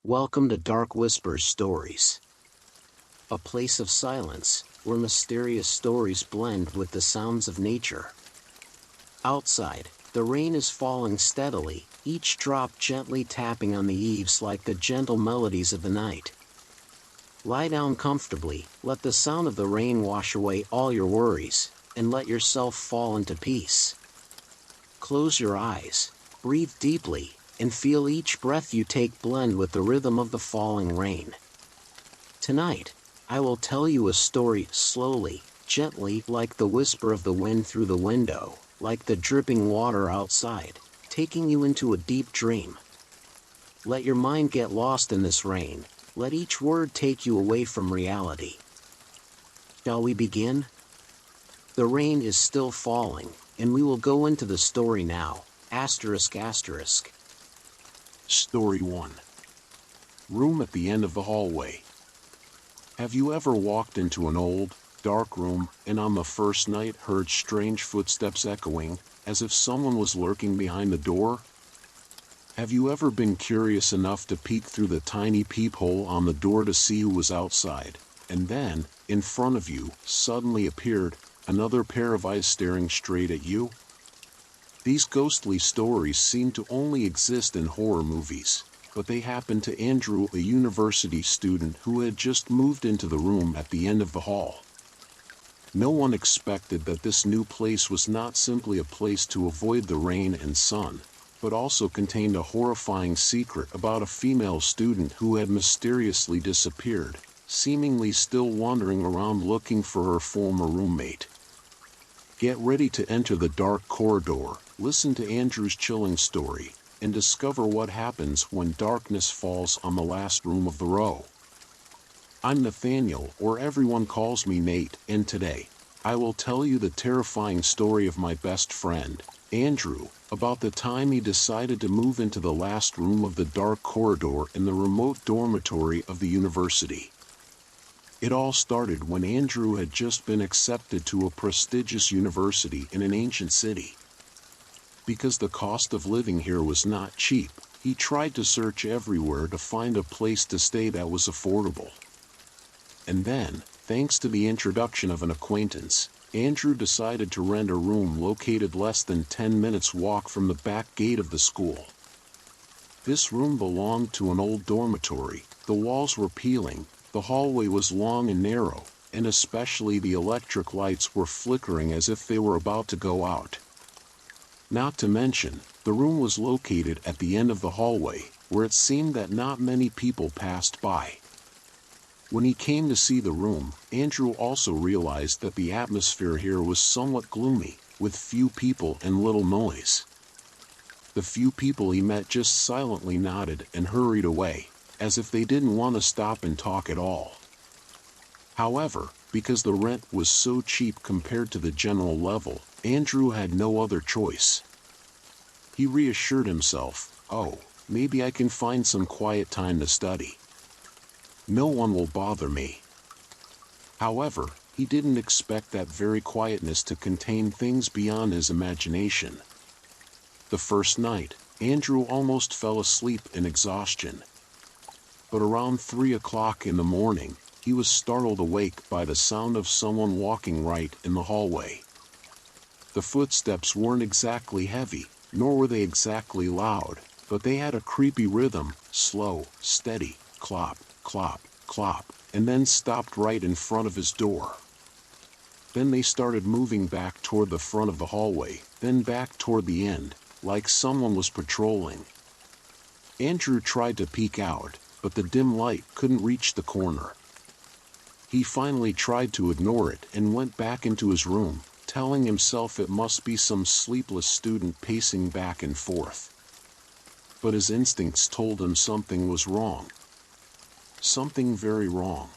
Welcome to Dark Whispers Stories, a place of silence where mysterious stories blend with the sounds of nature. Outside, the rain is falling steadily, each drop gently tapping on the eaves like the gentle melodies of the night. Lie down comfortably, let the sound of the rain wash away all your worries, and let yourself fall into peace. Close your eyes, breathe deeply, and feel each breath you take blend with the rhythm of the falling rain. Tonight, I will tell you a story slowly, gently, like the whisper of the wind through the window, like the dripping water outside, taking you into a deep dream. Let your mind get lost in this rain, let each word take you away from reality. Shall we begin? The rain is still falling, and we will go into the story now. ****. Story 1. Room at the end of the hallway. Have you ever walked into an old, dark room and on the first night heard strange footsteps echoing, as if someone was lurking behind the door? Have you ever been curious enough to peek through the tiny peephole on the door to see who was outside, and then, in front of you, suddenly appeared another pair of eyes staring straight at you? These ghostly stories seem to only exist in horror movies, but they happened to Andrew, a university student who had just moved into the room at the end of the hall. No one expected that this new place was not simply a place to avoid the rain and sun, but also contained a horrifying secret about a female student who had mysteriously disappeared, seemingly still wandering around looking for her former roommate. Get ready to enter the dark corridor, listen to Andrew's chilling story, and discover what happens when darkness falls on the last room of the row. I'm Nathaniel, or everyone calls me Nate, and today, I will tell you the terrifying story of my best friend, Andrew, about the time he decided to move into the last room of the dark corridor in the remote dormitory of the university. It all started when Andrew had just been accepted to a prestigious university in an ancient city. Because the cost of living here was not cheap, he tried to search everywhere to find a place to stay that was affordable. And then, thanks to the introduction of an acquaintance, Andrew decided to rent a room located less than 10 minutes walk from the back gate of the school. This room belonged to an old dormitory. The walls were peeling, the hallway was long and narrow, and especially the electric lights were flickering as if they were about to go out. Not to mention, the room was located at the end of the hallway, where it seemed that not many people passed by. When he came to see the room, Andrew also realized that the atmosphere here was somewhat gloomy, with few people and little noise. The few people he met just silently nodded and hurried away, as if they didn't want to stop and talk at all. However, because the rent was so cheap compared to the general level, Andrew had no other choice. He reassured himself, "Oh, maybe I can find some quiet time to study. No one will bother me." However, he didn't expect that very quietness to contain things beyond his imagination. The first night, Andrew almost fell asleep in exhaustion. But around 3 o'clock in the morning, he was startled awake by the sound of someone walking right in the hallway. The footsteps weren't exactly heavy, nor were they exactly loud, but they had a creepy rhythm, slow, steady, clop, clop, clop, and then stopped right in front of his door. Then they started moving back toward the front of the hallway, then back toward the end, like someone was patrolling. Andrew tried to peek out, but the dim light couldn't reach the corner. He finally tried to ignore it and went back into his room, telling himself it must be some sleepless student pacing back and forth. But his instincts told him something was wrong. Something very wrong.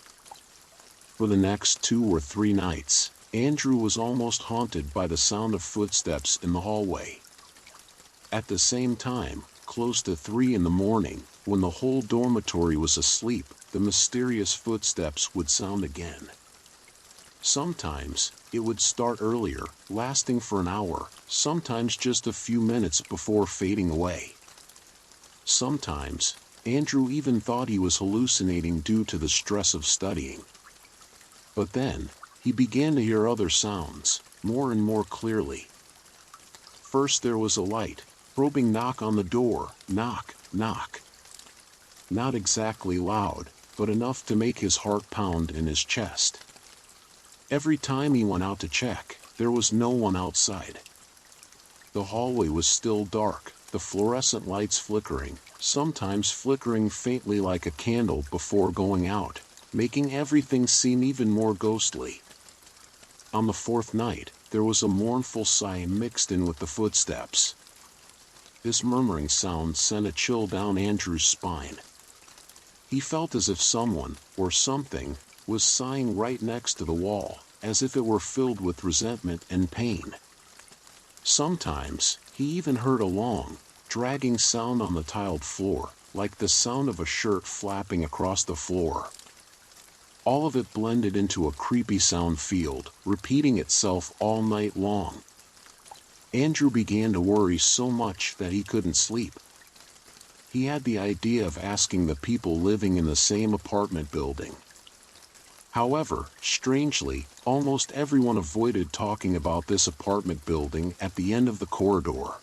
For the next 2 or 3 nights, Andrew was almost haunted by the sound of footsteps in the hallway. At the same time, close to 3 in the morning, when the whole dormitory was asleep, the mysterious footsteps would sound again. Sometimes, it would start earlier, lasting for an hour, sometimes just a few minutes before fading away. Sometimes, Andrew even thought he was hallucinating due to the stress of studying. But then, he began to hear other sounds, more and more clearly. First there was a light, probing knock on the door, knock, knock. Not exactly loud, but enough to make his heart pound in his chest. Every time he went out to check, there was no one outside. The hallway was still dark, the fluorescent lights flickering, sometimes flickering faintly like a candle before going out, making everything seem even more ghostly. On the fourth night, there was a mournful sigh mixed in with the footsteps. This murmuring sound sent a chill down Andrew's spine. He felt as if someone, or something, was sighing right next to the wall, as if it were filled with resentment and pain. Sometimes, he even heard a long, dragging sound on the tiled floor, like the sound of a shirt flapping across the floor. All of it blended into a creepy sound field, repeating itself all night long. Andrew began to worry so much that he couldn't sleep. He had the idea of asking the people living in the same apartment building. However, strangely, almost everyone avoided talking about this apartment building at the end of the corridor.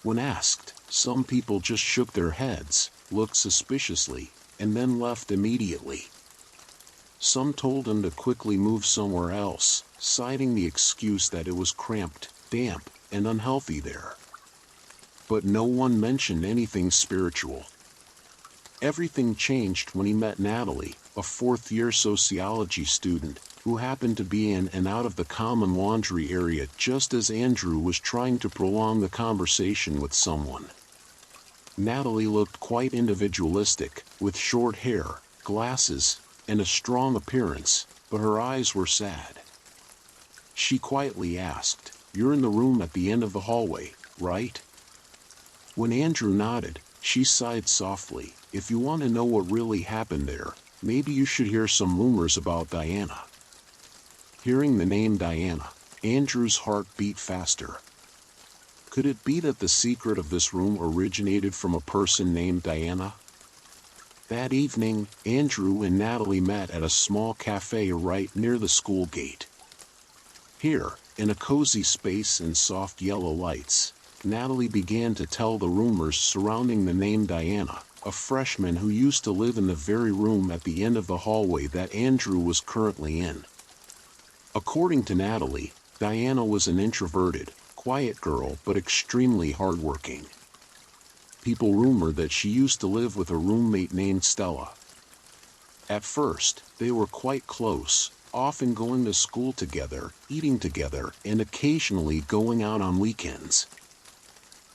When asked, some people just shook their heads, looked suspiciously, and then left immediately. Some told him to quickly move somewhere else, citing the excuse that it was cramped, damp, and unhealthy there. But no one mentioned anything spiritual. Everything changed when he met Natalie, a fourth-year sociology student, who happened to be in and out of the common laundry area just as Andrew was trying to prolong the conversation with someone. Natalie looked quite individualistic, with short hair, glasses, and a strong appearance, but her eyes were sad. She quietly asked, "You're in the room at the end of the hallway, right?" When Andrew nodded, she sighed softly, "If you want to know what really happened there, maybe you should hear some rumors about Diana." Hearing the name Diana, Andrew's heart beat faster. Could it be that the secret of this room originated from a person named Diana? That evening, Andrew and Natalie met at a small cafe right near the school gate. Here, in a cozy space and soft yellow lights, Natalie began to tell the rumors surrounding the name Diana, a freshman who used to live in the very room at the end of the hallway that Andrew was currently in. According to Natalie, Diana was an introverted, quiet girl but extremely hardworking. People rumored that she used to live with a roommate named Stella. At first, they were quite close, often going to school together, eating together, and occasionally going out on weekends.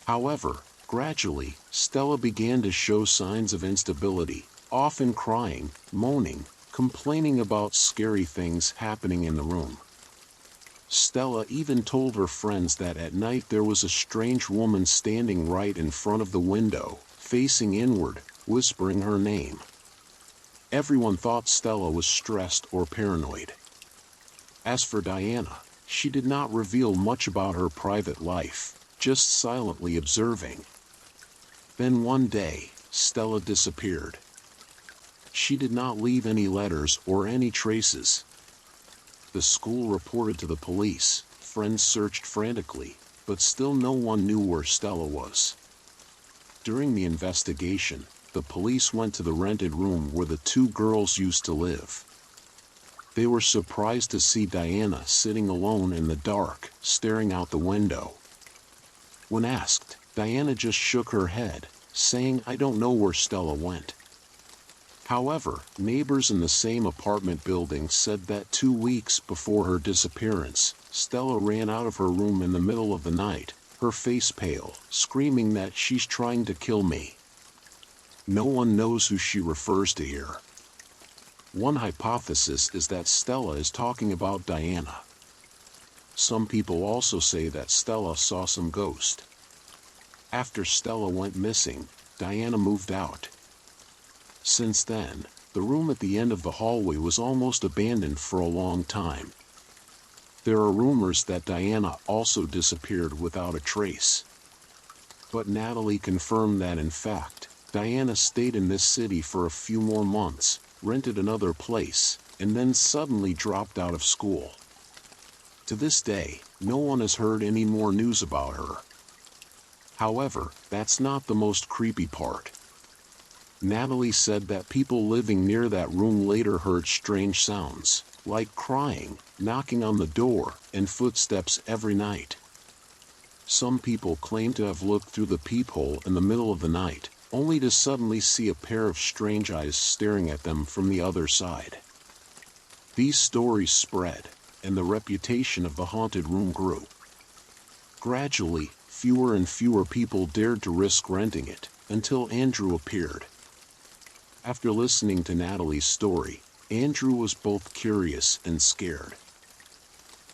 However, gradually, Stella began to show signs of instability, often crying, moaning, complaining about scary things happening in the room. Stella even told her friends that at night there was a strange woman standing right in front of the window, facing inward, whispering her name. Everyone thought Stella was stressed or paranoid. As for Diana, she did not reveal much about her private life, just silently observing. Then one day, Stella disappeared. She did not leave any letters or any traces. The school reported to the police, friends searched frantically, but still no one knew where Stella was. During the investigation, the police went to the rented room where the two girls used to live. They were surprised to see Diana sitting alone in the dark, staring out the window. When asked, Diana just shook her head, saying, "I don't know where Stella went." However, neighbors in the same apartment building said that 2 weeks before her disappearance, Stella ran out of her room in the middle of the night, her face pale, screaming that she's trying to kill me. No one knows who she refers to here. One hypothesis is that Stella is talking about Diana. Some people also say that Stella saw some ghost. After Stella went missing, Diana moved out. Since then, the room at the end of the hallway was almost abandoned for a long time. There are rumors that Diana also disappeared without a trace. But Natalie confirmed that in fact, Diana stayed in this city for a few more months, rented another place, and then suddenly dropped out of school. To this day, no one has heard any more news about her. However, that's not the most creepy part. Natalie said that people living near that room later heard strange sounds, like crying, knocking on the door, and footsteps every night. Some people claim to have looked through the peephole in the middle of the night, only to suddenly see a pair of strange eyes staring at them from the other side. These stories spread, and the reputation of the haunted room grew. Gradually, fewer and fewer people dared to risk renting it, until Andrew appeared. After listening to Natalie's story, Andrew was both curious and scared.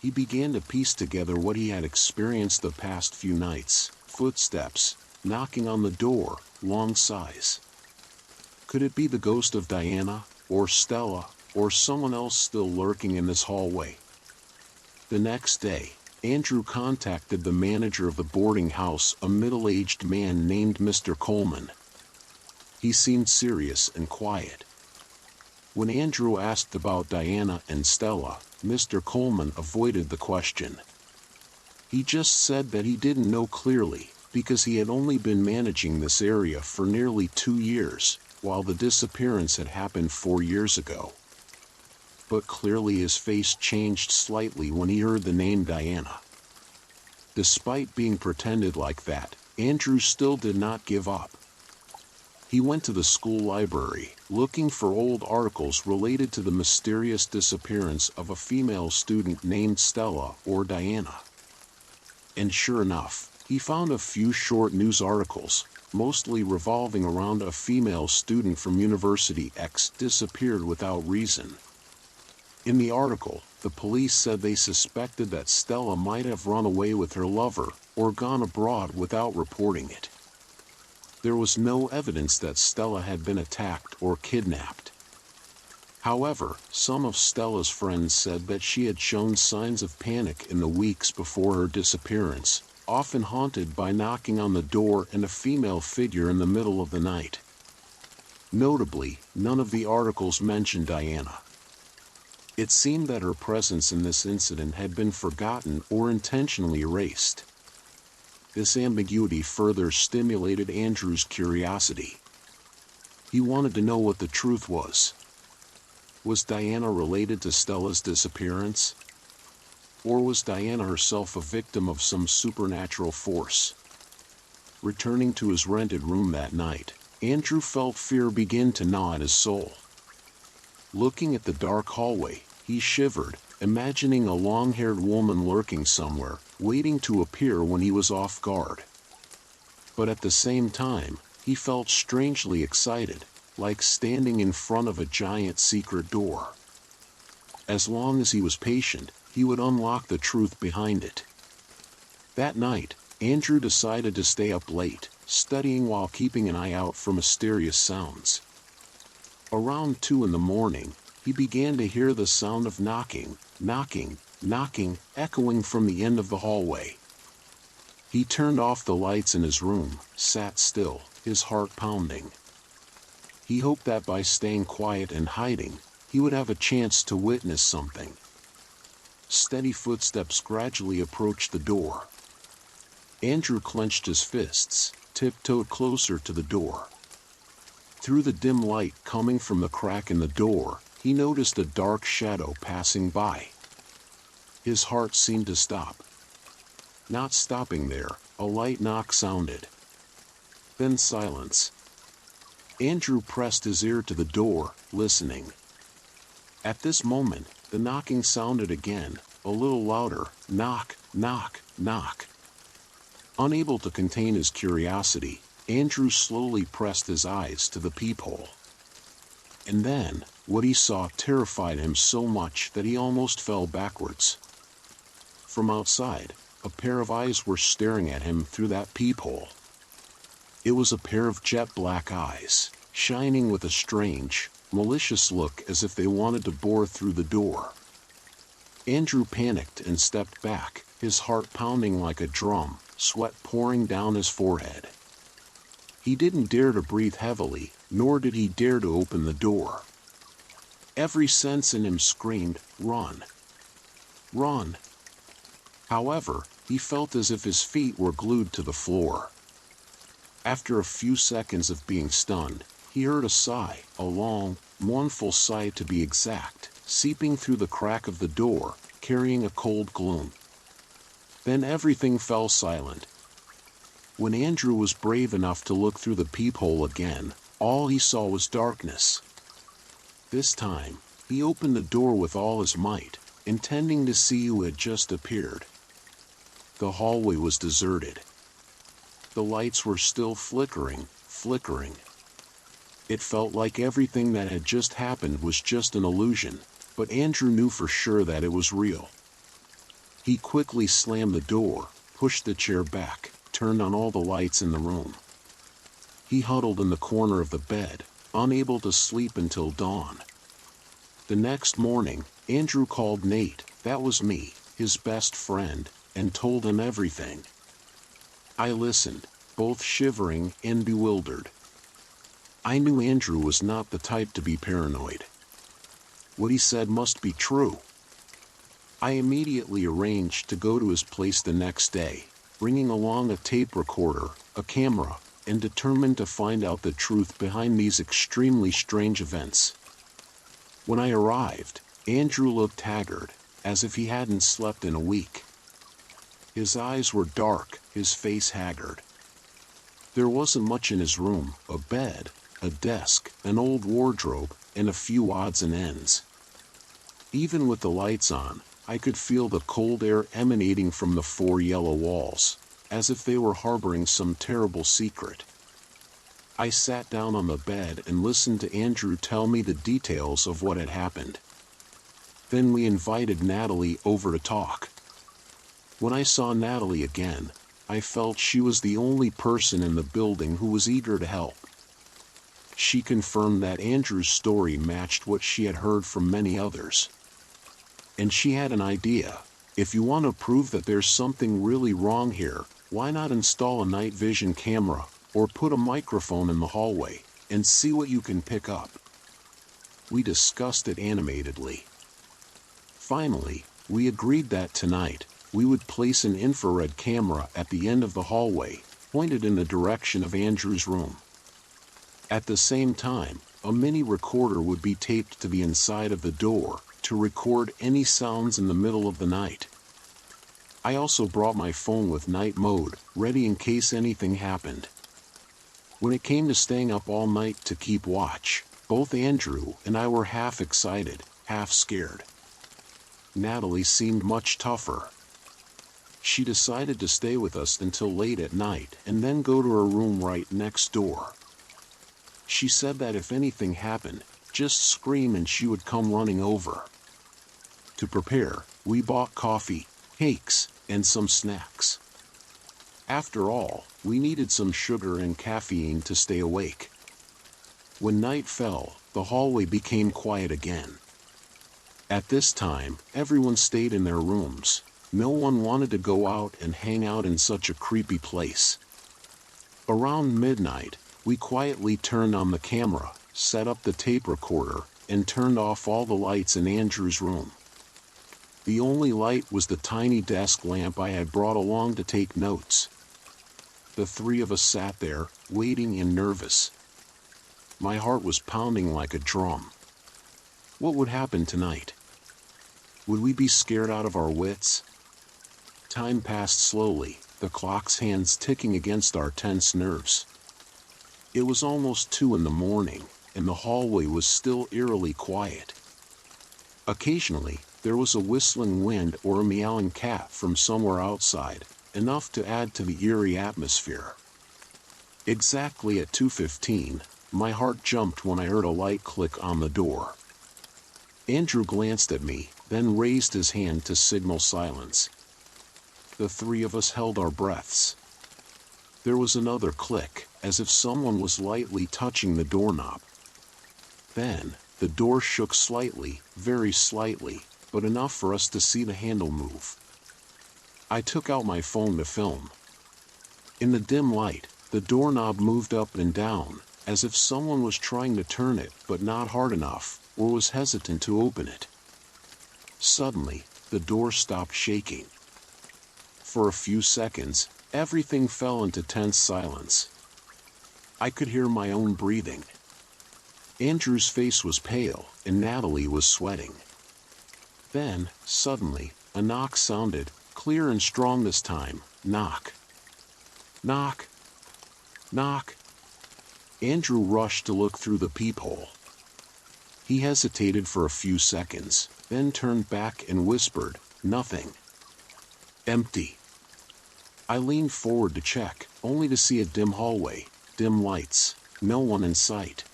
He began to piece together what he had experienced the past few nights: footsteps, knocking on the door, long sighs. Could it be the ghost of Diana, or Stella, or someone else still lurking in this hallway? The next day, Andrew contacted the manager of the boarding house, a middle-aged man named Mr. Coleman. He seemed serious and quiet. When Andrew asked about Diana and Stella, Mr. Coleman avoided the question. He just said that he didn't know clearly, because he had only been managing this area for nearly 2 years, while the disappearance had happened 4 years ago. But clearly his face changed slightly when he heard the name Diana. Despite being pretended like that, Andrew still did not give up. He went to the school library, looking for old articles related to the mysterious disappearance of a female student named Stella or Diana. And sure enough, he found a few short news articles, mostly revolving around a female student from University X disappeared without reason. In the article, the police said they suspected that Stella might have run away with her lover, or gone abroad without reporting it. There was no evidence that Stella had been attacked or kidnapped. However, some of Stella's friends said that she had shown signs of panic in the weeks before her disappearance, often haunted by knocking on the door and a female figure in the middle of the night. Notably, none of the articles mentioned Diana. It seemed that her presence in this incident had been forgotten or intentionally erased. This ambiguity further stimulated Andrew's curiosity. He wanted to know what the truth was. Was Diana related to Stella's disappearance? Or was Diana herself a victim of some supernatural force? Returning to his rented room that night, Andrew felt fear begin to gnaw at his soul. Looking at the dark hallway, he shivered, imagining a long-haired woman lurking somewhere, waiting to appear when he was off guard. But at the same time, he felt strangely excited, like standing in front of a giant secret door. As long as he was patient, he would unlock the truth behind it. That night, Andrew decided to stay up late, studying while keeping an eye out for mysterious sounds. Around 2 in the morning, he began to hear the sound of knocking, echoing from the end of the hallway. He turned off the lights in his room, sat still, his heart pounding. He hoped that by staying quiet and hiding, he would have a chance to witness something. Steady footsteps gradually approached the door. Andrew clenched his fists, tiptoed closer to the door. Through the dim light coming from the crack in the door, he noticed a dark shadow passing by. His heart seemed to stop. Not stopping there, a light knock sounded. Then silence. Andrew pressed his ear to the door, listening. At this moment, the knocking sounded again, a little louder: knock, knock, knock. Unable to contain his curiosity, Andrew slowly pressed his eyes to the peephole. And then, what he saw terrified him so much that he almost fell backwards. From outside, a pair of eyes were staring at him through that peephole. It was a pair of jet-black eyes, shining with a strange, malicious look as if they wanted to bore through the door. Andrew panicked and stepped back, his heart pounding like a drum, sweat pouring down his forehead. He didn't dare to breathe heavily, nor did he dare to open the door. Every sense in him screamed, "Run! Run!" However, he felt as if his feet were glued to the floor. After a few seconds of being stunned, he heard a sigh, a long, mournful sigh to be exact, seeping through the crack of the door, carrying a cold gloom. Then everything fell silent. When Andrew was brave enough to look through the peephole again, all he saw was darkness. This time, he opened the door with all his might, intending to see who had just appeared. The hallway was deserted. The lights were still flickering. It felt like everything that had just happened was just an illusion, but Andrew knew for sure that it was real. He quickly slammed the door, pushed the chair back, turned on all the lights in the room. He huddled in the corner of the bed, unable to sleep until dawn. The next morning, Andrew called Nate, that was me, his best friend, and told him everything. I listened, both shivering and bewildered. I knew Andrew was not the type to be paranoid. What he said must be true. I immediately arranged to go to his place the next day, bringing along a tape recorder, a camera, and determined to find out the truth behind these extremely strange events. When I arrived, Andrew looked haggard, as if he hadn't slept in a week. His eyes were dark, his face haggard. There wasn't much in his room, a bed, a desk, an old wardrobe, and a few odds and ends. Even with the lights on, I could feel the cold air emanating from the four yellow walls, as if they were harboring some terrible secret. I sat down on the bed and listened to Andrew tell me the details of what had happened. Then we invited Natalie over to talk. When I saw Natalie again, I felt she was the only person in the building who was eager to help. She confirmed that Andrew's story matched what she had heard from many others. And she had an idea. If you want to prove that there's something really wrong here, why not install a night vision camera, or put a microphone in the hallway, and see what you can pick up? We discussed it animatedly. Finally, we agreed that tonight, we would place an infrared camera at the end of the hallway, pointed in the direction of Andrew's room. At the same time, a mini recorder would be taped to the inside of the door, to record any sounds in the middle of the night. I also brought my phone with night mode, ready in case anything happened. When it came to staying up all night to keep watch, both Andrew and I were half excited, half scared. Natalie seemed much tougher. She decided to stay with us until late at night and then go to her room right next door. She said that if anything happened, just scream and she would come running over. To prepare, we bought coffee, cakes, and some snacks. After all, we needed some sugar and caffeine to stay awake. When night fell, the hallway became quiet again. At this time, everyone stayed in their rooms. No one wanted to go out and hang out in such a creepy place. Around midnight, we quietly turned on the camera, set up the tape recorder, and turned off all the lights in Andrew's room. The only light was the tiny desk lamp I had brought along to take notes. The three of us sat there, waiting and nervous. My heart was pounding like a drum. What would happen tonight? Would we be scared out of our wits? Time passed slowly, the clock's hands ticking against our tense nerves. It was almost 2 in the morning, and the hallway was still eerily quiet. Occasionally, there was a whistling wind or a meowing cat from somewhere outside, enough to add to the eerie atmosphere. Exactly at 2:15, my heart jumped when I heard a light click on the door. Andrew glanced at me, then raised his hand to signal silence. The three of us held our breaths. There was another click, as if someone was lightly touching the doorknob. Then, the door shook slightly, very slightly, but enough for us to see the handle move. I took out my phone to film. In the dim light, The doorknob moved up and down, as if someone was trying to turn it but not hard enough, or was hesitant to open it. Suddenly, the door stopped shaking. For a few seconds, everything fell into tense silence. I could hear my own breathing. Andrew's face was pale, and Natalie was sweating. Then, suddenly, a knock sounded, clear and strong this time. Knock. Knock. Knock. Andrew rushed to look through the peephole. He hesitated for a few seconds, then turned back and whispered, "Nothing. Empty." I leaned forward to check, only to see a dim hallway, dim lights, no one in sight.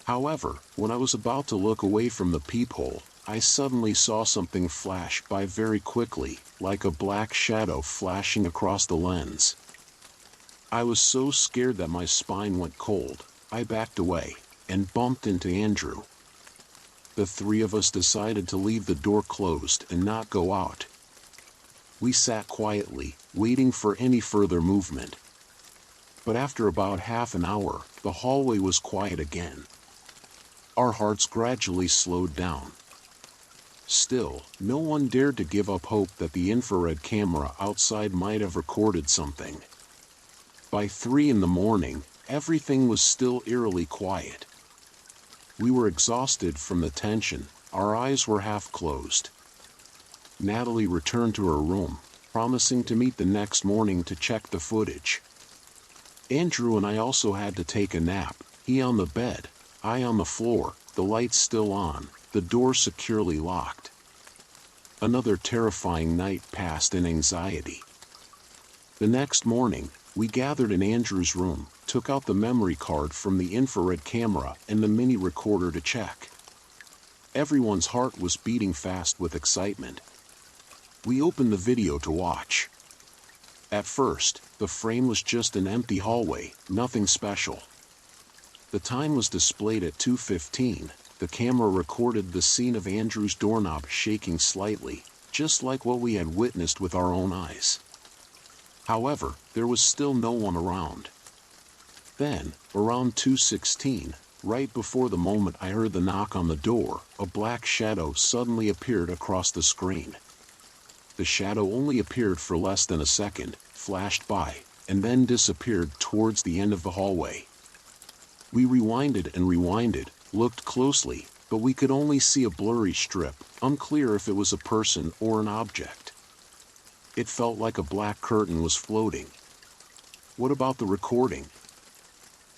However, when I was about to look away from the peephole, I suddenly saw something flash by very quickly, like a black shadow flashing across the lens. I was so scared that my spine went cold. I backed away and bumped into Andrew. The three of us decided to leave the door closed and not go out. We sat quietly, waiting for any further movement. But after about half an hour, the hallway was quiet again. Our hearts gradually slowed down. Still, no one dared to give up hope that the infrared camera outside might have recorded something. By 3 in the morning, everything was still eerily quiet. We were exhausted from the tension, our eyes were half closed. Natalie returned to her room, promising to meet the next morning to check the footage. Andrew and I also had to take a nap, he on the bed, I on the floor, the lights still on, the door securely locked. Another terrifying night passed in anxiety. The next morning, we gathered in Andrew's room, took out the memory card from the infrared camera and the mini recorder to check. Everyone's heart was beating fast with excitement. We opened the video to watch. At first, the frame was just an empty hallway, nothing special. The time was displayed at 2:15. The camera recorded the scene of Andrew's doorknob shaking slightly, just like what we had witnessed with our own eyes. However, there was still no one around. Then, around 2:16, right before the moment I heard the knock on the door, a black shadow suddenly appeared across the screen. The shadow only appeared for less than a second, flashed by, and then disappeared towards the end of the hallway. We rewinded and rewinded, looked closely, but we could only see a blurry strip, unclear if it was a person or an object. It felt like a black curtain was floating. What about the recording?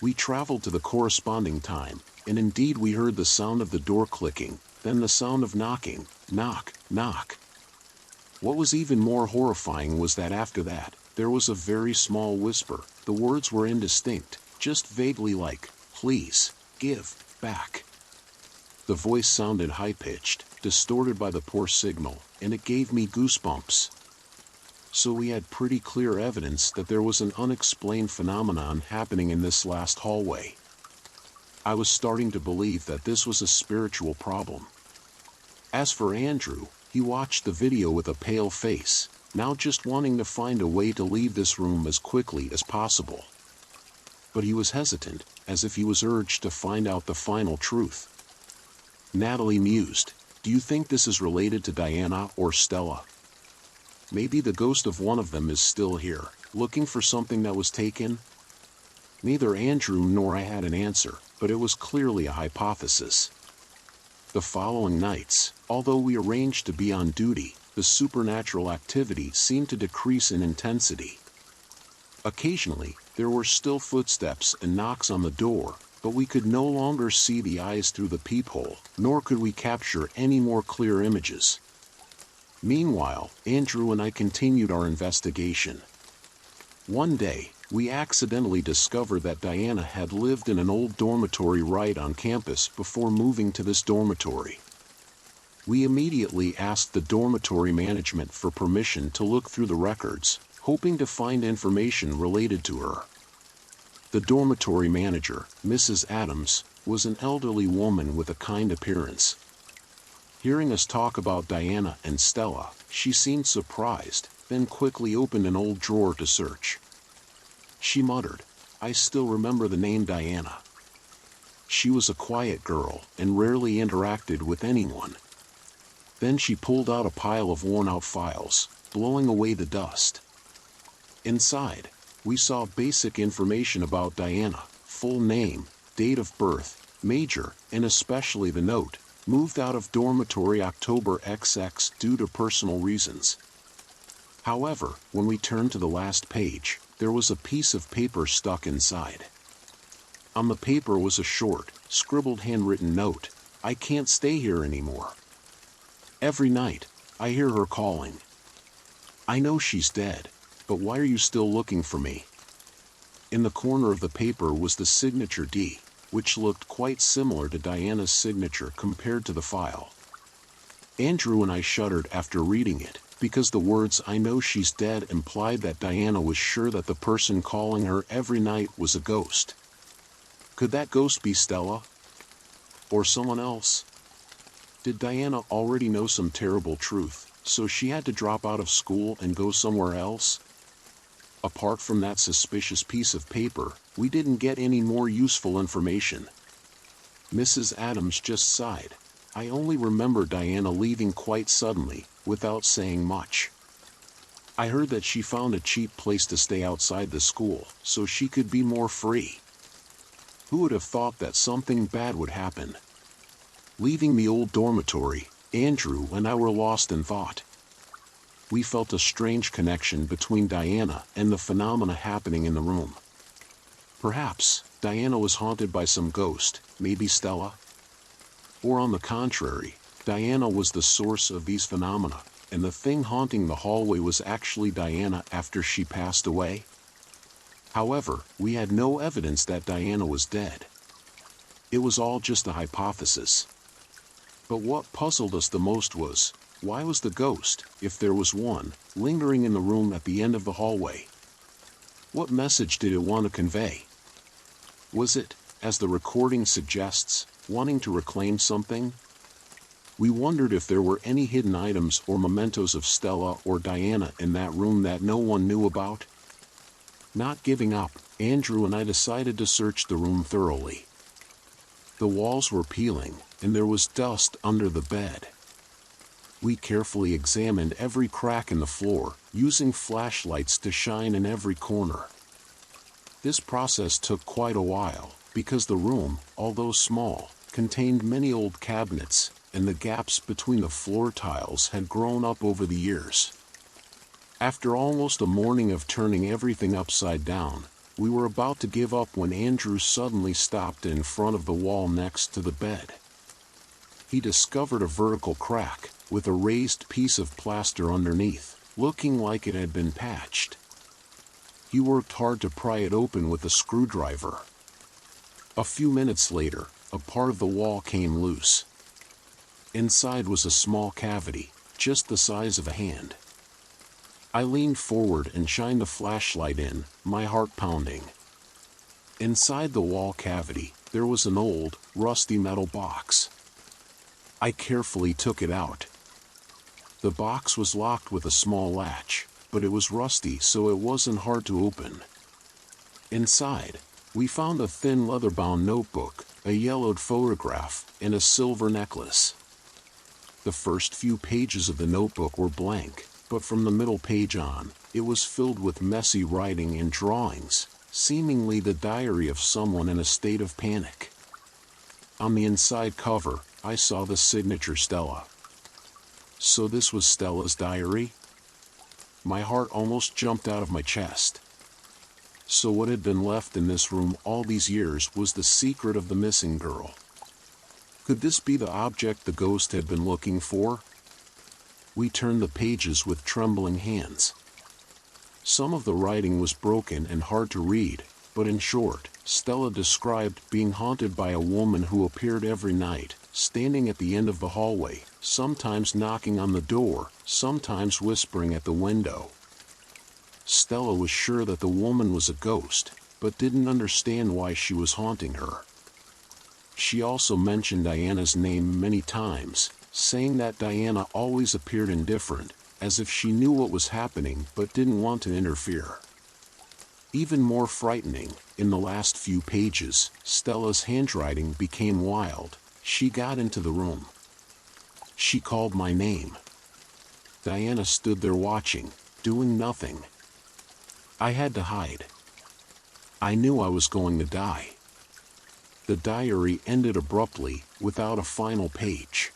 We traveled to the corresponding time, and indeed we heard the sound of the door clicking, then the sound of knocking, knock, knock. What was even more horrifying was that after that, there was a very small whisper. The words were indistinct, just vaguely like, "Please, give back." The voice sounded high-pitched, distorted by the poor signal, and it gave me goosebumps. So we had pretty clear evidence that there was an unexplained phenomenon happening in this last hallway. I was starting to believe that this was a spiritual problem. As for Andrew, he watched the video with a pale face, now just wanting to find a way to leave this room as quickly as possible. But he was hesitant, as if he was urged to find out the final truth. Natalie mused, "Do you think this is related to Diana or Stella? Maybe the ghost of one of them is still here, looking for something that was taken?" Neither Andrew nor I had an answer, but it was clearly a hypothesis. The following nights, although we arranged to be on duty, the supernatural activity seemed to decrease in intensity. Occasionally, there were still footsteps and knocks on the door, but we could no longer see the eyes through the peephole, nor could we capture any more clear images. Meanwhile, Andrew and I continued our investigation. One day, we accidentally discovered that Diana had lived in an old dormitory right on campus before moving to this dormitory. We immediately asked the dormitory management for permission to look through the records, hoping to find information related to her. The dormitory manager, Mrs. Adams, was an elderly woman with a kind appearance. Hearing us talk about Diana and Stella, she seemed surprised, then quickly opened an old drawer to search. she muttered. "I still remember the name Diana. She was a quiet girl and rarely interacted with anyone." Then she pulled out a pile of worn-out files, blowing away the dust. Inside, we saw basic information about Diana: full name, date of birth, major, and especially the note, moved out of dormitory October XX due to personal reasons. However, when we turned to the last page, there was a piece of paper stuck inside. On the paper was a short, scribbled handwritten note: "I can't stay here anymore. Every night, I hear her calling. I know she's dead, but why are you still looking for me?" In the corner of the paper was the signature D, which looked quite similar to Diana's signature compared to the file. Andrew and I shuddered after reading it, because the words "I know she's dead" implied that Diana was sure that the person calling her every night was a ghost. Could that ghost be Stella? Or someone else? Did Diana already know some terrible truth, so she had to drop out of school and go somewhere else? Apart from that suspicious piece of paper, we didn't get any more useful information. Mrs. Adams just sighed. "I only remember Diana leaving quite suddenly, without saying much. I heard that she found a cheap place to stay outside the school, so she could be more free. Who would have thought that something bad would happen?" Leaving the old dormitory, Andrew and I were lost in thought. We felt a strange connection between Diana and the phenomena happening in the room. Perhaps Diana was haunted by some ghost, maybe Stella? Or on the contrary, Diana was the source of these phenomena, and the thing haunting the hallway was actually Diana after she passed away? However, we had no evidence that Diana was dead. It was all just a hypothesis. But what puzzled us the most was, why was the ghost, if there was one, lingering in the room at the end of the hallway? What message did it want to convey? Was it, as the recording suggests, wanting to reclaim something? We wondered if there were any hidden items or mementos of Stella or Diana in that room that no one knew about. Not giving up, Andrew and I decided to search the room thoroughly. The walls were peeling, and there was dust under the bed. We carefully examined every crack in the floor, using flashlights to shine in every corner. This process took quite a while, because the room, although small, contained many old cabinets, and the gaps between the floor tiles had grown up over the years. After almost a morning of turning everything upside down, we were about to give up when Andrew suddenly stopped in front of the wall next to the bed. He discovered a vertical crack, with a raised piece of plaster underneath, looking like it had been patched. He worked hard to pry it open with a screwdriver. A few minutes later, a part of the wall came loose. Inside was a small cavity, just the size of a hand. I leaned forward and shined the flashlight in, my heart pounding. Inside the wall cavity, there was an old, rusty metal box. I carefully took it out. The box was locked with a small latch, but it was rusty, so it wasn't hard to open. Inside, we found a thin leather-bound notebook, a yellowed photograph, and a silver necklace. The first few pages of the notebook were blank, but from the middle page on, it was filled with messy writing and drawings, seemingly the diary of someone in a state of panic. On the inside cover, I saw the signature Stella. So this was Stella's diary? My heart almost jumped out of my chest. So what had been left in this room all these years was the secret of the missing girl. Could this be the object the ghost had been looking for? We turned the pages with trembling hands. Some of the writing was broken and hard to read, but in short, Stella described being haunted by a woman who appeared every night, standing at the end of the hallway, sometimes knocking on the door, sometimes whispering at the window. Stella was sure that the woman was a ghost, but didn't understand why she was haunting her. She also mentioned Diana's name many times, saying that Diana always appeared indifferent, as if she knew what was happening but didn't want to interfere. Even more frightening, in the last few pages, Stella's handwriting became wild. She got into the room. She called my name. Diana stood there watching, doing nothing. I had to hide. I knew I was going to die. The diary ended abruptly, without a final page.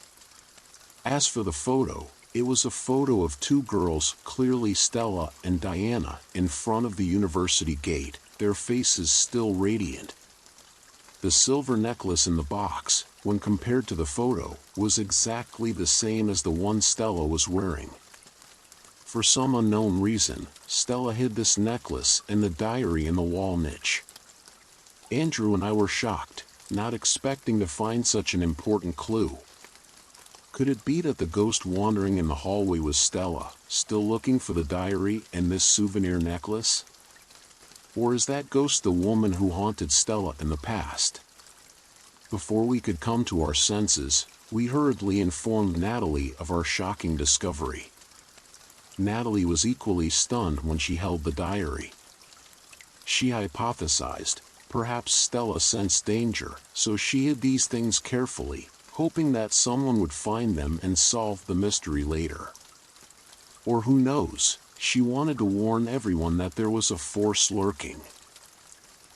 As for the photo, it was a photo of two girls, clearly Stella and Diana, in front of the university gate, their faces still radiant. The silver necklace in the box, when compared to the photo, was exactly the same as the one Stella was wearing. For some unknown reason, Stella hid this necklace and the diary in the wall niche. Andrew and I were shocked, not expecting to find such an important clue. Could it be that the ghost wandering in the hallway was Stella, still looking for the diary and this souvenir necklace? Or is that ghost the woman who haunted Stella in the past? Before we could come to our senses, we hurriedly informed Natalie of our shocking discovery. Natalie was equally stunned when she held the diary. She hypothesized, perhaps Stella sensed danger, so she hid these things carefully, hoping that someone would find them and solve the mystery later. Or who knows, she wanted to warn everyone that there was a force lurking.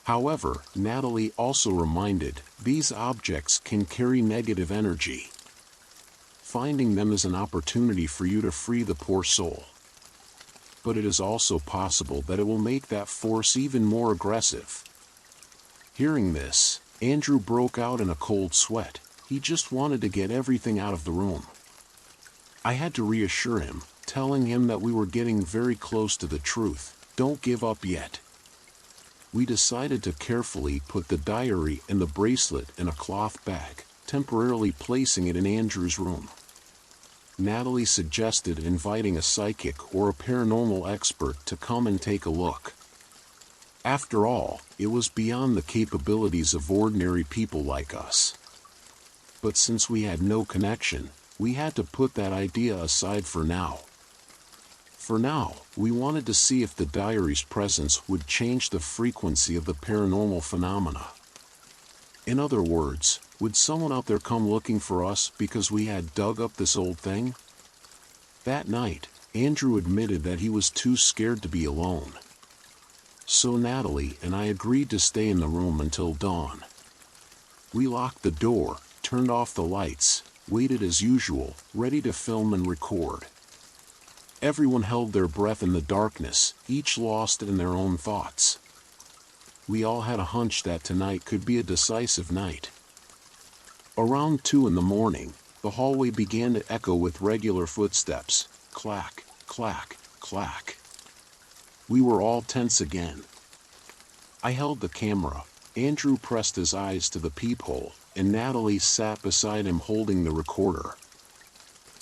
However, Natalie also reminded, these objects can carry negative energy. Finding them is an opportunity for you to free the poor soul. But it is also possible that it will make that force even more aggressive. Hearing this, Andrew broke out in a cold sweat. He just wanted to get everything out of the room. I had to reassure him, telling him that we were getting very close to the truth. Don't give up yet. We decided to carefully put the diary and the bracelet in a cloth bag, temporarily placing it in Andrew's room. Natalie suggested inviting a psychic or a paranormal expert to come and take a look. After all, it was beyond the capabilities of ordinary people like us. But since we had no connection, we had to put that idea aside for now. For now, we wanted to see if the diary's presence would change the frequency of the paranormal phenomena. In other words, would someone out there come looking for us because we had dug up this old thing? That night, Andrew admitted that he was too scared to be alone. So Natalie and I agreed to stay in the room until dawn. We locked the door, turned off the lights, waited as usual, ready to film and record. Everyone held their breath in the darkness, each lost in their own thoughts. We all had a hunch that tonight could be a decisive night. Around 2 in the morning, the hallway began to echo with regular footsteps, clack, clack, clack. We were all tense again. I held the camera, Andrew pressed his eyes to the peephole, and Natalie sat beside him holding the recorder.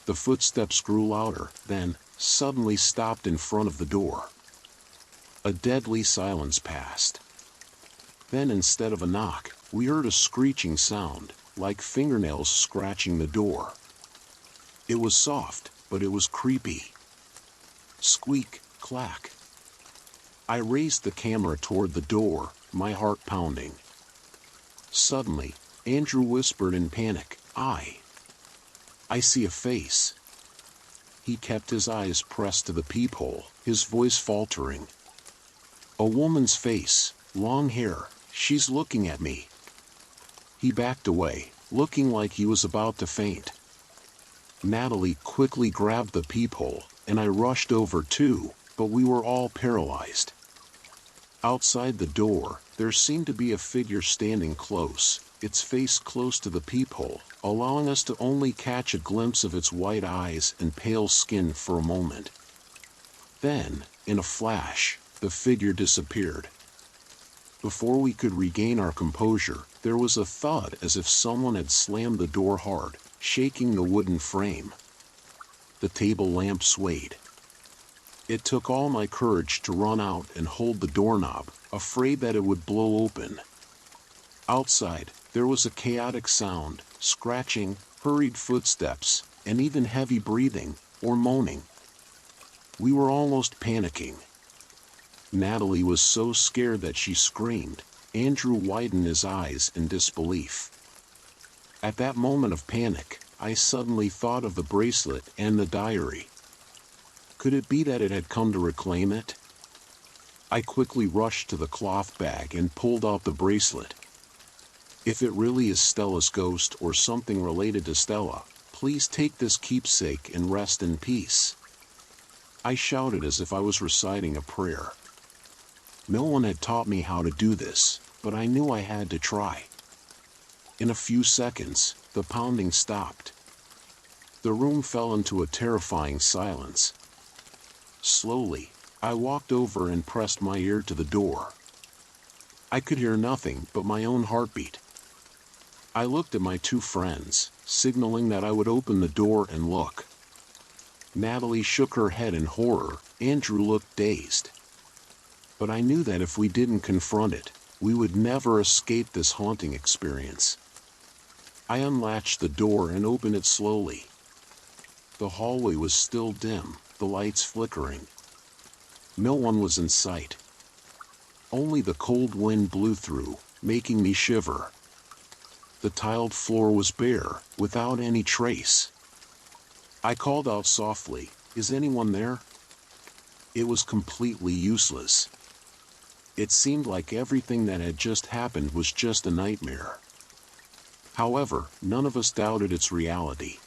The footsteps grew louder, then, suddenly stopped in front of the door. A deadly silence passed. Then instead of a knock, we heard a screeching sound, like fingernails scratching the door. It was soft, but it was creepy. Squeak, clack. I raised the camera toward the door, my heart pounding. Suddenly, Andrew whispered in panic, I see a face. He kept his eyes pressed to the peephole, his voice faltering. A woman's face, long hair, she's looking at me. He backed away, looking like he was about to faint. Natalie quickly grabbed the peephole, and I rushed over too, but we were all paralyzed. Outside the door, there seemed to be a figure standing close, its face close to the peephole, allowing us to only catch a glimpse of its white eyes and pale skin for a moment. Then, in a flash, the figure disappeared. Before we could regain our composure, there was a thud as if someone had slammed the door hard, shaking the wooden frame. The table lamp swayed. It took all my courage to run out and hold the doorknob, afraid that it would blow open. Outside, there was a chaotic sound, scratching, hurried footsteps, and even heavy breathing, or moaning. We were almost panicking. Natalie was so scared that she screamed. Andrew widened his eyes in disbelief. At that moment of panic, I suddenly thought of the bracelet and the diary. Could it be that it had come to reclaim it? I quickly rushed to the cloth bag and pulled out the bracelet. If it really is Stella's ghost or something related to Stella, please take this keepsake and rest in peace. I shouted as if I was reciting a prayer. No one had taught me how to do this, but I knew I had to try. In a few seconds, the pounding stopped. The room fell into a terrifying silence. Slowly, I walked over and pressed my ear to the door. I could hear nothing but my own heartbeat. I looked at my two friends, signaling that I would open the door and look. Natalie shook her head in horror. Andrew looked dazed. But I knew that if we didn't confront it, we would never escape this haunting experience. I unlatched the door and opened it slowly. The hallway was still dim, the lights flickering. No one was in sight. Only the cold wind blew through, making me shiver. The tiled floor was bare, without any trace. I called out softly, "Is anyone there?" It was completely useless. It seemed like everything that had just happened was just a nightmare. However, none of us doubted its reality.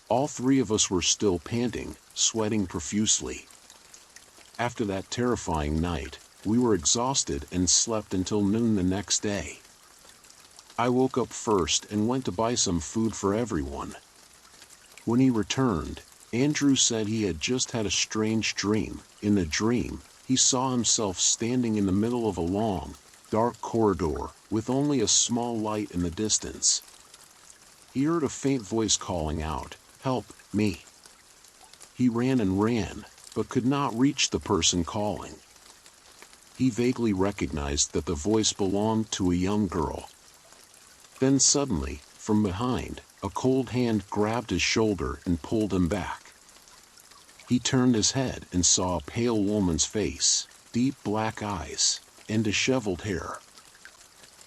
All three of us were still panting, sweating profusely. After that terrifying night, we were exhausted and slept until noon the next day. I woke up first and went to buy some food for everyone. When he returned, Andrew said he had just had a strange dream. In the dream, he saw himself standing in the middle of a long, dark corridor, with only a small light in the distance. He heard a faint voice calling out, "Help me." He ran and ran, but could not reach the person calling. He vaguely recognized that the voice belonged to a young girl. Then suddenly, from behind, a cold hand grabbed his shoulder and pulled him back. He turned his head and saw a pale woman's face, deep black eyes, and disheveled hair.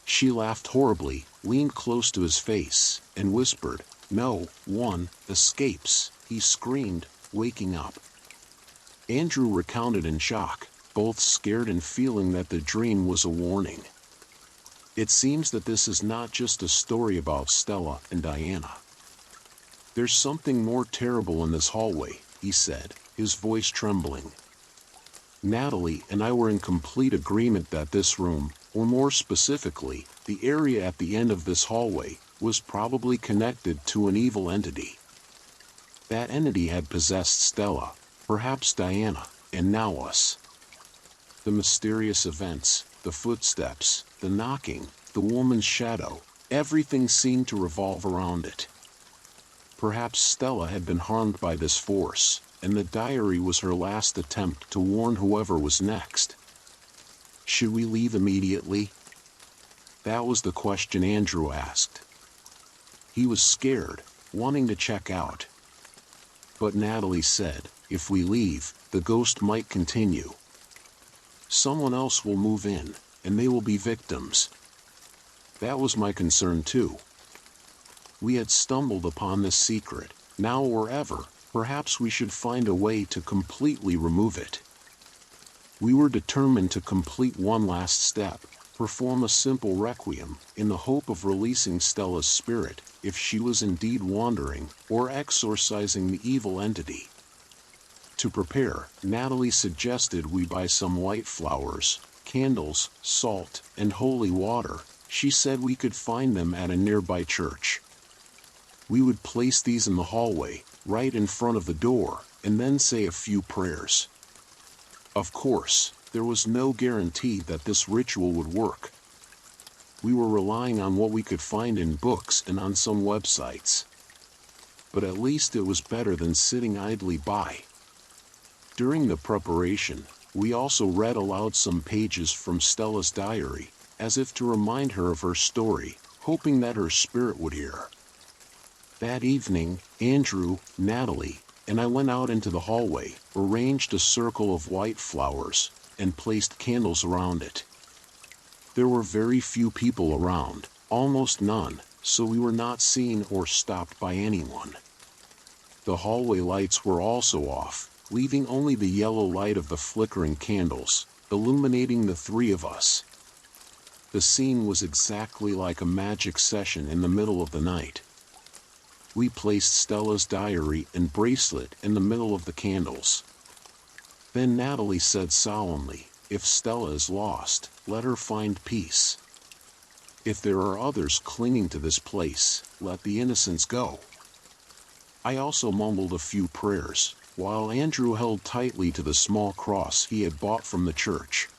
She laughed horribly, leaned close to his face, and whispered, "No one escapes," he screamed, waking up. Andrew recounted in shock, both scared and feeling that the dream was a warning. It seems that this is not just a story about Stella and Diana. "There's something more terrible in this hallway," he said, his voice trembling. Natalie and I were in complete agreement that this room, or more specifically, the area at the end of this hallway, was probably connected to an evil entity. That entity had possessed Stella, perhaps Diana, and now us. The mysterious events, the footsteps, the knocking, the woman's shadow, everything seemed to revolve around it. Perhaps Stella had been harmed by this force, and the diary was her last attempt to warn whoever was next. Should we leave immediately? That was the question Andrew asked. He was scared, wanting to check out. But Natalie said, "If we leave, the ghost might continue. Someone else will move in, and they will be victims." That was my concern too. We had stumbled upon this secret. Now or ever, perhaps we should find a way to completely remove it. We were determined to complete one last step, perform a simple requiem, in the hope of releasing Stella's spirit, if she was indeed wandering, or exorcising the evil entity. To prepare, Natalie suggested we buy some white flowers, candles, salt, and holy water. She said we could find them at a nearby church. We would place these in the hallway, right in front of the door, and then say a few prayers. Of course, there was no guarantee that this ritual would work. We were relying on what we could find in books and on some websites. But at least it was better than sitting idly by. During the preparation, we also read aloud some pages from Stella's diary, as if to remind her of her story, hoping that her spirit would hear. That evening, Andrew, Natalie, and I went out into the hallway, arranged a circle of white flowers, and placed candles around it. There were very few people around, almost none, so we were not seen or stopped by anyone. The hallway lights were also off, leaving only the yellow light of the flickering candles, illuminating the three of us. The scene was exactly like a magic session in the middle of the night. We placed Stella's diary and bracelet in the middle of the candles. Then Natalie said solemnly, "If Stella is lost, let her find peace. If there are others clinging to this place, let the innocents go." I also mumbled a few prayers, while Andrew held tightly to the small cross he had bought from the church.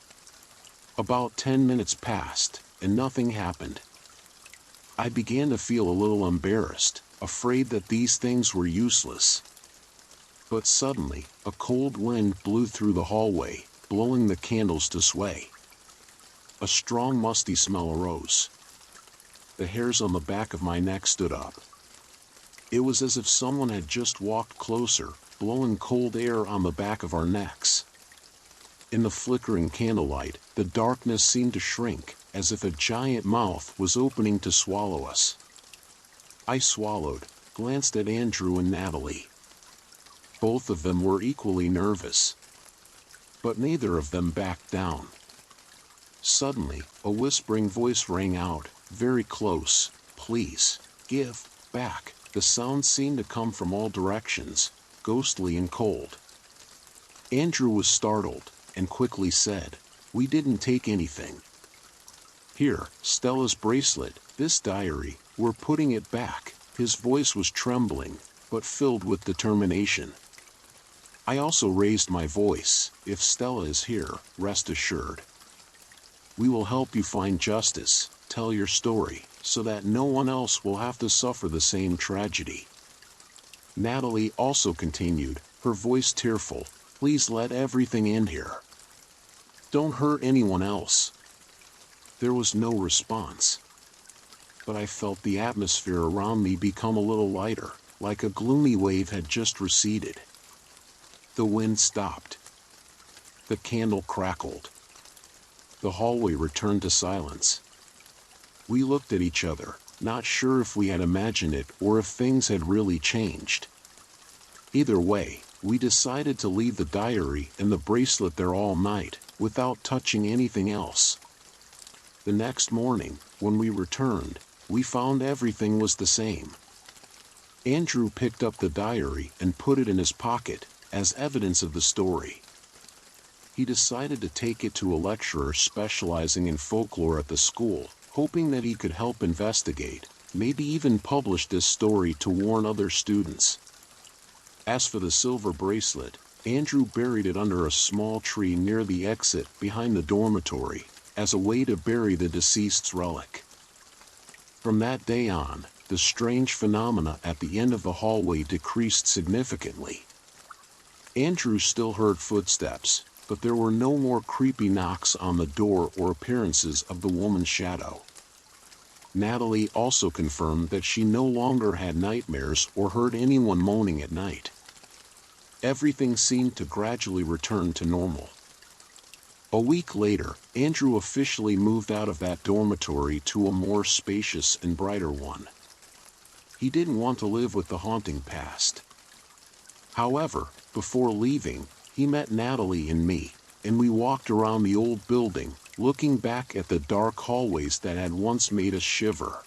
About 10 minutes passed, and nothing happened. I began to feel a little embarrassed, afraid that these things were useless. But suddenly, a cold wind blew through the hallway, blowing the candles to sway. A strong musty smell arose. The hairs on the back of my neck stood up. It was as if someone had just walked closer, blowing cold air on the back of our necks. In the flickering candlelight, the darkness seemed to shrink, as if a giant mouth was opening to swallow us. I swallowed, glanced at Andrew and Natalie. Both of them were equally nervous. But neither of them backed down. Suddenly, a whispering voice rang out, very close, "Please, give back." The sound seemed to come from all directions, ghostly and cold. Andrew was startled, and quickly said, "We didn't take anything. Here, Stella's bracelet, this diary, we're putting it back." His voice was trembling, but filled with determination. I also raised my voice, "If Stella is here, rest assured. We will help you find justice, tell your story, so that no one else will have to suffer the same tragedy." Natalie also continued, her voice tearful, "Please let everything end here. Don't hurt anyone else." There was no response. But I felt the atmosphere around me become a little lighter, like a gloomy wave had just receded. The wind stopped. The candle crackled. The hallway returned to silence. We looked at each other, not sure if we had imagined it or if things had really changed. Either way, we decided to leave the diary and the bracelet there all night, without touching anything else. The next morning, when we returned, we found everything was the same. Andrew picked up the diary and put it in his pocket, as evidence of the story. He decided to take it to a lecturer specializing in folklore at the school, hoping that he could help investigate, maybe even publish this story to warn other students. As for the silver bracelet, Andrew buried it under a small tree near the exit behind the dormitory, as a way to bury the deceased's relic. From that day on, the strange phenomena at the end of the hallway decreased significantly. Andrew still heard footsteps, but there were no more creepy knocks on the door or appearances of the woman's shadow. Natalie also confirmed that she no longer had nightmares or heard anyone moaning at night. Everything seemed to gradually return to normal. A week later, Andrew officially moved out of that dormitory to a more spacious and brighter one. He didn't want to live with the haunting past. However, before leaving, he met Natalie and me, and we walked around the old building, looking back at the dark hallways that had once made us shiver.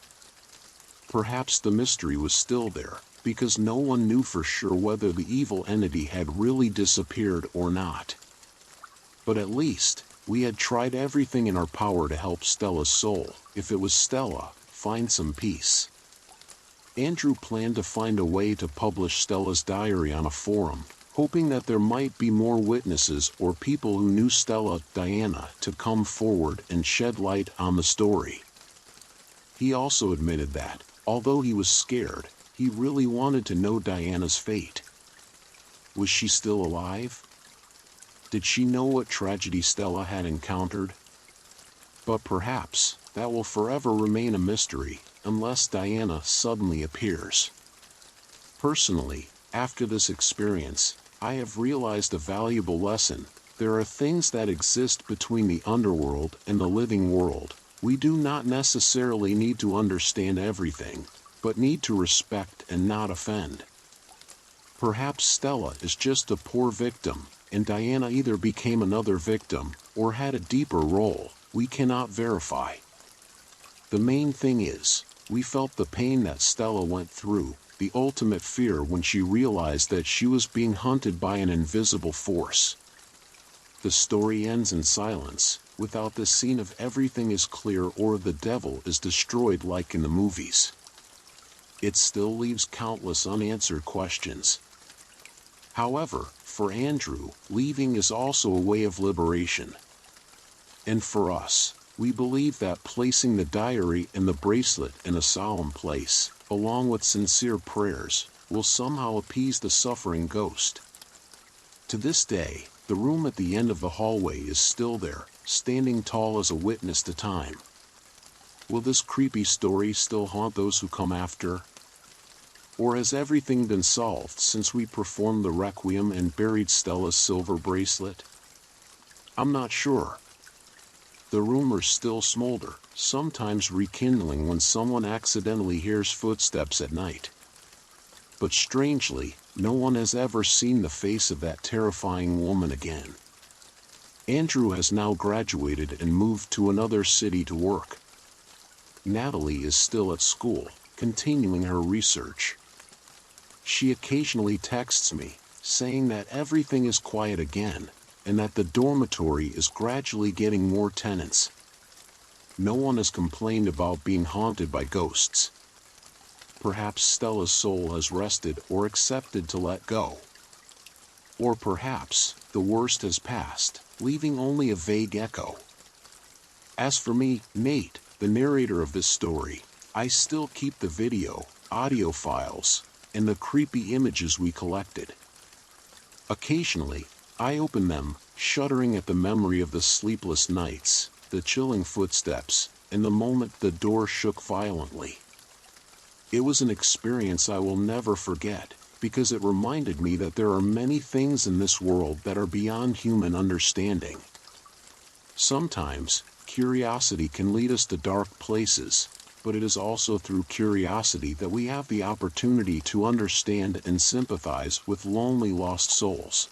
Perhaps the mystery was still there, because no one knew for sure whether the evil entity had really disappeared or not. But at least, we had tried everything in our power to help Stella's soul, if it was Stella, find some peace. Andrew planned to find a way to publish Stella's diary on a forum, hoping that there might be more witnesses or people who knew Stella, Diana, to come forward and shed light on the story. He also admitted that, although he was scared, he really wanted to know Diana's fate. Was she still alive? Did she know what tragedy Stella had encountered? But perhaps that will forever remain a mystery, unless Diana suddenly appears. Personally, after this experience, I have realized a valuable lesson. there are things that exist between the underworld and the living world. We do not necessarily need to understand everything, but need to respect and not offend. Perhaps Stella is just a poor victim, and Diana either became another victim, or had a deeper role. We cannot verify. The main thing is, we felt the pain that Stella went through, the ultimate fear when she realized that she was being hunted by an invisible force. The story ends in silence, without the scene of everything is clear or the devil is destroyed like in the movies. It still leaves countless unanswered questions. However, for Andrew, leaving is also a way of liberation. And for us, we believe that placing the diary and the bracelet in a solemn place, along with sincere prayers, will somehow appease the suffering ghost. To this day, the room at the end of the hallway is still there, standing tall as a witness to time. Will this creepy story still haunt those who come after? Or has everything been solved since we performed the requiem and buried Stella's silver bracelet? I'm not sure. The rumors still smolder, sometimes rekindling when someone accidentally hears footsteps at night. But strangely, no one has ever seen the face of that terrifying woman again. Andrew has now graduated and moved to another city to work. Natalie is still at school, continuing her research. She occasionally texts me, saying that everything is quiet again, and that the dormitory is gradually getting more tenants. No one has complained about being haunted by ghosts. Perhaps Stella's soul has rested or accepted to let go. Or perhaps the worst has passed, leaving only a vague echo. As for me, Nate, the narrator of this story, I still keep the video, audio files, and the creepy images we collected. Occasionally, I open them, shuddering at the memory of the sleepless nights, the chilling footsteps, and the moment the door shook violently. It was an experience I will never forget, because it reminded me that there are many things in this world that are beyond human understanding. Sometimes, curiosity can lead us to dark places, but it is also through curiosity that we have the opportunity to understand and sympathize with lonely lost souls.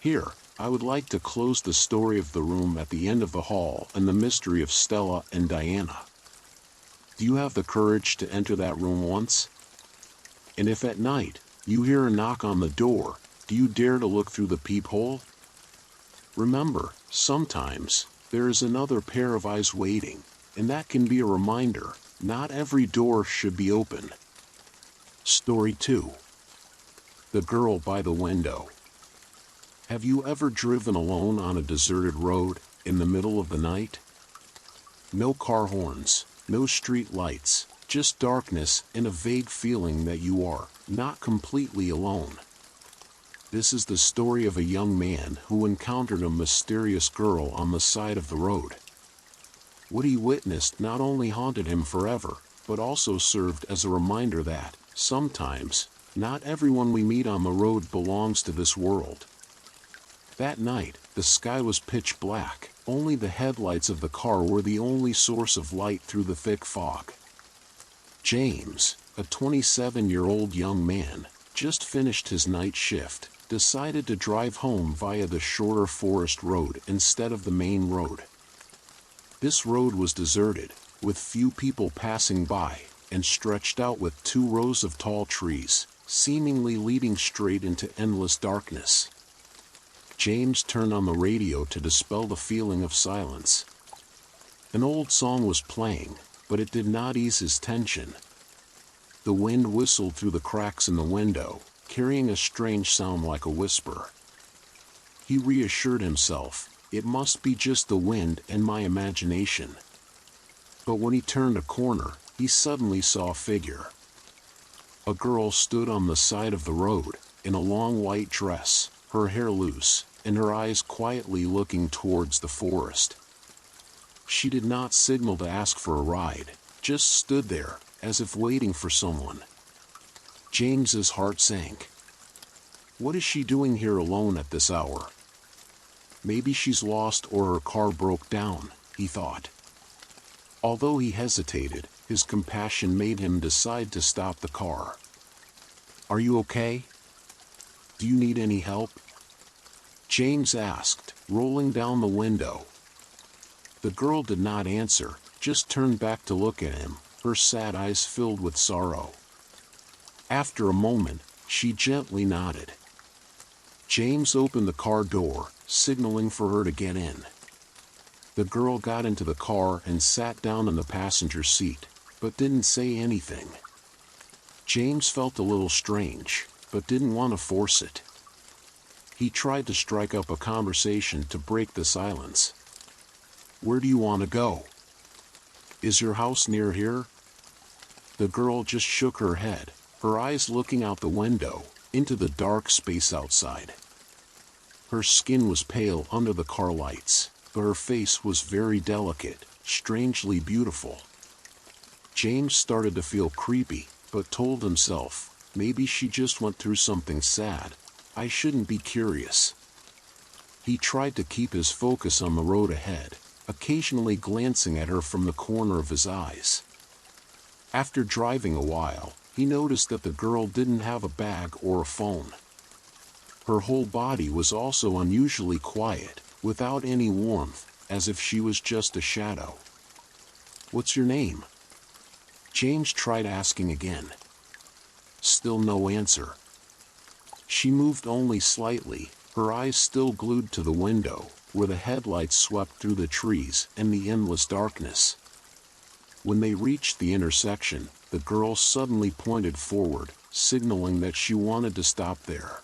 Here, I would like to close the story of the room at the end of the hall and the mystery of Stella and Diana. Do you have the courage to enter that room once? And if at night, you hear a knock on the door, do you dare to look through the peephole? Remember, sometimes, there is another pair of eyes waiting, and that can be a reminder, not every door should be open. Story 2. The Girl by the Window. Have you ever driven alone on a deserted road, in the middle of the night? No car horns, no street lights, just darkness and a vague feeling that you are not completely alone. This is the story of a young man who encountered a mysterious girl on the side of the road. What he witnessed not only haunted him forever, but also served as a reminder that, sometimes, not everyone we meet on the road belongs to this world. That night, the sky was pitch black, only the headlights of the car were the only source of light through the thick fog. James, a 27-year-old young man, just finished his night shift, decided to drive home via the shorter forest road instead of the main road. This road was deserted, with few people passing by, and stretched out with 2 rows of tall trees, seemingly leading straight into endless darkness. James turned on the radio to dispel the feeling of silence. An old song was playing, but it did not ease his tension. The wind whistled through the cracks in the window, carrying a strange sound like a whisper. He reassured himself, it must be just the wind and my imagination. But when he turned a corner, he suddenly saw a figure. A girl stood on the side of the road, in a long white dress, her hair loose, and her eyes quietly looking towards the forest. She did not signal to ask for a ride, just stood there, as if waiting for someone. James's heart sank. What is she doing here alone at this hour? Maybe she's lost or her car broke down, he thought. Although he hesitated, his compassion made him decide to stop the car. "Are you okay? Do you need any help?" James asked, rolling down the window. The girl did not answer, just turned back to look at him, her sad eyes filled with sorrow. After a moment, she gently nodded. James opened the car door, signaling for her to get in. The girl got into the car and sat down in the passenger seat, but didn't say anything. James felt a little strange, but didn't want to force it. He tried to strike up a conversation to break the silence. "Where do you want to go? Is your house near here?" The girl just shook her head, her eyes looking out the window, into the dark space outside. Her skin was pale under the car lights, but her face was very delicate, strangely beautiful. James started to feel creepy, but told himself, maybe she just went through something sad. I shouldn't be curious. He tried to keep his focus on the road ahead, occasionally glancing at her from the corner of his eyes. After driving a while, he noticed that the girl didn't have a bag or a phone. Her whole body was also unusually quiet, without any warmth, as if she was just a shadow. "What's your name?" James tried asking again. Still no answer. She moved only slightly, her eyes still glued to the window, where the headlights swept through the trees and the endless darkness. When they reached the intersection, the girl suddenly pointed forward, signaling that she wanted to stop there.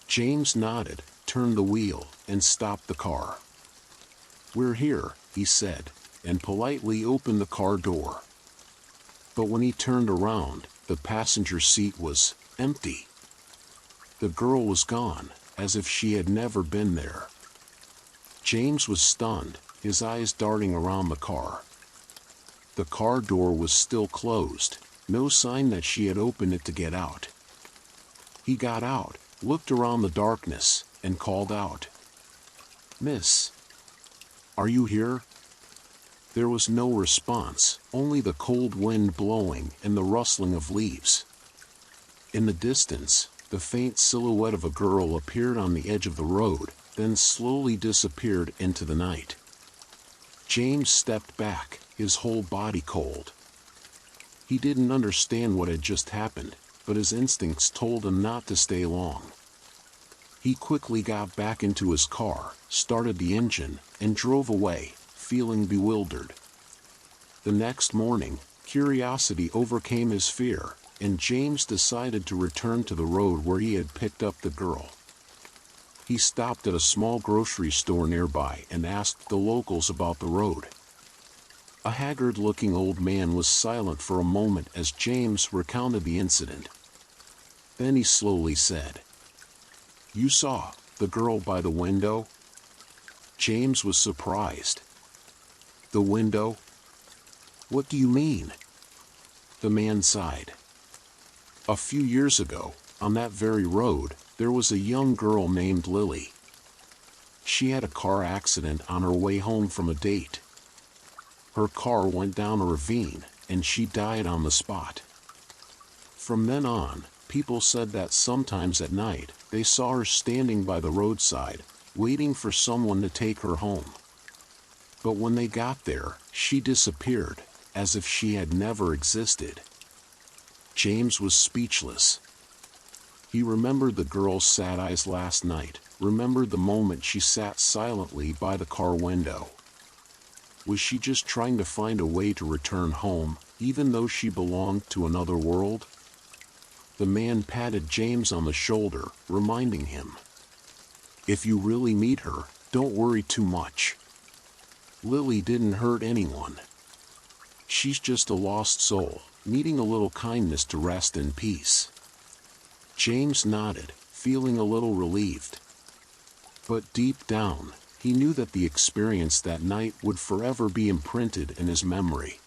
James nodded, turned the wheel, and stopped the car. "We're here," he said, and politely opened the car door. But when he turned around, the passenger seat was empty. The girl was gone, as if she had never been there. James was stunned, his eyes darting around the car. The car door was still closed, no sign that she had opened it to get out. He got out, looked around the darkness, and called out, "Miss, are you here?" There was no response, only the cold wind blowing and the rustling of leaves. In the distance, the faint silhouette of a girl appeared on the edge of the road, then slowly disappeared into the night. James stepped back, his whole body cold. He didn't understand what had just happened, but his instincts told him not to stay long. He quickly got back into his car, started the engine, and drove away, feeling bewildered. The next morning, curiosity overcame his fear, and James decided to return to the road where he had picked up the girl. He stopped at a small grocery store nearby and asked the locals about the road. A haggard-looking old man was silent for a moment as James recounted the incident. Then he slowly said, "You saw the girl by the window?" James was surprised. "The window? What do you mean?" The man sighed. "A few years ago, on that very road, there was a young girl named Lily. She had a car accident on her way home from a date. Her car went down a ravine, and she died on the spot. From then on, people said that sometimes at night, they saw her standing by the roadside, waiting for someone to take her home. But when they got there, she disappeared, as if she had never existed." James was speechless. He remembered the girl's sad eyes last night, remembered the moment she sat silently by the car window. Was she just trying to find a way to return home, even though she belonged to another world? The man patted James on the shoulder, reminding him, "If you really meet her, don't worry too much. Lily didn't hurt anyone. She's just a lost soul, needing a little kindness to rest in peace." James nodded, feeling a little relieved. But deep down, he knew that the experience that night would forever be imprinted in his memory.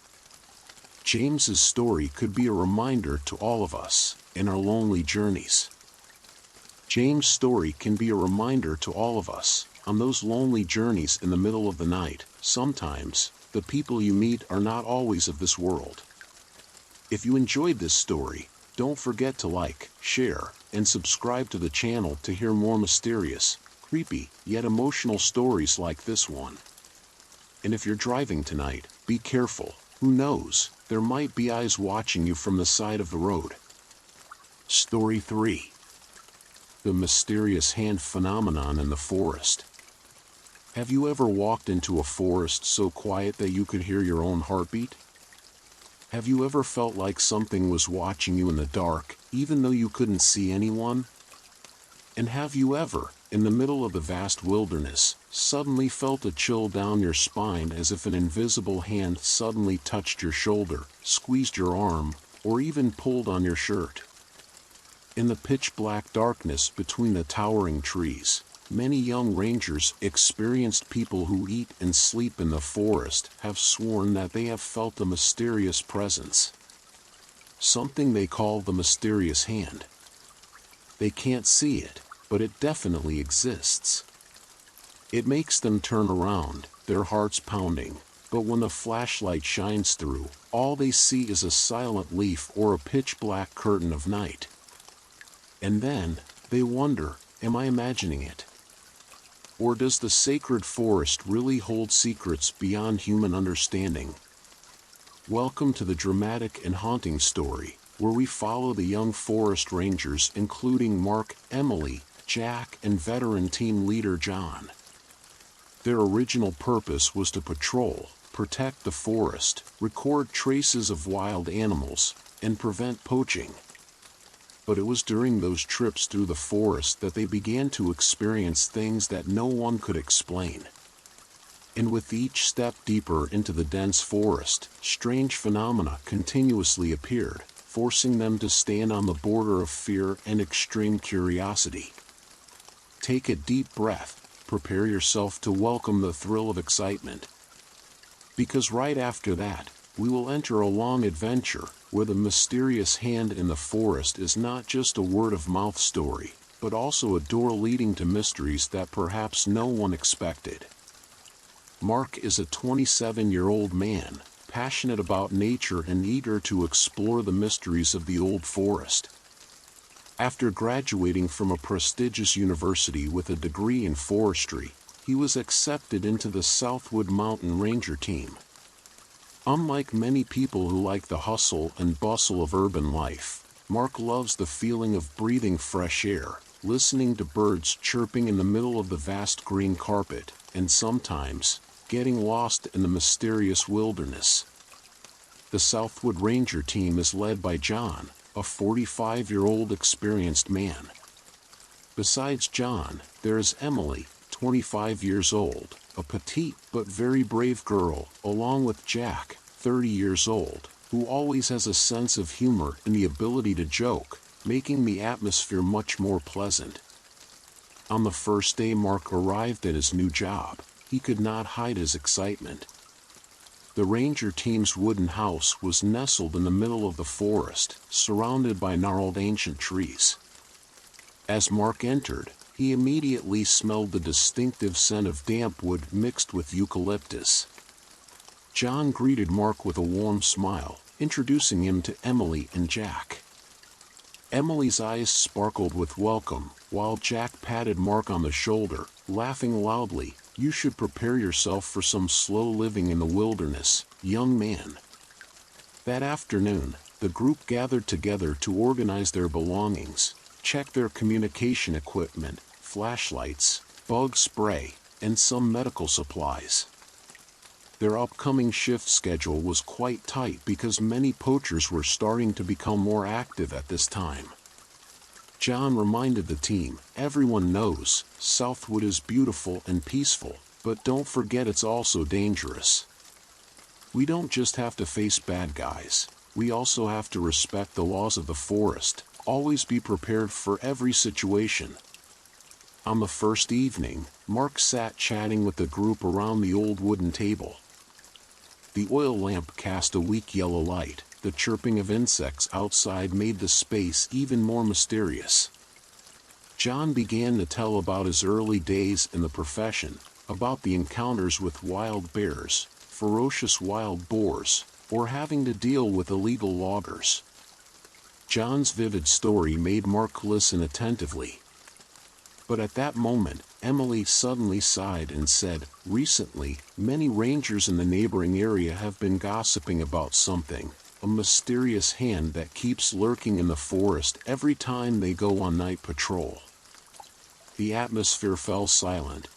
James's story could be a reminder to all of us, in our lonely journeys. James' story can be a reminder to all of us, On those lonely journeys in the middle of the night, sometimes, the people you meet are not always of this world. If you enjoyed this story, don't forget to like, share, and subscribe to the channel to hear more mysterious, creepy, yet emotional stories like this one. And if you're driving tonight, be careful. Who knows, there might be eyes watching you from the side of the road. Story 3. The mysterious hand phenomenon in the forest. Have you ever walked into a forest so quiet that you could hear your own heartbeat? Have you ever felt like something was watching you in the dark, even though you couldn't see anyone? And have you ever, in the middle of the vast wilderness, suddenly felt a chill down your spine as if an invisible hand suddenly touched your shoulder, squeezed your arm, or even pulled on your shirt? In the pitch-black darkness between the towering trees, many young rangers, experienced people who eat and sleep in the forest, have sworn that they have felt a mysterious presence. Something they call the mysterious hand. They can't see it, but it definitely exists. It makes them turn around, their hearts pounding, but when the flashlight shines through, all they see is a silent leaf or a pitch-black curtain of night. And then, they wonder, am I imagining it? Or does the sacred forest really hold secrets beyond human understanding? Welcome to the dramatic and haunting story, where we follow the young forest rangers including Mark, Emily, Jack, and veteran team leader John. Their original purpose was to patrol, protect the forest, record traces of wild animals, and prevent poaching. But it was during those trips through the forest that they began to experience things that no one could explain. And with each step deeper into the dense forest, strange phenomena continuously appeared, forcing them to stand on the border of fear and extreme curiosity. Take a deep breath, prepare yourself to welcome the thrill of excitement. Because right after that, we will enter a long adventure, where the mysterious hand in the forest is not just a word-of-mouth story, but also a door leading to mysteries that perhaps no one expected. Mark is a 27-year-old man, passionate about nature and eager to explore the mysteries of the old forest. After graduating from a prestigious university with a degree in forestry, he was accepted into the Southwood Mountain Ranger team. Unlike many people who like the hustle and bustle of urban life, Mark loves the feeling of breathing fresh air, listening to birds chirping in the middle of the vast green carpet, and sometimes, getting lost in the mysterious wilderness. The Southwood Ranger team is led by John, a 45-year-old experienced man. Besides John, there is Emily, 25 years old, a petite but very brave girl, along with Jack, 30 years old, who always has a sense of humor and the ability to joke, making the atmosphere much more pleasant. On the first day Mark arrived at his new job, he could not hide his excitement. The ranger team's wooden house was nestled in the middle of the forest, surrounded by gnarled ancient trees. As Mark entered, he immediately smelled the distinctive scent of damp wood mixed with eucalyptus. John greeted Mark with a warm smile, introducing him to Emily and Jack. Emily's eyes sparkled with welcome, while Jack patted Mark on the shoulder, laughing loudly. "You should prepare yourself for some slow living in the wilderness, young man." That afternoon, the group gathered together to organize their belongings, check their communication equipment, flashlights, bug spray, and some medical supplies. Their upcoming shift schedule was quite tight because many poachers were starting to become more active at this time. John reminded the team, "Everyone knows, Southwood is beautiful and peaceful, but don't forget it's also dangerous. We don't just have to face bad guys, we also have to respect the laws of the forest, always be prepared for every situation." On the first evening, Mark sat chatting with the group around the old wooden table. The oil lamp cast a weak yellow light. The chirping of insects outside made the space even more mysterious. John began to tell about his early days in the profession, about the encounters with wild bears, ferocious wild boars, or having to deal with illegal loggers. John's vivid story made Mark listen attentively. But at that moment, Emily suddenly sighed and said, "Recently, many rangers in the neighboring area have been gossiping about something, a mysterious hand that keeps lurking in the forest every time they go on night patrol." The atmosphere fell silent.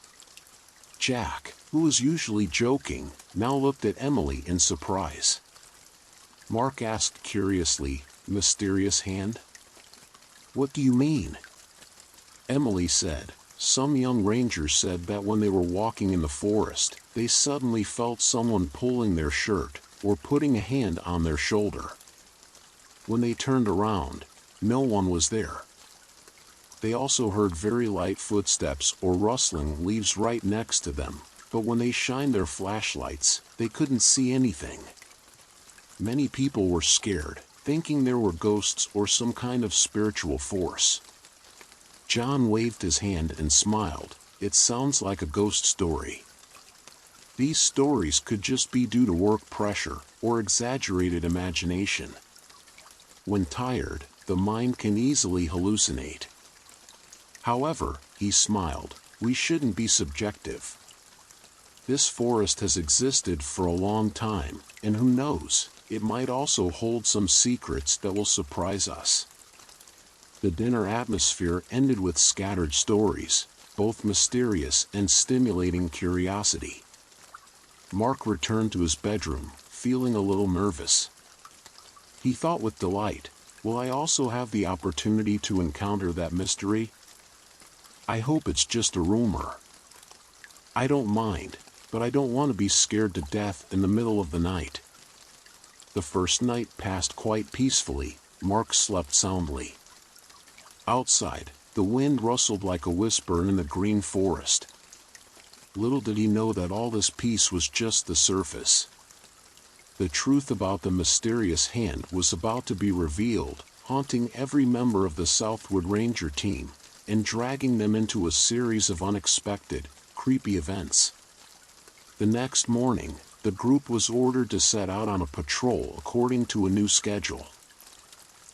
Jack, who was usually joking, now looked at Emily in surprise. Mark asked curiously, "Mysterious hand? What do you mean?" Emily said, "Some young rangers said that when they were walking in the forest, they suddenly felt someone pulling their shirt, or putting a hand on their shoulder. When they turned around, no one was there. They also heard very light footsteps or rustling leaves right next to them, but when they shined their flashlights, they couldn't see anything. Many people were scared, thinking there were ghosts or some kind of spiritual force." John waved his hand and smiled. "It sounds like a ghost story. These stories could just be due to work pressure or exaggerated imagination. When tired, the mind can easily hallucinate. However," he smiled, "we shouldn't be subjective. This forest has existed for a long time, and who knows, it might also hold some secrets that will surprise us." The dinner atmosphere ended with scattered stories, both mysterious and stimulating curiosity. Mark returned to his bedroom, feeling a little nervous. He thought with delight, "Will I also have the opportunity to encounter that mystery? I hope it's just a rumor. I don't mind, but I don't want to be scared to death in the middle of the night." The first night passed quite peacefully. Mark slept soundly. Outside, the wind rustled like a whisper in the green forest. Little did he know that all this peace was just the surface. The truth about the mysterious hand was about to be revealed, haunting every member of the Southwood Ranger team, and dragging them into a series of unexpected, creepy events. The next morning, the group was ordered to set out on a patrol according to a new schedule.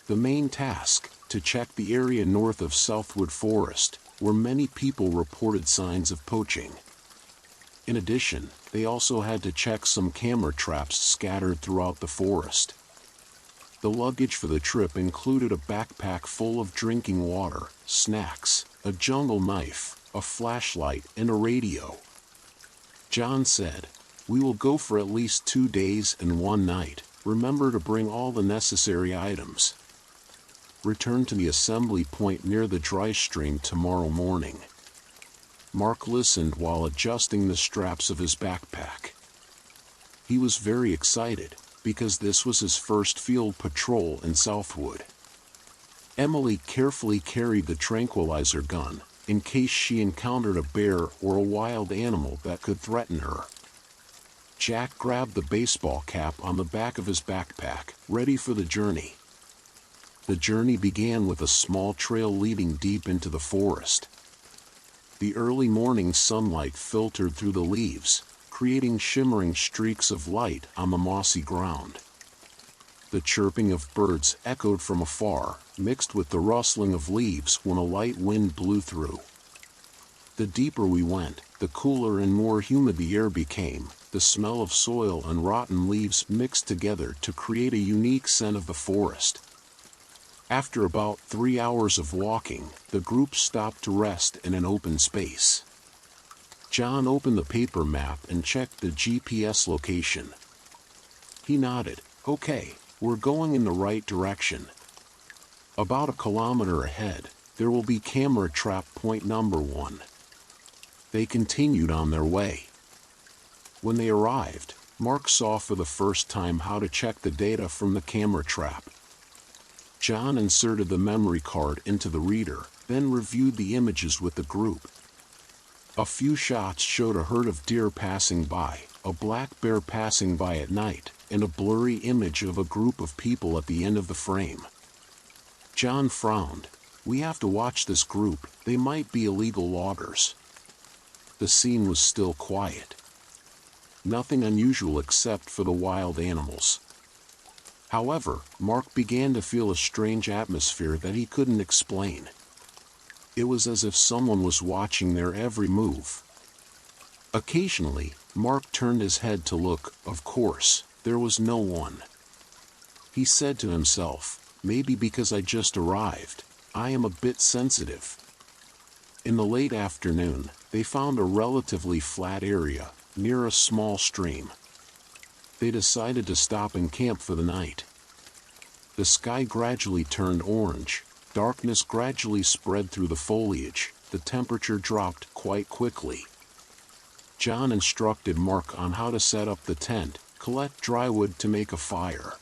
The main task, to check the area north of Southwood Forest, where many people reported signs of poaching. In addition, they also had to check some camera traps scattered throughout the forest. The luggage for the trip included a backpack full of drinking water, snacks, a jungle knife, a flashlight, and a radio. John said, "We will go for at least 2 days and 1 night. Remember to bring all the necessary items. Return to the assembly point near the dry stream tomorrow morning." Mark listened while adjusting the straps of his backpack. He was very excited, because this was his first field patrol in Southwood. Emily carefully carried the tranquilizer gun, in case she encountered a bear or a wild animal that could threaten her. Jack grabbed the baseball cap on the back of his backpack, ready for the journey. The journey began with a small trail leading deep into the forest. The early morning sunlight filtered through the leaves, creating shimmering streaks of light on the mossy ground. The chirping of birds echoed from afar, mixed with the rustling of leaves when a light wind blew through. The deeper we went, the cooler and more humid the air became. The smell of soil and rotten leaves mixed together to create a unique scent of the forest. After about 3 hours of walking, the group stopped to rest in an open space. John opened the paper map and checked the GPS location. He nodded, "Okay, we're going in the right direction. About 1 kilometer ahead, there will be camera trap point number 1. They continued on their way. When they arrived, Mark saw for the first time how to check the data from the camera trap. John inserted the memory card into the reader, then reviewed the images with the group. A few shots showed a herd of deer passing by, a black bear passing by at night, and a blurry image of a group of people at the end of the frame. John frowned. "We have to watch this group, they might be illegal loggers." The scene was still quiet. Nothing unusual except for the wild animals. However, Mark began to feel a strange atmosphere that he couldn't explain. It was as if someone was watching their every move. Occasionally, Mark turned his head to look. Of course, there was no one. He said to himself, "Maybe because I just arrived, I am a bit sensitive." In the late afternoon, they found a relatively flat area, near a small stream. They decided to stop and camp for the night. The sky gradually turned orange, darkness gradually spread through the foliage, the temperature dropped quite quickly. John instructed Mark on how to set up the tent, collect dry wood to make a fire.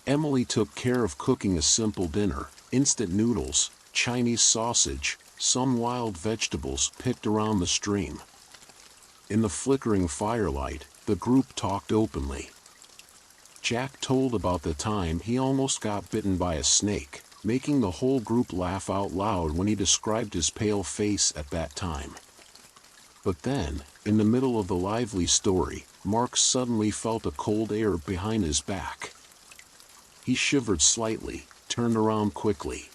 Emily took care of cooking a simple dinner, instant noodles, Chinese sausage, some wild vegetables picked around the stream. In the flickering firelight, the group talked openly. Jack told about the time he almost got bitten by a snake, making the whole group laugh out loud when he described his pale face at that time. But then, in the middle of the lively story, Mark suddenly felt a cold air behind his back. He shivered slightly, turned around quickly.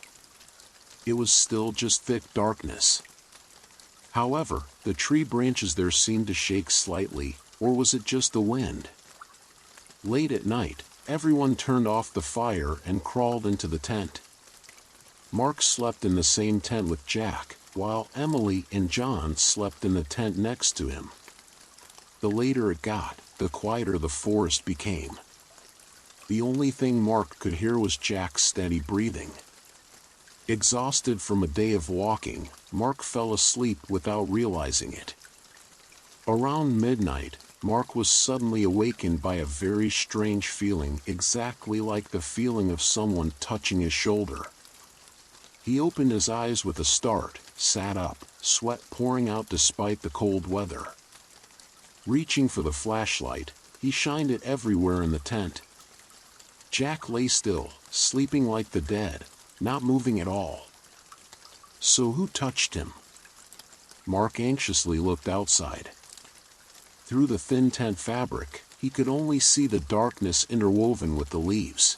It was still just thick darkness. However, the tree branches there seemed to shake slightly, or was it just the wind? Late at night, everyone turned off the fire and crawled into the tent. Mark slept in the same tent with Jack, while Emily and John slept in the tent next to him. The later it got, the quieter the forest became. The only thing Mark could hear was Jack's steady breathing. Exhausted from a day of walking, Mark fell asleep without realizing it. Around midnight, Mark was suddenly awakened by a very strange feeling, exactly like the feeling of someone touching his shoulder. He opened his eyes with a start, sat up, sweat pouring out despite the cold weather. Reaching for the flashlight, he shined it everywhere in the tent. Jack lay still, sleeping like the dead, not moving at all. So who touched him? Mark anxiously looked outside. Through the thin tent fabric, he could only see the darkness interwoven with the leaves.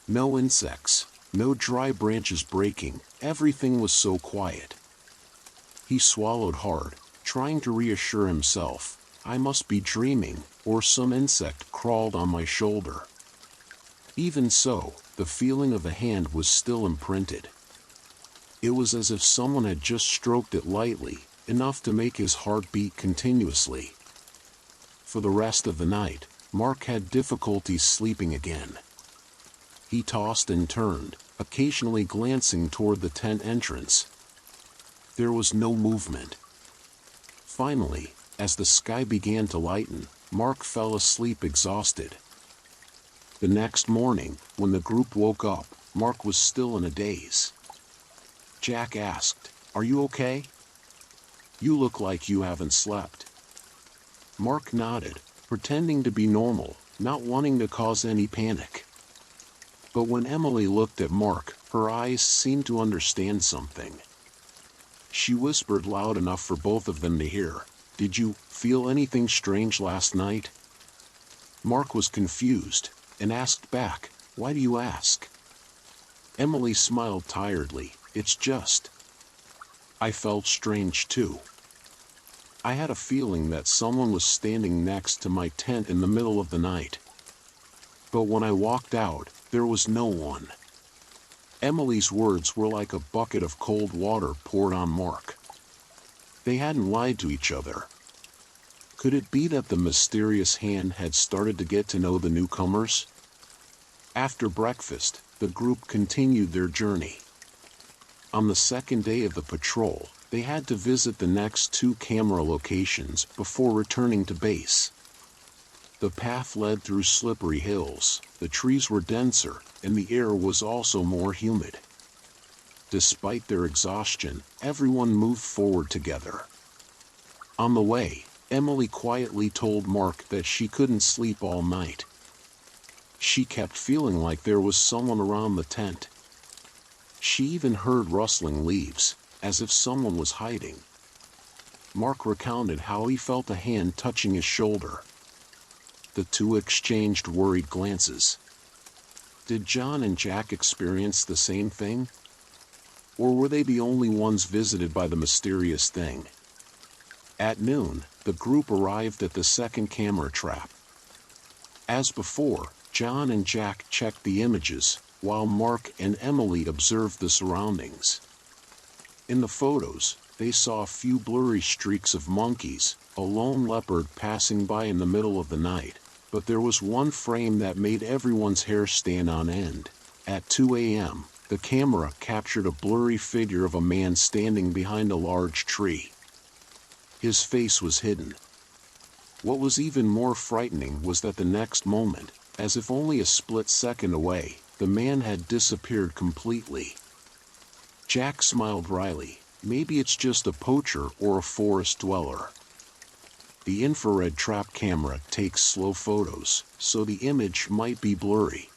No insects, no dry branches breaking, everything was so quiet. He swallowed hard, trying to reassure himself, I must be dreaming, or some insect crawled on my shoulder. Even so, the feeling of a hand was still imprinted. It was as if someone had just stroked it lightly, enough to make his heart beat continuously. For the rest of the night, Mark had difficulty sleeping again. He tossed and turned, occasionally glancing toward the tent entrance. There was no movement. Finally, as the sky began to lighten, Mark fell asleep exhausted. The next morning, when the group woke up, Mark was still in a daze. Jack asked, "Are you okay? You look like you haven't slept." Mark nodded, pretending to be normal, not wanting to cause any panic. But when Emily looked at Mark, her eyes seemed to understand something. She whispered loud enough for both of them to hear, "Did you feel anything strange last night?" Mark was confused, and asked back, "Why do you ask?" Emily smiled tiredly, "It's just. I felt strange too. I had a feeling that someone was standing next to my tent in the middle of the night. But when I walked out, there was no one." Emily's words were like a bucket of cold water poured on Mark. They hadn't lied to each other. Could it be that the mysterious hand had started to get to know the newcomers? After breakfast, the group continued their journey. On the second day of the patrol, they had to visit the next 2 camera locations before returning to base. The path led through slippery hills, the trees were denser, and the air was also more humid. Despite their exhaustion, everyone moved forward together. On the way, Emily quietly told Mark that she couldn't sleep all night. She kept feeling like there was someone around the tent. She even heard rustling leaves, as if someone was hiding. Mark recounted how he felt a hand touching his shoulder. The two exchanged worried glances. Did John and Jack experience the same thing? Or were they the only ones visited by the mysterious thing? At noon, the group arrived at the second camera trap. As before, John and Jack checked the images, while Mark and Emily observed the surroundings. In the photos, they saw a few blurry streaks of monkeys, a lone leopard passing by in the middle of the night, but there was one frame that made everyone's hair stand on end. At 2 a.m., the camera captured a blurry figure of a man standing behind a large tree. His face was hidden. What was even more frightening was that the next moment, as if only a split second away, the man had disappeared completely. Jack smiled wryly. Maybe it's just a poacher or a forest dweller. The infrared trap camera takes slow photos, so the image might be blurry.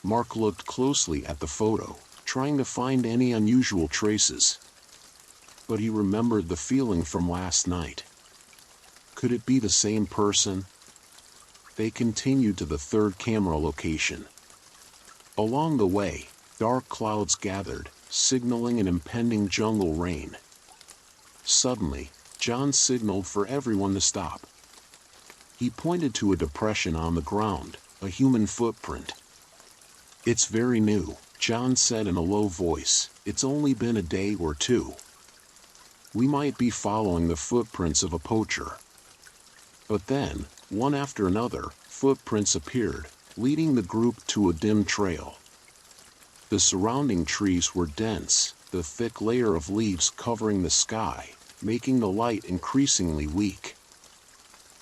Mark looked closely at the photo, trying to find any unusual traces. But he remembered the feeling from last night. Could it be the same person? They continued to the third camera location. Along the way, dark clouds gathered, signaling an impending jungle rain. Suddenly, John signaled for everyone to stop. He pointed to a depression on the ground, a human footprint. "It's very new," John said in a low voice. "It's only been a day or two. We might be following the footprints of a poacher." But then, one after another, footprints appeared, leading the group to a dim trail. The surrounding trees were dense, the thick layer of leaves covering the sky, making the light increasingly weak.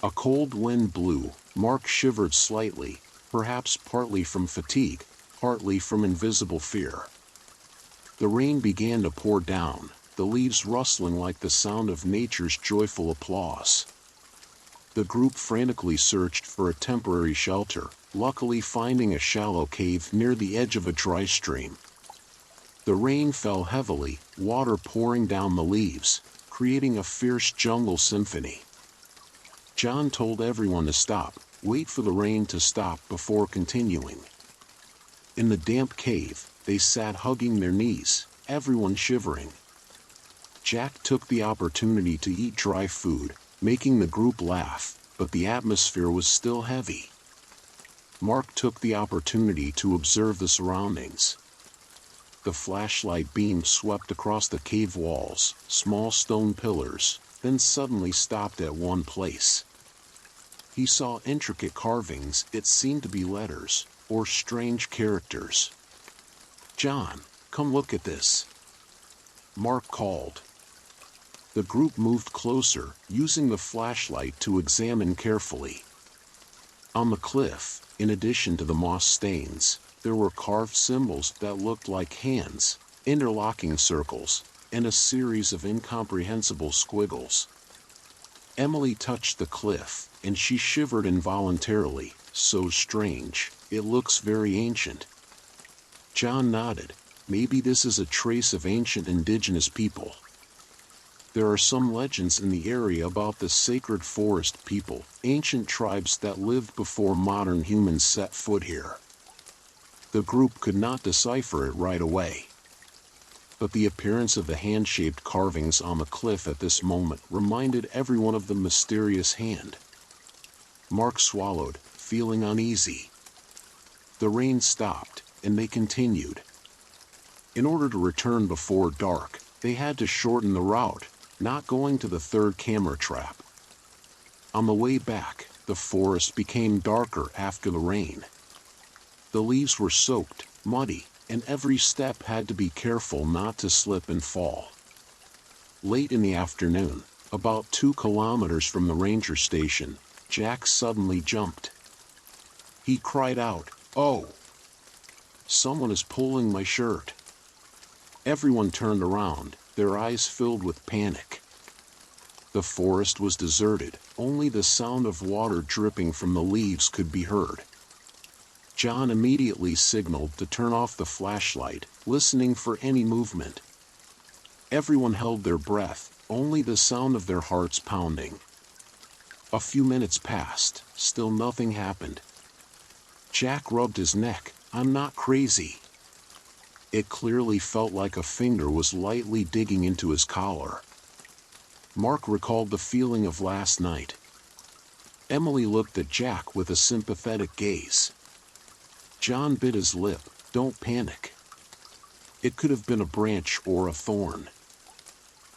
A cold wind blew. Mark shivered slightly, perhaps partly from fatigue, partly from invisible fear. The rain began to pour down, the leaves rustling like the sound of nature's joyful applause. The group frantically searched for a temporary shelter, luckily finding a shallow cave near the edge of a dry stream. The rain fell heavily, water pouring down the leaves, creating a fierce jungle symphony. John told everyone to stop, wait for the rain to stop before continuing. In the damp cave, they sat hugging their knees, everyone shivering. Jack took the opportunity to eat dry food, making the group laugh, but the atmosphere was still heavy. Mark took the opportunity to observe the surroundings. The flashlight beam swept across the cave walls, small stone pillars, then suddenly stopped at one place. He saw intricate carvings. It seemed to be letters, or strange characters. "John, come look at this," Mark called. The group moved closer, using the flashlight to examine carefully. On the cliff, in addition to the moss stains, there were carved symbols that looked like hands, interlocking circles, and a series of incomprehensible squiggles. Emily touched the cliff, and she shivered involuntarily. "So strange, it looks very ancient." John nodded. "Maybe this is a trace of ancient indigenous people. There are some legends in the area about the sacred forest people, ancient tribes that lived before modern humans set foot here." The group could not decipher it right away. But the appearance of the hand-shaped carvings on the cliff at this moment reminded everyone of the mysterious hand. Mark swallowed, feeling uneasy. The rain stopped, and they continued. In order to return before dark, they had to shorten the route, not going to the third camera trap. On the way back, the forest became darker after the rain. The leaves were soaked, muddy, and every step had to be careful not to slip and fall. Late in the afternoon, about 2 kilometers from the ranger station, Jack suddenly jumped. He cried out, "Oh! Someone is pulling my shirt." Everyone turned around, their eyes filled with panic. The forest was deserted, only the sound of water dripping from the leaves could be heard. John immediately signaled to turn off the flashlight, listening for any movement. Everyone held their breath, only the sound of their hearts pounding. A few minutes passed, still nothing happened. Jack rubbed his neck. "I'm not crazy." It clearly felt like a finger was lightly digging into his collar. Mark recalled the feeling of last night. Emily looked at Jack with a sympathetic gaze. John bit his lip. "Don't panic. It could have been a branch or a thorn."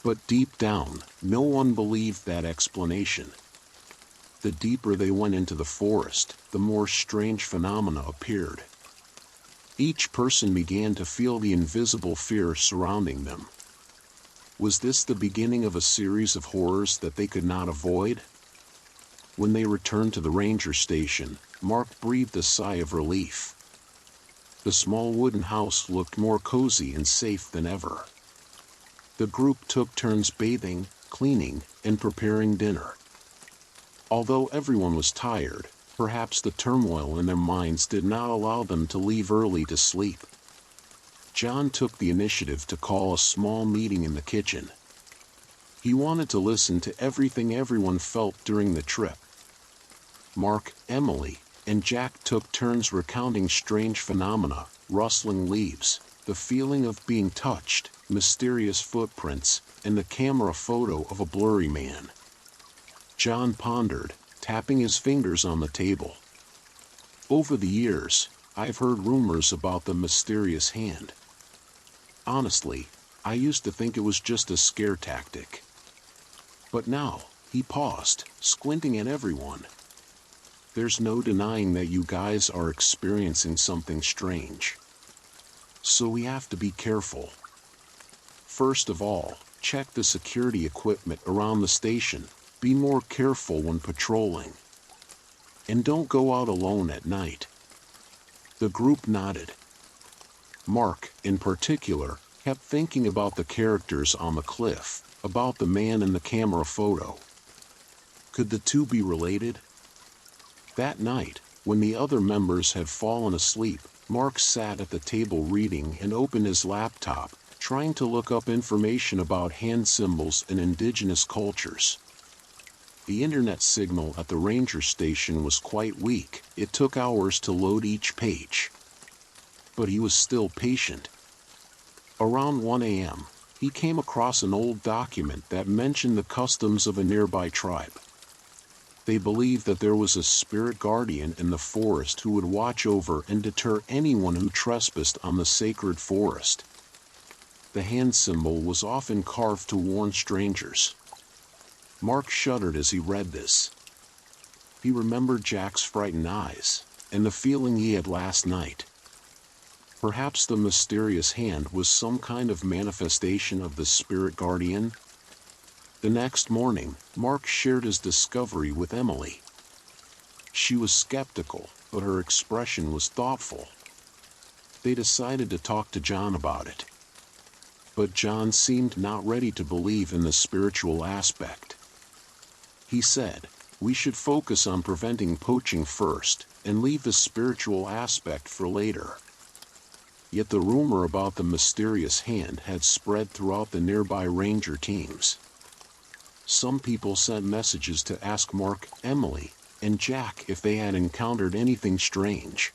But deep down, no one believed that explanation. The deeper they went into the forest, the more strange phenomena appeared. Each person began to feel the invisible fear surrounding them. Was this the beginning of a series of horrors that they could not avoid? When they returned to the ranger station, Mark breathed a sigh of relief. The small wooden house looked more cozy and safe than ever. The group took turns bathing, cleaning, and preparing dinner. Although everyone was tired, perhaps the turmoil in their minds did not allow them to leave early to sleep. John took the initiative to call a small meeting in the kitchen. He wanted to listen to everything everyone felt during the trip. Mark, Emily, and Jack took turns recounting strange phenomena: rustling leaves, the feeling of being touched, mysterious footprints, and the camera photo of a blurry man. John pondered, tapping his fingers on the table. "Over the years, I've heard rumors about the mysterious hand. Honestly, I used to think it was just a scare tactic. But now," he paused, squinting at everyone, "there's no denying that you guys are experiencing something strange. So we have to be careful. First of all, check the security equipment around the station. Be more careful when patrolling. And don't go out alone at night." The group nodded. Mark, in particular, kept thinking about the characters on the cliff, about the man in the camera photo. Could the two be related? That night, when the other members had fallen asleep, Mark sat at the table reading and opened his laptop, trying to look up information about hand symbols in indigenous cultures. The internet signal at the ranger station was quite weak. It took hours to load each page. But he was still patient. Around 1 a.m., he came across an old document that mentioned the customs of a nearby tribe. They believed that there was a spirit guardian in the forest who would watch over and deter anyone who trespassed on the sacred forest. The hand symbol was often carved to warn strangers. Mark shuddered as he read this. He remembered Jack's frightened eyes, and the feeling he had last night. Perhaps the mysterious hand was some kind of manifestation of the spirit guardian? The next morning, Mark shared his discovery with Emily. She was skeptical, but her expression was thoughtful. They decided to talk to John about it. But John seemed not ready to believe in the spiritual aspect. He said, "We should focus on preventing poaching first, and leave the spiritual aspect for later." Yet the rumor about the mysterious hand had spread throughout the nearby ranger teams. Some people sent messages to ask Mark, Emily, and Jack if they had encountered anything strange.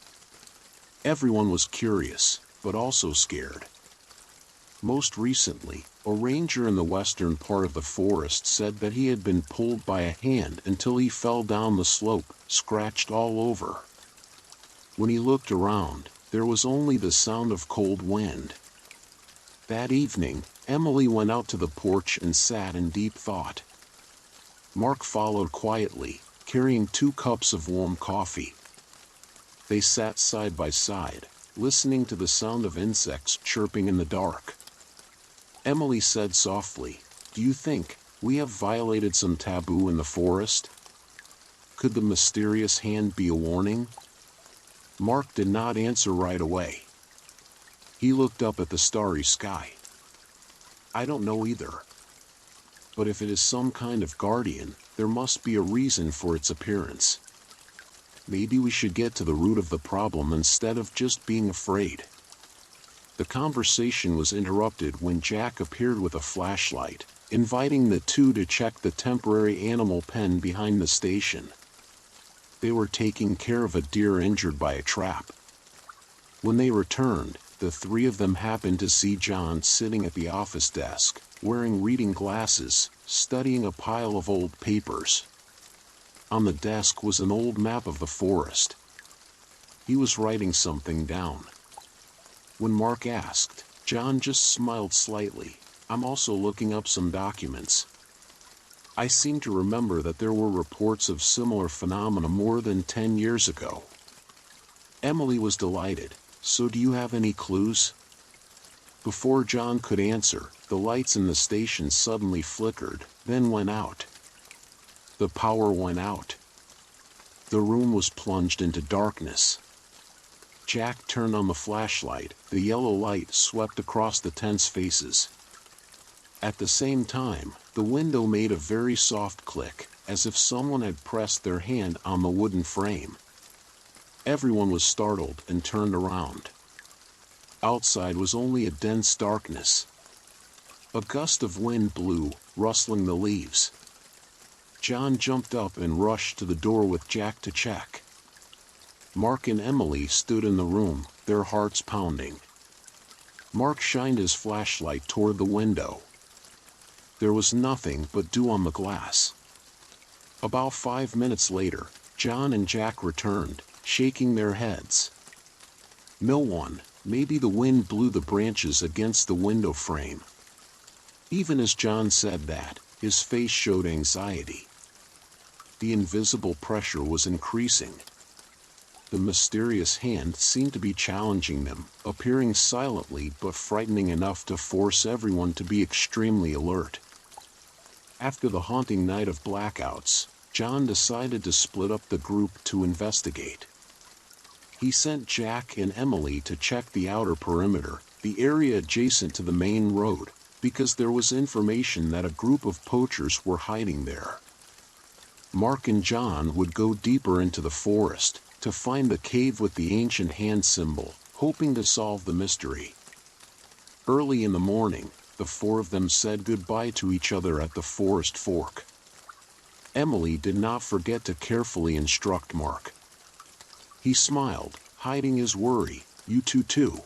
Everyone was curious, but also scared. Most recently, a ranger in the western part of the forest said that he had been pulled by a hand until he fell down the slope, scratched all over. When he looked around, there was only the sound of cold wind. That evening, Emily went out to the porch and sat in deep thought. Mark followed quietly, carrying 2 cups of warm coffee. They sat side by side, listening to the sound of insects chirping in the dark. Emily said softly, "Do you think we have violated some taboo in the forest? Could the mysterious hand be a warning?" Mark did not answer right away. He looked up at the starry sky. "I don't know either. But if it is some kind of guardian, there must be a reason for its appearance." Maybe we should get to the root of the problem instead of just being afraid. The conversation was interrupted when Jack appeared with a flashlight, inviting the two to check the temporary animal pen behind the station. They were taking care of a deer injured by a trap. When they returned, the three of them happened to see John sitting at the office desk, wearing reading glasses, studying a pile of old papers. On the desk was an old map of the forest. He was writing something down. When Mark asked, John just smiled slightly. "I'm also looking up some documents. I seem to remember that there were reports of similar phenomena more than 10 years ago." Emily was delighted. "So do you have any clues?" Before John could answer, the lights in the station suddenly flickered, then went out. The power went out. The room was plunged into darkness. Jack turned on the flashlight. The yellow light swept across the tense faces. At the same time, the window made a very soft click, as if someone had pressed their hand on the wooden frame. Everyone was startled and turned around. Outside was only a dense darkness. A gust of wind blew, rustling the leaves. John jumped up and rushed to the door with Jack to check. Mark and Emily stood in the room, their hearts pounding. Mark shined his flashlight toward the window. There was nothing but dew on the glass. About 5 minutes later, John and Jack returned, shaking their heads. "No one, maybe the wind blew the branches against the window frame." Even as John said that, his face showed anxiety. The invisible pressure was increasing. The mysterious hand seemed to be challenging them, appearing silently but frightening enough to force everyone to be extremely alert. After the haunting night of blackouts, John decided to split up the group to investigate. He sent Jack and Emily to check the outer perimeter, the area adjacent to the main road, because there was information that a group of poachers were hiding there. Mark and John would go deeper into the forest, to find the cave with the ancient hand symbol, hoping to solve the mystery. Early in the morning, the four of them said goodbye to each other at the forest fork. Emily did not forget to carefully instruct Mark. He smiled, hiding his worry. "You two too."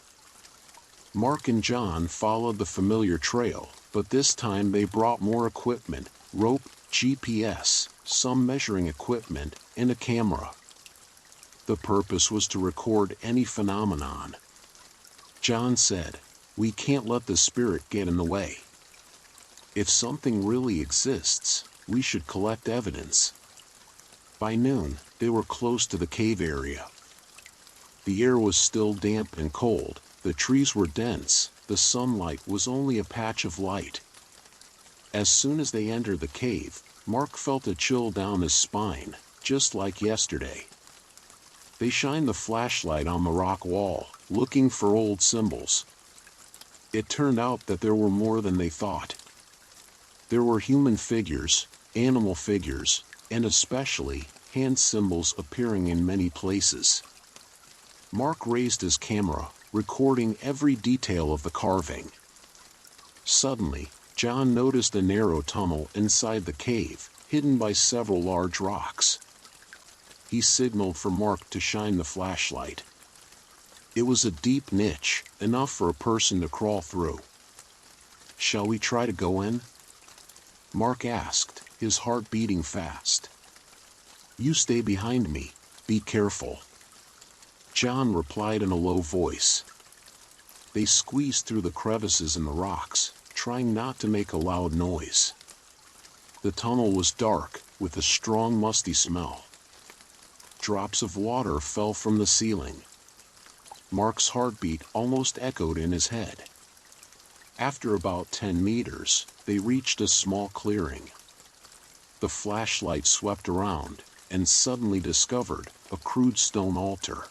Mark and John followed the familiar trail, but this time they brought more equipment: rope, GPS, some measuring equipment, and a camera. The purpose was to record any phenomenon. John said, "We can't let the spirit get in the way. If something really exists, we should collect evidence." By noon, they were close to the cave area. The air was still damp and cold, the trees were dense, the sunlight was only a patch of light. As soon as they entered the cave, Mark felt a chill down his spine, just like yesterday. They shined the flashlight on the rock wall, looking for old symbols. It turned out that there were more than they thought. There were human figures, animal figures, and especially, hand symbols appearing in many places. Mark raised his camera, recording every detail of the carving. Suddenly, John noticed a narrow tunnel inside the cave, hidden by several large rocks. He signaled for Mark to shine the flashlight. It was a deep niche, enough for a person to crawl through. "Shall we try to go in?" Mark asked, his heart beating fast. "You stay behind me, be careful." John replied in a low voice. They squeezed through the crevices in the rocks, trying not to make a loud noise. The tunnel was dark, with a strong musty smell. Drops of water fell from the ceiling. Mark's heartbeat almost echoed in his head. After about 10 meters, they reached a small clearing. The flashlight swept around, and suddenly discovered a crude stone altar.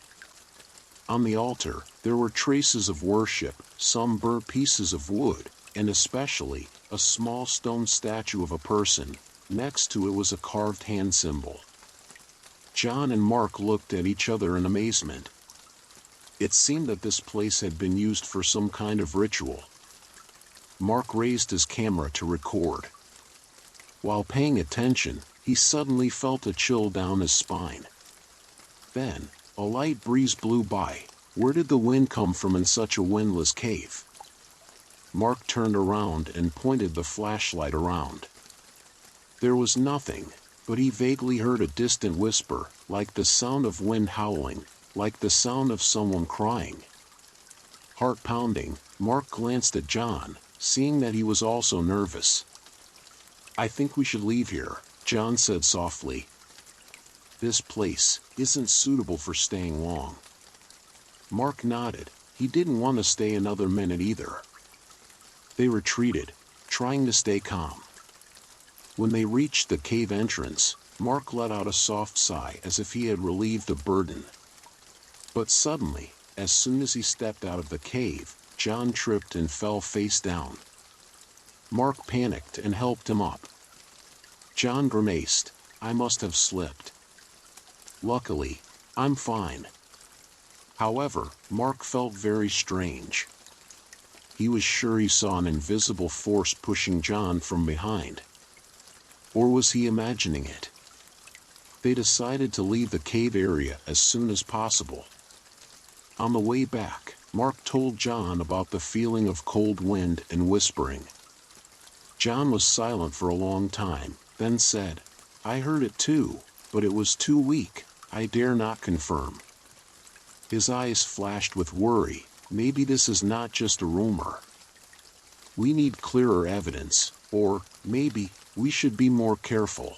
On the altar, there were traces of worship, some burnt pieces of wood, and especially, a small stone statue of a person. Next to it was a carved hand symbol. John and Mark looked at each other in amazement. It seemed that this place had been used for some kind of ritual. Mark raised his camera to record. While paying attention, he suddenly felt a chill down his spine. Then, a light breeze blew by. Where did the wind come from in such a windless cave? Mark turned around and pointed the flashlight around. There was nothing, but he vaguely heard a distant whisper, like the sound of wind howling, like the sound of someone crying. Heart pounding, Mark glanced at John, seeing that he was also nervous. "I think we should leave here," John said softly. "This place isn't suitable for staying long." Mark nodded. He didn't want to stay another minute either. They retreated, trying to stay calm. When they reached the cave entrance, Mark let out a soft sigh as if he had relieved a burden. But suddenly, as soon as he stepped out of the cave, John tripped and fell face down. Mark panicked and helped him up. John grimaced, "I must have slipped. Luckily, I'm fine." However, Mark felt very strange. He was sure he saw an invisible force pushing John from behind. Or was he imagining it? They decided to leave the cave area as soon as possible. On the way back, Mark told John about the feeling of cold wind and whispering. John was silent for a long time, then said, "I heard it too, but it was too weak, I dare not confirm." His eyes flashed with worry. Maybe this is not just a rumor. We need clearer evidence, or maybe we should be more careful.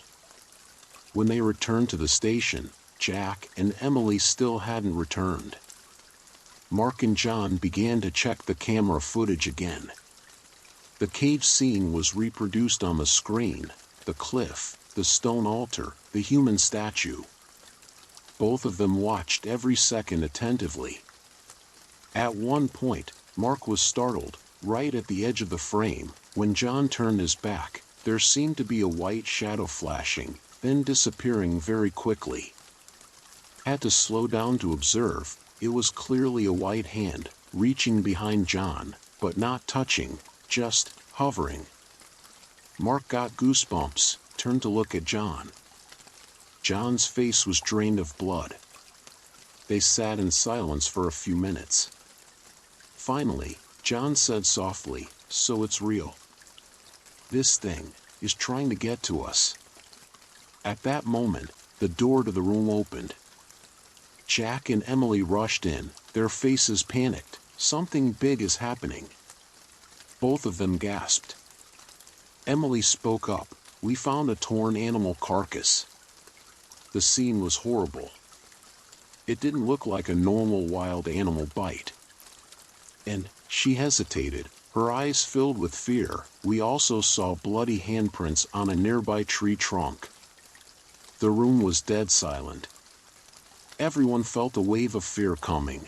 When they returned to the station, Jack and Emily still hadn't returned. Mark and John began to check the camera footage again. The cave scene was reproduced on the screen: the cliff, the stone altar, the human statue. Both of them watched every second attentively. At one point, Mark was startled. Right at the edge of the frame, when John turned his back, there seemed to be a white shadow flashing, then disappearing very quickly. Had to slow down to observe. It was clearly a white hand, reaching behind John, but not touching, just hovering. Mark got goosebumps, turned to look at John. John's face was drained of blood. They sat in silence for a few minutes. Finally, John said softly, "So it's real. This thing is trying to get to us." At that moment, the door to the room opened. Jack and Emily rushed in, their faces panicked. "Something big is happening." Both of them gasped. Emily spoke up, "We found a torn animal carcass." The scene was horrible. It didn't look like a normal wild animal bite. And she hesitated, her eyes filled with fear. "We also saw bloody handprints on a nearby tree trunk." The room was dead silent. Everyone felt a wave of fear coming.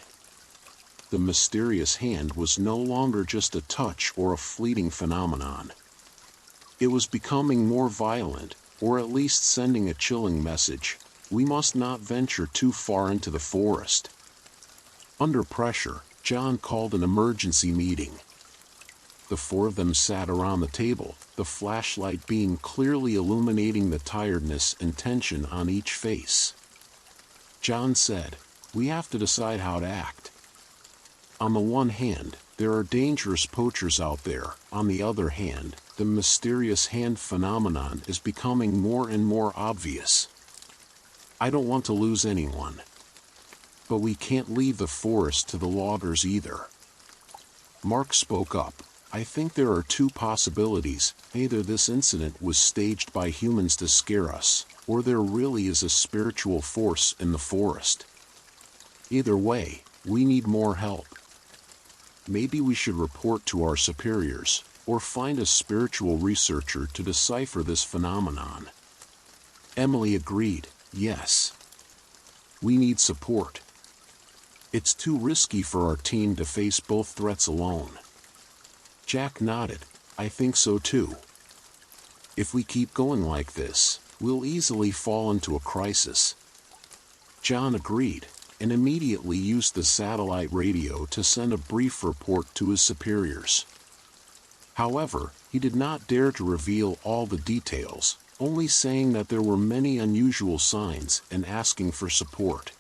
The mysterious hand was no longer just a touch or a fleeting phenomenon. It was becoming more violent, or at least sending a chilling message: we must not venture too far into the forest. Under pressure, John called an emergency meeting. The four of them sat around the table, the flashlight beam clearly illuminating the tiredness and tension on each face. John said, "We have to decide how to act. On the one hand, there are dangerous poachers out there. On the other hand, the mysterious hand phenomenon is becoming more and more obvious. I don't want to lose anyone. But we can't leave the forest to the loggers either." Mark spoke up, "I think there are two possibilities. Either this incident was staged by humans to scare us, or there really is a spiritual force in the forest. Either way, we need more help. Maybe we should report to our superiors, or find a spiritual researcher to decipher this phenomenon." Emily agreed, "Yes. We need support. It's too risky for our team to face both threats alone." Jack nodded, "I think so too. If we keep going like this, we'll easily fall into a crisis." John agreed, and immediately used the satellite radio to send a brief report to his superiors. However, he did not dare to reveal all the details, only saying that there were many unusual signs and asking for support.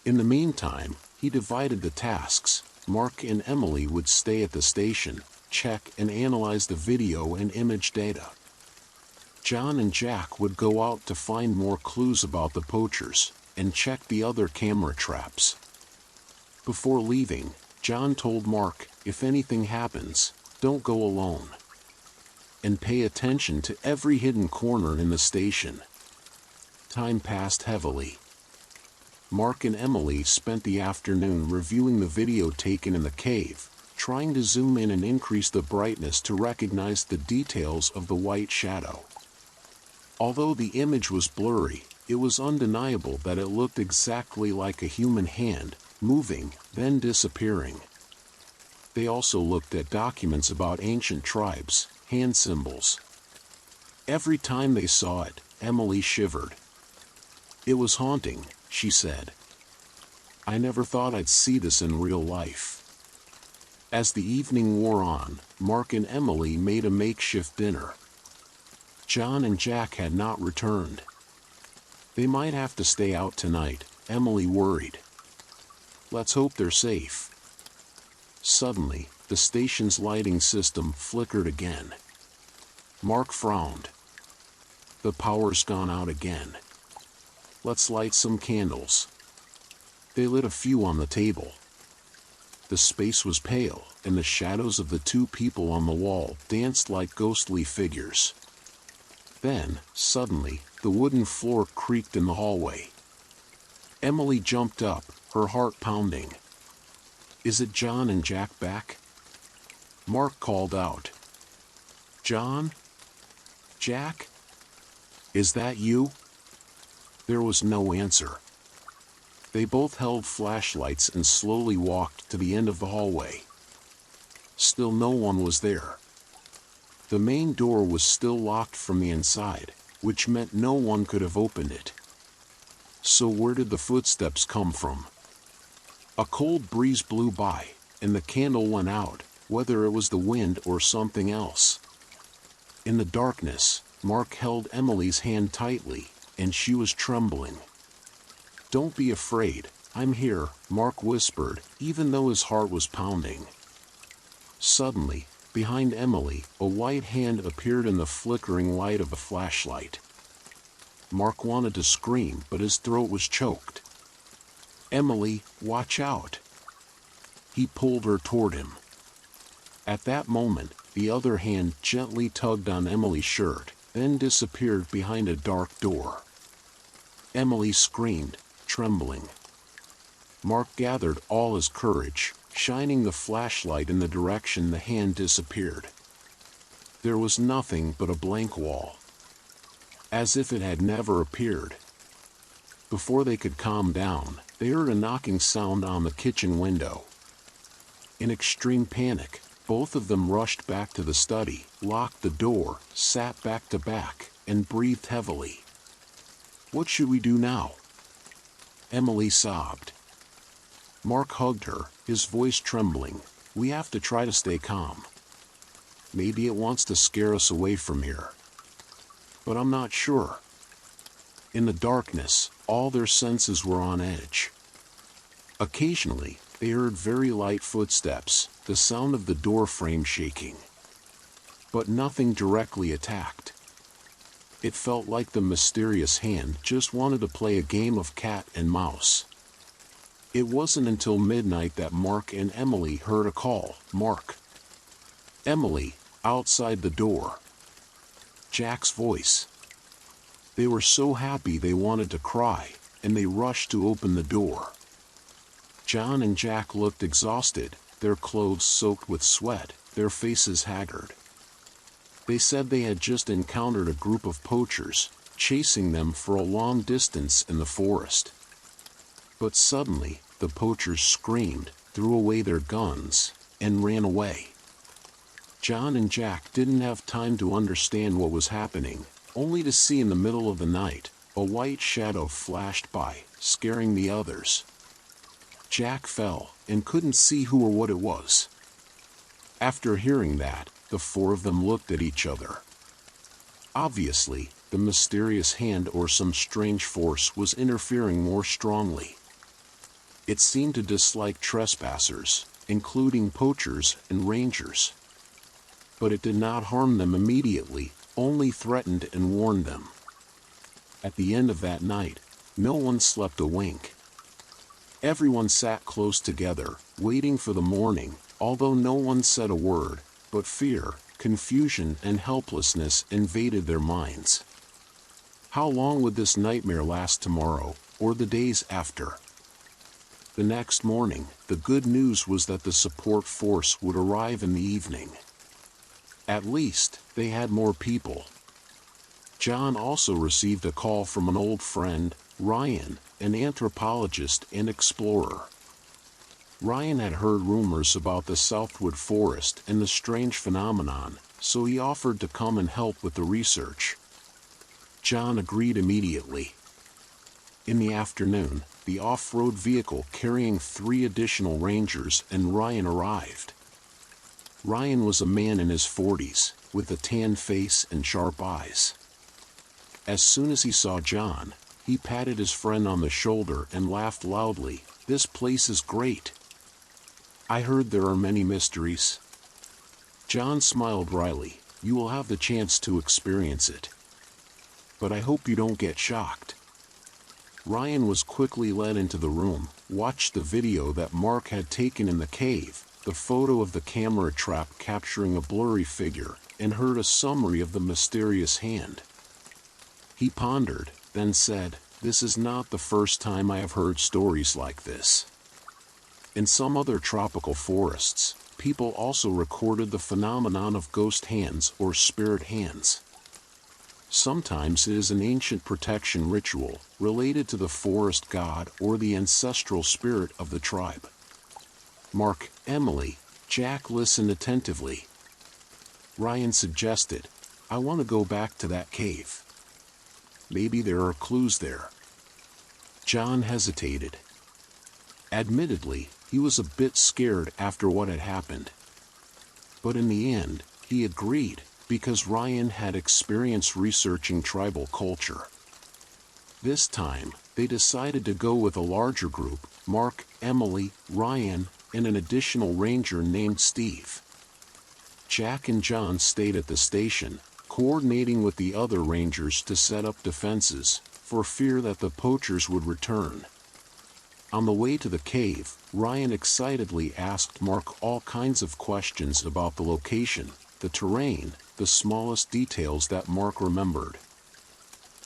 In the meantime, he divided the tasks. Mark and Emily would stay at the station, check and analyze the video and image data. John and Jack would go out to find more clues about the poachers, and check the other camera traps. Before leaving, John told Mark, "If anything happens, don't go alone. And pay attention to every hidden corner in the station." Time passed heavily. Mark and Emily spent the afternoon reviewing the video taken in the cave, trying to zoom in and increase the brightness to recognize the details of the white shadow. Although the image was blurry, it was undeniable that it looked exactly like a human hand, moving, then disappearing. They also looked at documents about ancient tribes, hand symbols. Every time they saw it, Emily shivered. "It was haunting," she said. "I never thought I'd see this in real life." As the evening wore on, Mark and Emily made a makeshift dinner. John and Jack had not returned. They might have to stay out tonight, Emily worried. "Let's hope they're safe." Suddenly, the station's lighting system flickered again. Mark frowned. "The power's gone out again. Let's light some candles." They lit a few on the table. The space was pale, and the shadows of the two people on the wall danced like ghostly figures. Then, suddenly, the wooden floor creaked in the hallway. Emily jumped up, her heart pounding. "Is it John and Jack back?" Mark called out. "John? Jack? Is that you?" There was no answer. They both held flashlights and slowly walked to the end of the hallway. Still no one was there. The main door was still locked from the inside, which meant no one could have opened it. So where did the footsteps come from? A cold breeze blew by, and the candle went out, whether it was the wind or something else. In the darkness, Mark held Emily's hand tightly, and she was trembling. "Don't be afraid, I'm here," Mark whispered, even though his heart was pounding. Suddenly, behind Emily, a white hand appeared in the flickering light of a flashlight. Mark wanted to scream, but his throat was choked. "Emily, watch out!" He pulled her toward him. At that moment, the other hand gently tugged on Emily's shirt, then disappeared behind a dark door. Emily screamed, trembling. Mark gathered all his courage, shining the flashlight in the direction the hand disappeared. There was nothing but a blank wall. As if it had never appeared. Before they could calm down, they heard a knocking sound on the kitchen window. In extreme panic, both of them rushed back to the study, locked the door, sat back to back, and breathed heavily. "What should we do now?" Emily sobbed. Mark hugged her, his voice trembling. "We have to try to stay calm. Maybe it wants to scare us away from here. But I'm not sure." In the darkness, all their senses were on edge. Occasionally, they heard very light footsteps, the sound of the door frame shaking. But nothing directly attacked. It felt like the mysterious hand just wanted to play a game of cat and mouse. It wasn't until midnight that Mark and Emily heard a call. "Mark." "Emily," outside the door. Jack's voice. They were so happy they wanted to cry, and they rushed to open the door. John and Jack looked exhausted, their clothes soaked with sweat, their faces haggard. They said they had just encountered a group of poachers, chasing them for a long distance in the forest. But suddenly, the poachers screamed, threw away their guns, and ran away. John and Jack didn't have time to understand what was happening, only to see in the middle of the night, a white shadow flashed by, scaring the others. Jack fell and couldn't see who or what it was. After hearing that, the four of them looked at each other. Obviously, the mysterious hand or some strange force was interfering more strongly. It seemed to dislike trespassers, including poachers and rangers. But it did not harm them immediately, only threatened and warned them. At the end of that night, no one slept a wink. Everyone sat close together, waiting for the morning, although no one said a word, but fear, confusion and helplessness invaded their minds. How long would this nightmare last tomorrow, or the days after? The next morning, the good news was that the support force would arrive in the evening. At least, they had more people. John also received a call from an old friend, Ryan, an anthropologist and explorer. Ryan had heard rumors about the Southwood Forest and the strange phenomenon, so he offered to come and help with the research. John agreed immediately. In the afternoon, the off-road vehicle carrying 3 additional rangers and Ryan arrived. Ryan was a man in his 40s, with a tan face and sharp eyes. As soon as he saw John, he patted his friend on the shoulder and laughed loudly. "This place is great. I heard there are many mysteries." John smiled wryly. "You will have the chance to experience it. But I hope you don't get shocked." Ryan was quickly led into the room, watched the video that Mark had taken in the cave, the photo of the camera trap capturing a blurry figure, and heard a summary of the mysterious hand. He pondered, then said, "This is not the first time I have heard stories like this. In some other tropical forests, people also recorded the phenomenon of ghost hands or spirit hands. Sometimes it is an ancient protection ritual, related to the forest god or the ancestral spirit of the tribe." Mark, Emily, Jack listened attentively. Ryan suggested, "I want to go back to that cave. Maybe there are clues there." John hesitated. Admittedly, he was a bit scared after what had happened. But in the end, he agreed, because Ryan had experience researching tribal culture. This time, they decided to go with a larger group: Mark, Emily, Ryan, and an additional ranger named Steve. Jack and John stayed at the station, coordinating with the other rangers to set up defenses, for fear that the poachers would return. On the way to the cave, Ryan excitedly asked Mark all kinds of questions about the location, the terrain, the smallest details that Mark remembered.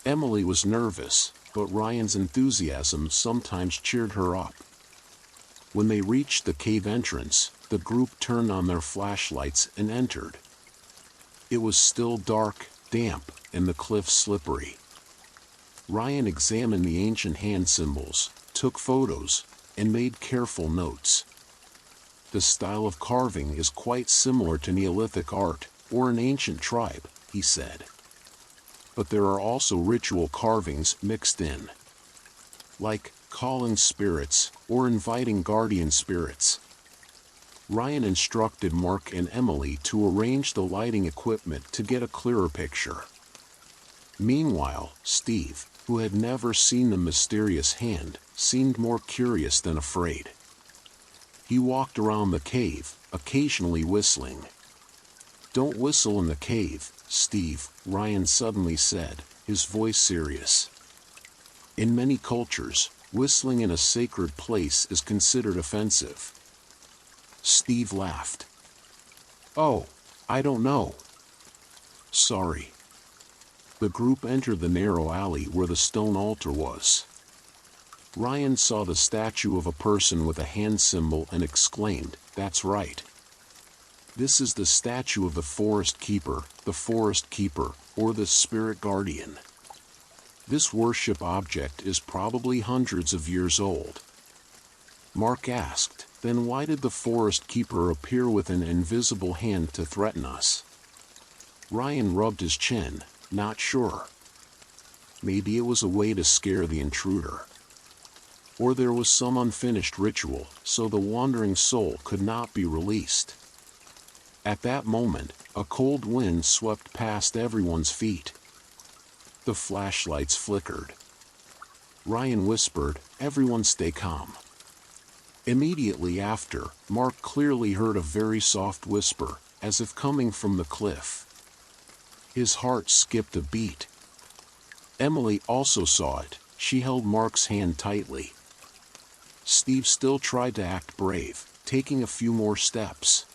Emily was nervous, but Ryan's enthusiasm sometimes cheered her up. When they reached the cave entrance, the group turned on their flashlights and entered. It was still dark, damp, and the cliffs slippery. Ryan examined the ancient hand symbols, took photos, and made careful notes. "The style of carving is quite similar to Neolithic art, or an ancient tribe," he said. "But there are also ritual carvings mixed in. Like calling spirits, or inviting guardian spirits." Ryan instructed Mark and Emily to arrange the lighting equipment to get a clearer picture. Meanwhile, Steve, who had never seen the mysterious hand, seemed more curious than afraid. He walked around the cave, occasionally whistling. "Don't whistle in the cave, Steve," Ryan suddenly said, his voice serious. "In many cultures, whistling in a sacred place is considered offensive." Steve laughed. "Oh, I don't know. Sorry." The group entered the narrow alley where the stone altar was. Ryan saw the statue of a person with a hand symbol and exclaimed, "That's right. This is the statue of the forest keeper, or the spirit guardian. This worship object is probably hundreds of years old." Mark asked, "Then why did the forest keeper appear with an invisible hand to threaten us?" Ryan rubbed his chin, not sure. Maybe it was a way to scare the intruder. or there was some unfinished ritual, so the wandering soul could not be released. At that moment, a cold wind swept past everyone's feet. The flashlights flickered. Ryan whispered, "Everyone stay calm." Immediately after, Mark clearly heard a very soft whisper, as if coming from the cliff. His heart skipped a beat. Emily also saw it. She held Mark's hand tightly. Steve still tried to act brave, taking a few more steps.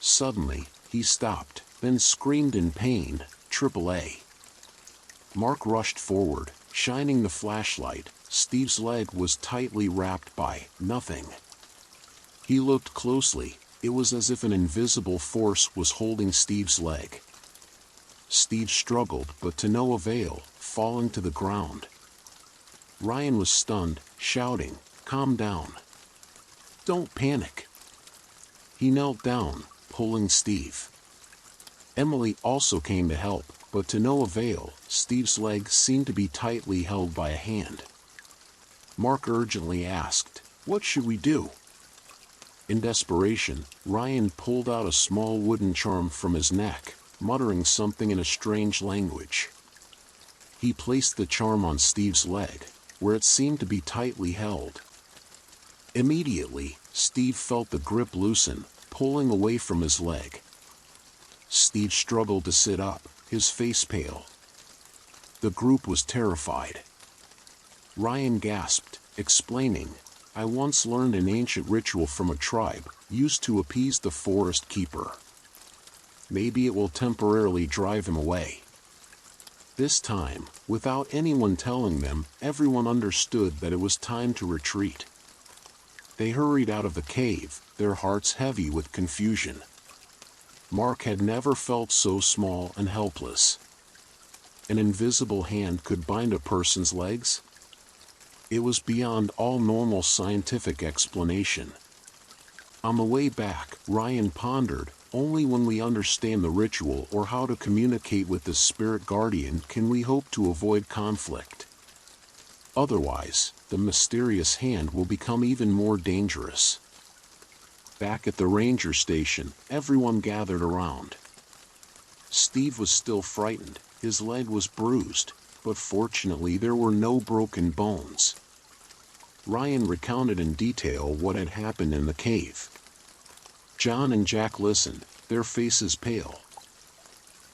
Suddenly, he stopped, then screamed in pain, "AAA." Mark rushed forward, shining the flashlight. Steve's leg was tightly wrapped by nothing. He looked closely. It was as if an invisible force was holding Steve's leg. Steve struggled, but to no avail, falling to the ground. Ryan was stunned, shouting, "Calm down. Don't panic." He knelt down, pulling Steve. Emily also came to help, but to no avail. Steve's leg seemed to be tightly held by a hand. Mark urgently asked, "What should we do?" In desperation, Ryan pulled out a small wooden charm from his neck, muttering something in a strange language. He placed the charm on Steve's leg, where it seemed to be tightly held. Immediately, Steve felt the grip loosen, pulling away from his leg. Steve struggled to sit up, his face pale. The group was terrified. Ryan gasped, explaining, "I once learned an ancient ritual from a tribe, used to appease the forest keeper. Maybe it will temporarily drive him away." This time, without anyone telling them, everyone understood that it was time to retreat. They hurried out of the cave, their hearts heavy with confusion. Mark had never felt so small and helpless. An invisible hand could bind a person's legs? It was beyond all normal scientific explanation. On the way back, Ryan pondered, only when we understand the ritual or how to communicate with the spirit guardian can we hope to avoid conflict. Otherwise, the mysterious hand will become even more dangerous. Back at the ranger station, everyone gathered around. Steve was still frightened, his leg was bruised, but fortunately there were no broken bones. Ryan recounted in detail what had happened in the cave. John and Jack listened, their faces pale.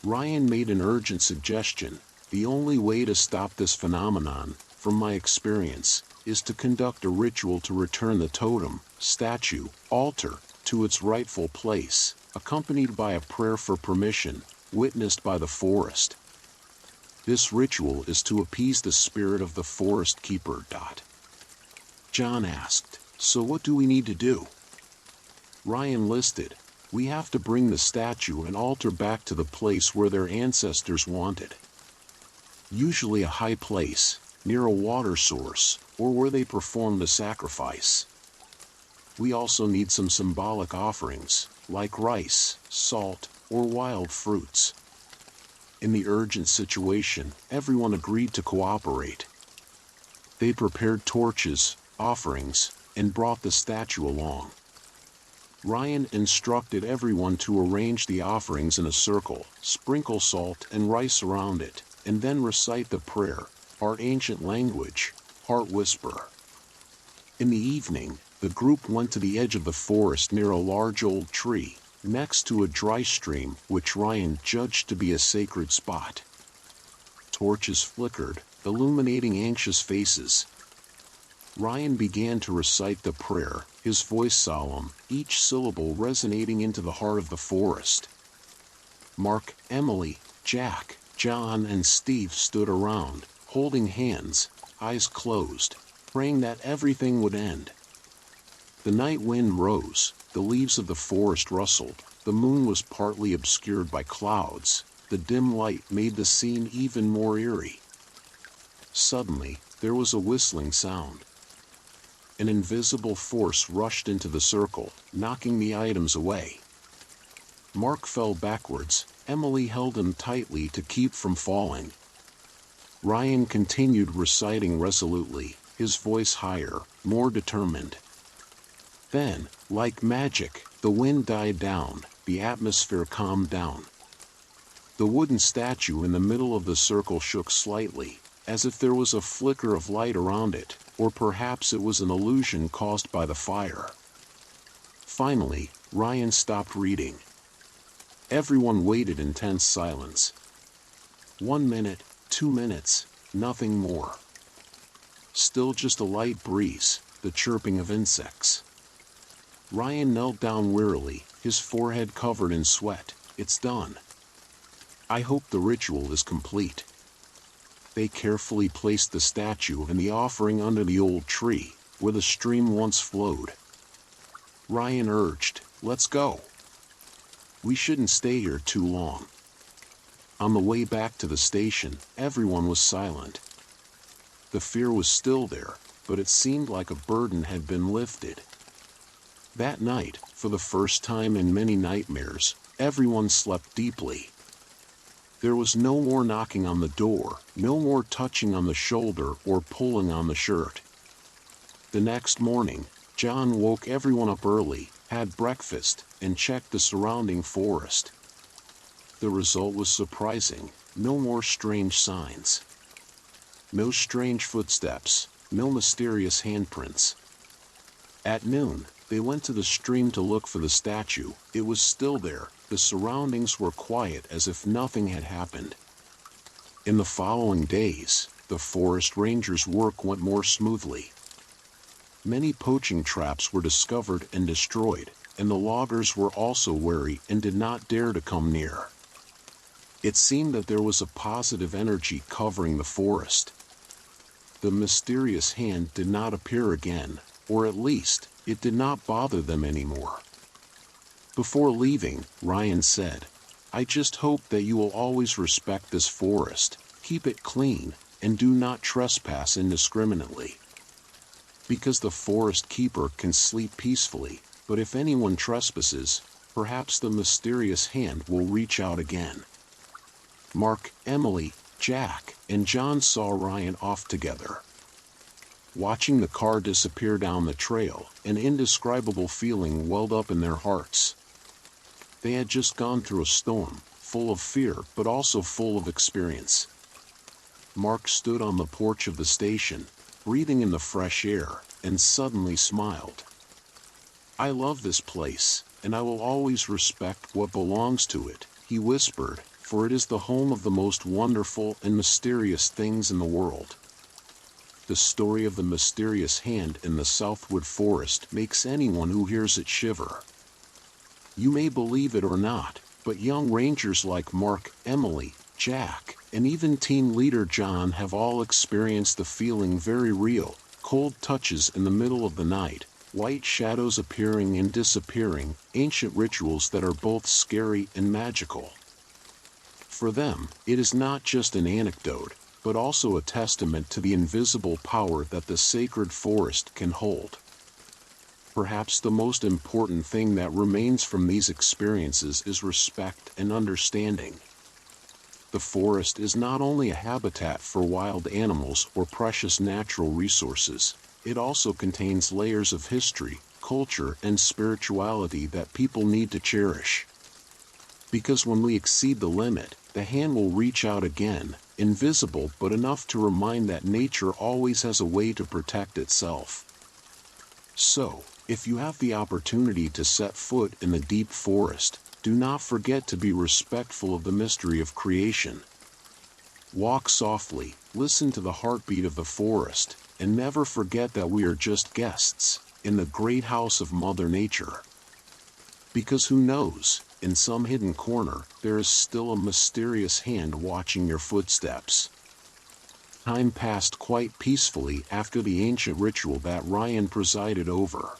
Ryan made an urgent suggestion. "The only way to stop this phenomenon, from my experience, is to conduct a ritual to return the totem, statue, altar, to its rightful place, accompanied by a prayer for permission, witnessed by the forest. This ritual is to appease the spirit of the forest keeper." John asked, "So what do we need to do?" Ryan listed, "We have to bring the statue and altar back to the place where their ancestors wanted. Usually a high place, near a water source, or where they performed a sacrifice. We also need some symbolic offerings, like rice, salt, or wild fruits." In the urgent situation, everyone agreed to cooperate. They prepared torches, offerings, and brought the statue along. Ryan instructed everyone to arrange the offerings in a circle, sprinkle salt and rice around it, and then recite the prayer, our ancient language, Heart Whisper. In the evening, the group went to the edge of the forest near a large old tree, next to a dry stream which Ryan judged to be a sacred spot. Torches flickered, illuminating anxious faces. Ryan began to recite the prayer, his voice solemn, each syllable resonating into the heart of the forest. Mark, Emily, Jack, John, and Steve stood around, holding hands, eyes closed, praying that everything would end. The night wind rose, the leaves of the forest rustled, the moon was partly obscured by clouds, the dim light made the scene even more eerie. Suddenly, there was a whistling sound. An invisible force rushed into the circle, knocking the items away. Mark fell backwards, Emily held him tightly to keep from falling. Ryan continued reciting resolutely, his voice higher, more determined. Then, like magic, the wind died down, the atmosphere calmed down. The wooden statue in the middle of the circle shook slightly, as if there was a flicker of light around it, or perhaps it was an illusion caused by the fire. Finally, Ryan stopped reading. Everyone waited in tense silence. 1 minute, 2 minutes, nothing more. Still just a light breeze, the chirping of insects. Ryan knelt down wearily, his forehead covered in sweat. It's done. I hope the ritual is complete. They carefully placed the statue and the offering under the old tree, where the stream once flowed. Ryan urged, "Let's go. We shouldn't stay here too long." On the way back to the station, everyone was silent. The fear was still there, but it seemed like a burden had been lifted. That night, for the first time in many nightmares, everyone slept deeply. There was no more knocking on the door, no more touching on the shoulder or pulling on the shirt. The next morning, John woke everyone up early, had breakfast, and checked the surrounding forest. The result was surprising. No more strange signs. No strange footsteps, no mysterious handprints. At noon, they went to the stream to look for the statue. It was still there. The surroundings were quiet as if nothing had happened. In the following days, the forest rangers' work went more smoothly. Many poaching traps were discovered and destroyed, and the loggers were also wary and did not dare to come near. It seemed that there was a positive energy covering the forest. The mysterious hand did not appear again, or at least, it did not bother them anymore. Before leaving, Ryan said, "I just hope that you will always respect this forest, keep it clean, and do not trespass indiscriminately. Because the forest keeper can sleep peacefully, but if anyone trespasses, perhaps the mysterious hand will reach out again." Mark, Emily, Jack, and John saw Ryan off together. Watching the car disappear down the trail, an indescribable feeling welled up in their hearts. They had just gone through a storm, full of fear but also full of experience. Mark stood on the porch of the station, breathing in the fresh air, and suddenly smiled. "I love this place, and I will always respect what belongs to it," he whispered, "for it is the home of the most wonderful and mysterious things in the world." The story of the mysterious hand in the Southwood Forest makes anyone who hears it shiver. You may believe it or not, but young rangers like Mark, Emily, Jack, and even team leader John have all experienced the feeling very real: cold touches in the middle of the night, white shadows appearing and disappearing, ancient rituals that are both scary and magical. For them, it is not just an anecdote, but also a testament to the invisible power that the sacred forest can hold. Perhaps the most important thing that remains from these experiences is respect and understanding. The forest is not only a habitat for wild animals or precious natural resources, it also contains layers of history, culture, and spirituality that people need to cherish. Because when we exceed the limit, the hand will reach out again, invisible but enough to remind that nature always has a way to protect itself. So, if you have the opportunity to set foot in the deep forest, do not forget to be respectful of the mystery of creation. Walk softly, listen to the heartbeat of the forest, and never forget that we are just guests in the great house of Mother Nature. Because who knows, in some hidden corner, there is still a mysterious hand watching your footsteps. Time passed quite peacefully after the ancient ritual that Ryan presided over.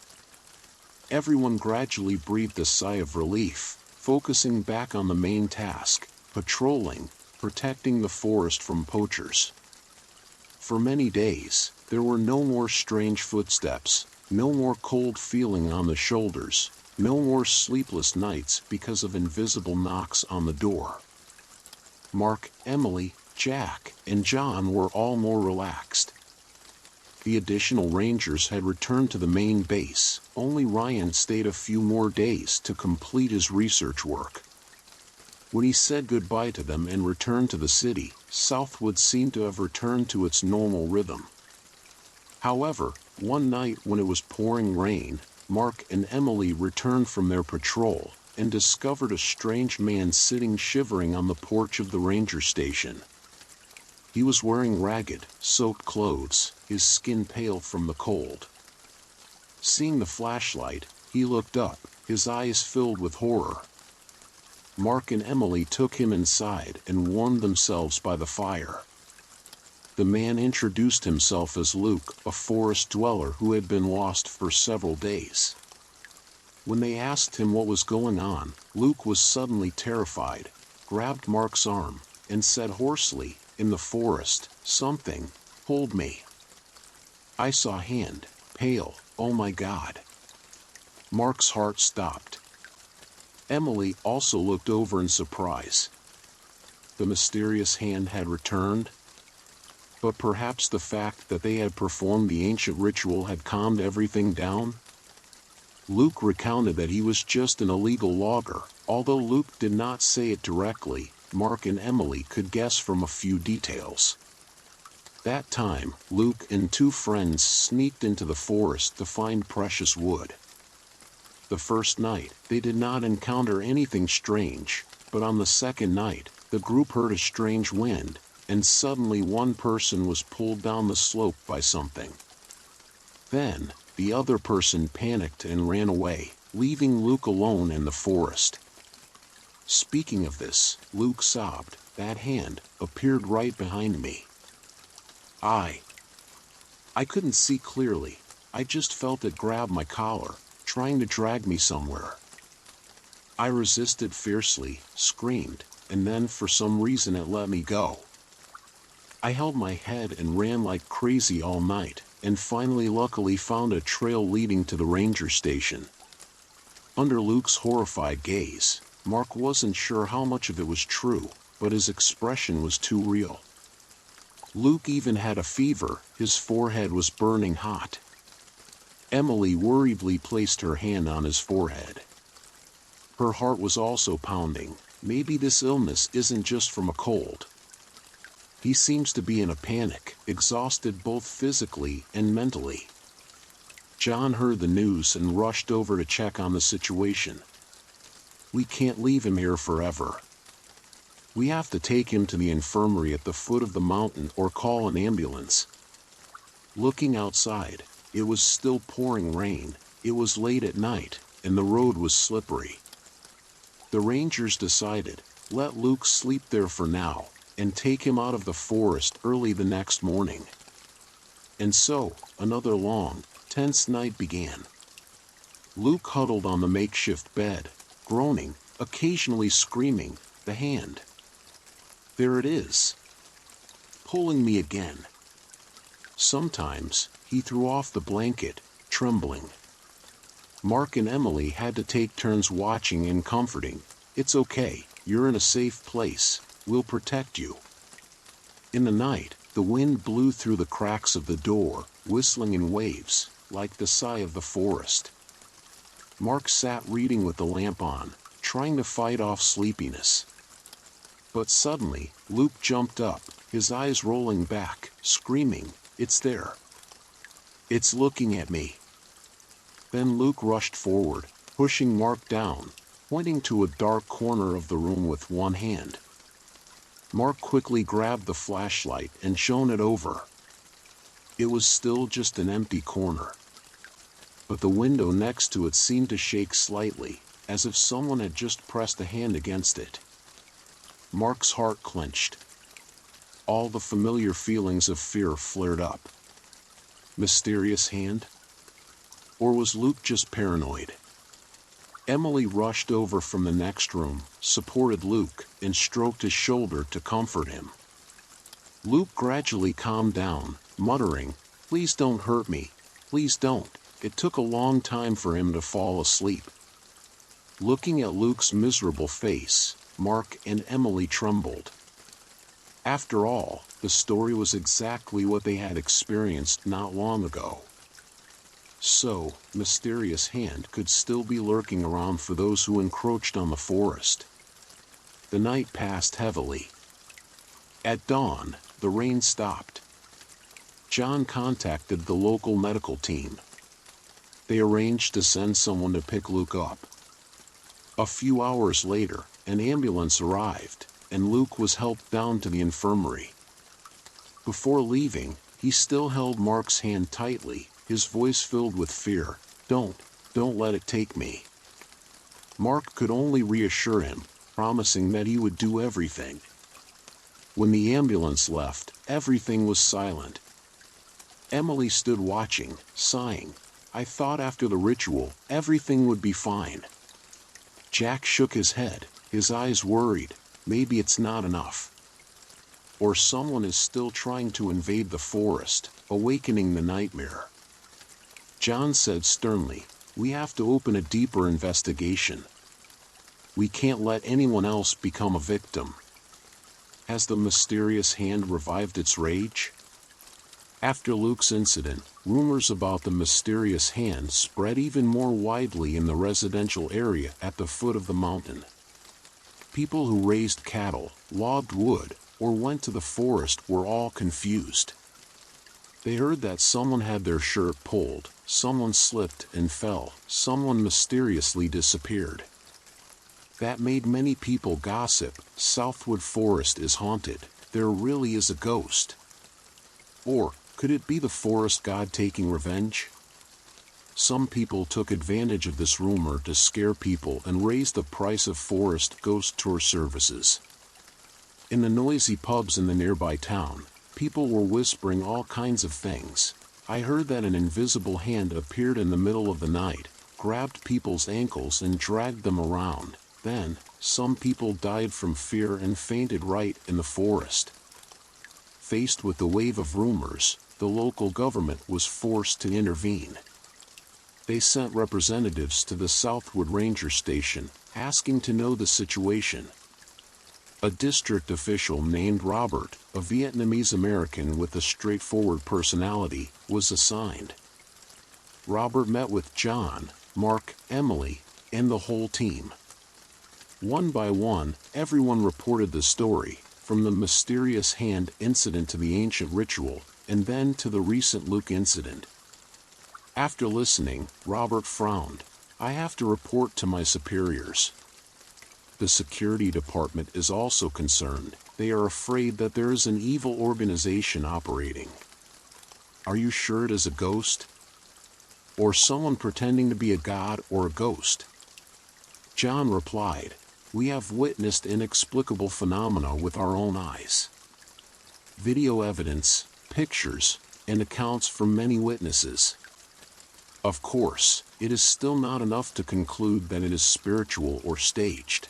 Everyone gradually breathed a sigh of relief, focusing back on the main task: patrolling, protecting the forest from poachers. For many days, there were no more strange footsteps, no more cold feeling on the shoulders, no more sleepless nights because of invisible knocks on the door. Mark, Emily, Jack, and John were all more relaxed. the additional rangers had returned to the main base. Only Ryan stayed a few more days to complete his research work. When he said goodbye to them and returned to the city, Southwood seemed to have returned to its normal rhythm. However, one night when it was pouring rain, Mark and Emily returned from their patrol and discovered a strange man sitting shivering on the porch of the ranger station. He was wearing ragged, soaked clothes, his skin pale from the cold. Seeing the flashlight, he looked up, his eyes filled with horror. Mark and Emily took him inside and warmed themselves by the fire. The man introduced himself as Luke, a forest dweller who had been lost for several days. When they asked him what was going on, Luke was suddenly terrified, grabbed Mark's arm, and said hoarsely, "In the forest, something pulled me. I saw a hand, pale, oh my God." Mark's heart stopped. Emily also looked over in surprise. The mysterious hand had returned? But perhaps the fact that they had performed the ancient ritual had calmed everything down? Luke recounted that he was just an illegal logger. Although Luke did not say it directly, Mark and Emily could guess from a few details. That time, Luke and two friends sneaked into the forest to find precious wood. The first night, they did not encounter anything strange, but on the second night, the group heard a strange wind, and suddenly one person was pulled down the slope by something. Then, the other person panicked and ran away, leaving Luke alone in the forest. Speaking of this, Luke sobbed, "That hand appeared right behind me. I couldn't see clearly. I just felt it grab my collar, trying to drag me somewhere. I resisted fiercely, screamed, and then for some reason it let me go. I held my head and ran like crazy all night, and finally luckily found a trail leading to the ranger station." Under Luke's horrified gaze, Mark wasn't sure how much of it was true, but his expression was too real. Luke even had a fever, his forehead was burning hot. Emily worriedly placed her hand on his forehead. Her heart was also pounding. Maybe this illness isn't just from a cold. He seems to be in a panic, exhausted both physically and mentally. John heard the news and rushed over to check on the situation. "We can't leave him here forever. We have to take him to the infirmary at the foot of the mountain or call an ambulance." Looking outside, it was still pouring rain, it was late at night, and the road was slippery. The rangers decided, let Luke sleep there for now, and take him out of the forest early the next morning. And so, another long, tense night began. Luke huddled on the makeshift bed, groaning, occasionally screaming, "The hand. There it is. Pulling me again." Sometimes, he threw off the blanket, trembling. Mark and Emily had to take turns watching and comforting. "It's okay, you're in a safe place, we'll protect you." In the night, the wind blew through the cracks of the door, whistling in waves, like the sigh of the forest. Mark sat reading with the lamp on, trying to fight off sleepiness. But suddenly, Luke jumped up, his eyes rolling back, screaming, "It's there. It's looking at me." Then Luke rushed forward, pushing Mark down, pointing to a dark corner of the room with one hand. Mark quickly grabbed the flashlight and shone it over. It was still just an empty corner. But the window next to it seemed to shake slightly, as if someone had just pressed a hand against it. Mark's heart clenched. All the familiar feelings of fear flared up. Mysterious hand? Or was Luke just paranoid? Emily rushed over from the next room, supported Luke, and stroked his shoulder to comfort him. Luke gradually calmed down, muttering, "Please don't hurt me, please don't." It took a long time for him to fall asleep. Looking at Luke's miserable face, Mark and Emily trembled. After all, the story was exactly what they had experienced not long ago. So, mysterious hand could still be lurking around for those who encroached on the forest. The night passed heavily. At dawn, the rain stopped. John contacted the local medical team. They arranged to send someone to pick Luke up. A few hours later, an ambulance arrived, and Luke was helped down to the infirmary. Before leaving, he still held Mark's hand tightly, his voice filled with fear. Don't let it take me." Mark could only reassure him, promising that he would do everything. When the ambulance left, everything was silent. Emily stood watching, sighing. "I thought after the ritual, everything would be fine." Jack shook his head, his eyes worried. "Maybe it's not enough. Or someone is still trying to invade the forest, awakening the nightmare." John said sternly, "We have to open a deeper investigation. We can't let anyone else become a victim." Has the mysterious hand revived its rage? After Luke's incident, rumors about the mysterious hand spread even more widely in the residential area at the foot of the mountain. People who raised cattle, logged wood, or went to the forest were all confused. They heard that someone had their shirt pulled, someone slipped and fell, someone mysteriously disappeared. That made many people gossip. Southwood Forest is haunted. There really is a ghost. Or, could it be the forest god taking revenge? Some people took advantage of this rumor to scare people and raise the price of forest ghost tour services. In the noisy pubs in the nearby town, people were whispering all kinds of things. "I heard that an invisible hand appeared in the middle of the night, grabbed people's ankles and dragged them around. Then, some people died from fear and fainted right in the forest." Faced with the wave of rumors, the local government was forced to intervene. They sent representatives to the Southwood Ranger Station, asking to know the situation. A district official named Robert, a Vietnamese American with a straightforward personality, was assigned. Robert met with John, Mark, Emily, and the whole team. One by one, everyone reported the story, from the mysterious hand incident to the ancient ritual, and then to the recent Luke incident. After listening, Robert frowned. "I have to report to my superiors." The security department is also concerned. They are afraid that there is an evil organization operating. "Are you sure it is a ghost? Or someone pretending to be a god or a ghost?" John replied, "We have witnessed inexplicable phenomena with our own eyes. Video evidence, pictures, and accounts from many witnesses. Of course, it is still not enough to conclude that it is spiritual or staged.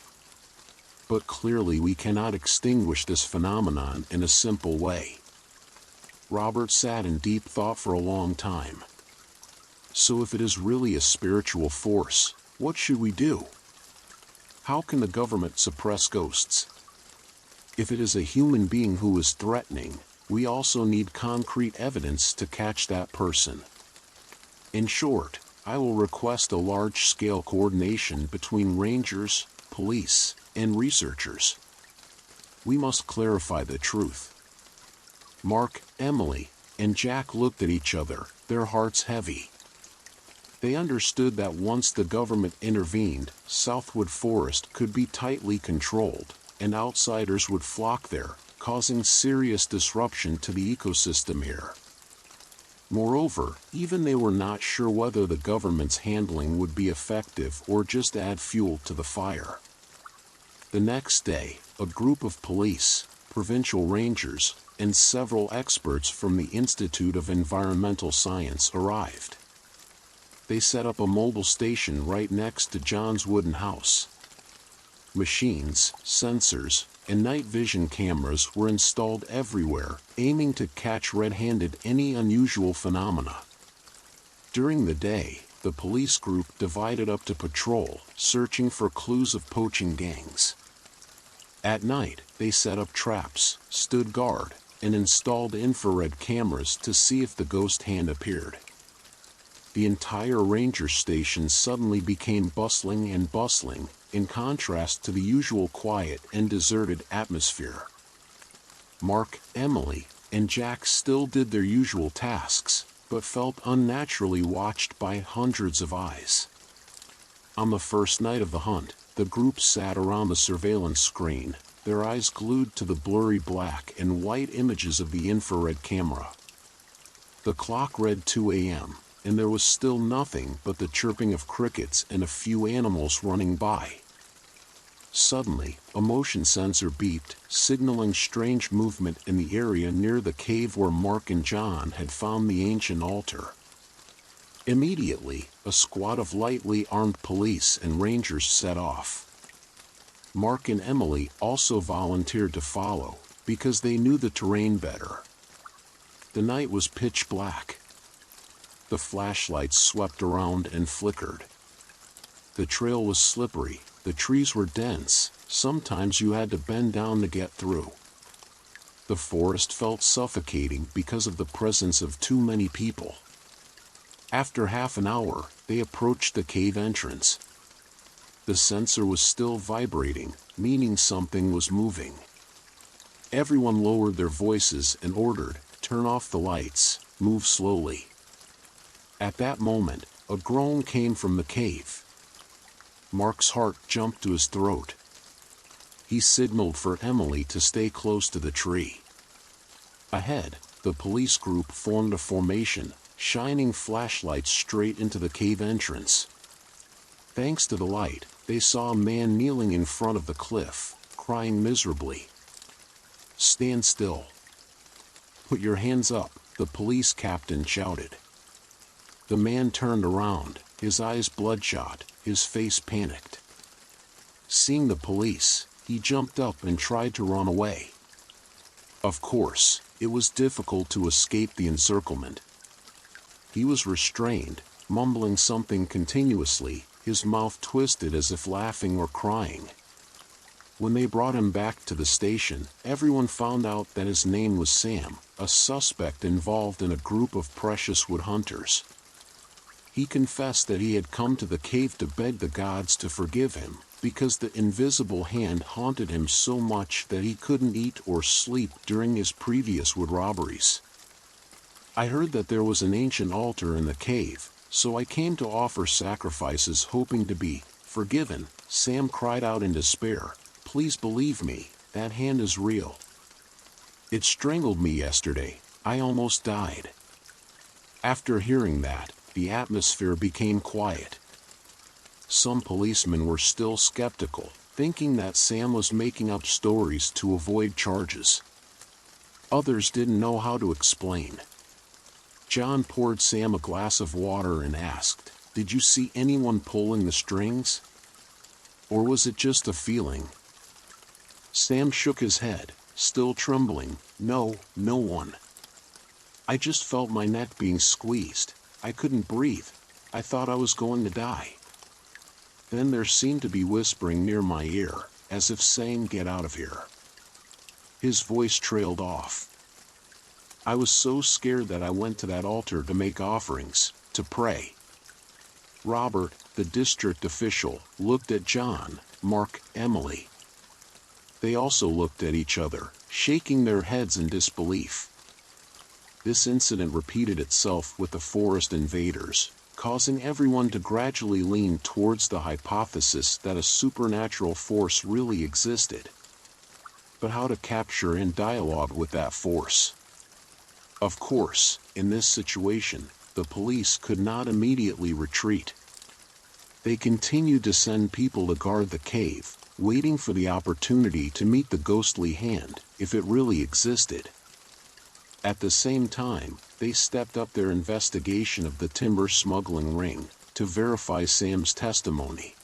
But clearly we cannot extinguish this phenomenon in a simple way." Robert sat in deep thought for a long time. So if it is really a spiritual force, what should we do? How can the government suppress ghosts? If it is a human being who is threatening, we also need concrete evidence to catch that person. In short, I will request a large-scale coordination between rangers, police, and researchers. We must clarify the truth. Mark, Emily, and Jack looked at each other, their hearts heavy. They understood that once the government intervened, Southwood Forest could be tightly controlled, and outsiders would flock there, causing serious disruption to the ecosystem here. Moreover, even they were not sure whether the government's handling would be effective or just add fuel to the fire. The next day, a group of police, provincial rangers, and several experts from the Institute of Environmental Science arrived. They set up a mobile station right next to John's wooden house. Machines, sensors, and night vision cameras were installed everywhere, aiming to catch red-handed any unusual phenomena. During the day, the police group divided up to patrol, searching for clues of poaching gangs. At night, they set up traps, stood guard, and installed infrared cameras to see if the ghost hand appeared. The entire ranger station suddenly became bustling, in contrast to the usual quiet and deserted atmosphere. Mark, Emily, and Jack still did their usual tasks, but felt unnaturally watched by hundreds of eyes. On the first night of the hunt, the group sat around the surveillance screen, their eyes glued to the blurry black and white images of the infrared camera. The clock read 2 a.m., and there was still nothing but the chirping of crickets and a few animals running by. Suddenly, a motion sensor beeped, signaling strange movement in the area near the cave where Mark and John had found the ancient altar. Immediately, a squad of lightly armed police and rangers set off. Mark and Emily also volunteered to follow, because they knew the terrain better. The night was pitch black. The flashlights swept around and flickered. The trail was slippery, the trees were dense, sometimes you had to bend down to get through. The forest felt suffocating because of the presence of too many people. After half an hour, they approached the cave entrance. The sensor was still vibrating, meaning something was moving. Everyone lowered their voices and ordered, "Turn off the lights, move slowly." At that moment, a groan came from the cave. Mark's heart jumped to his throat. He signaled for Emily to stay close to the tree. Ahead, the police group formed a formation, shining flashlights straight into the cave entrance. Thanks to the light, they saw a man kneeling in front of the cliff, crying miserably. "Stand still. Put your hands up," the police captain shouted. The man turned around, his eyes bloodshot, his face panicked. Seeing the police, he jumped up and tried to run away. Of course, it was difficult to escape the encirclement. He was restrained, mumbling something continuously, his mouth twisted as if laughing or crying. When they brought him back to the station, everyone found out that his name was Sam, a suspect involved in a group of precious wood hunters. He confessed that he had come to the cave to beg the gods to forgive him, because the invisible hand haunted him so much that he couldn't eat or sleep during his previous wood robberies. "I heard that there was an ancient altar in the cave, so I came to offer sacrifices hoping to be forgiven," Sam cried out in despair. "Please believe me, that hand is real. It strangled me yesterday, I almost died." After hearing that, the atmosphere became quiet. Some policemen were still skeptical, thinking that Sam was making up stories to avoid charges. Others didn't know how to explain. John poured Sam a glass of water and asked, "Did you see anyone pulling the strings? Or was it just a feeling?" Sam shook his head, still trembling. No one. I just felt my neck being squeezed. I couldn't breathe. I thought I was going to die." Then there seemed to be whispering near my ear, as if saying, "Get out of here." His voice trailed off. "I was so scared that I went to that altar to make offerings, to pray." Robert, the district official, looked at John, Mark, Emily. They also looked at each other, shaking their heads in disbelief. This incident repeated itself with the forest invaders, causing everyone to gradually lean towards the hypothesis that a supernatural force really existed. But how to capture and dialogue with that force? Of course, in this situation, the police could not immediately retreat. They continued to send people to guard the cave, waiting for the opportunity to meet the ghostly hand, if it really existed. At the same time, they stepped up their investigation of the timber smuggling ring, to verify Sam's testimony.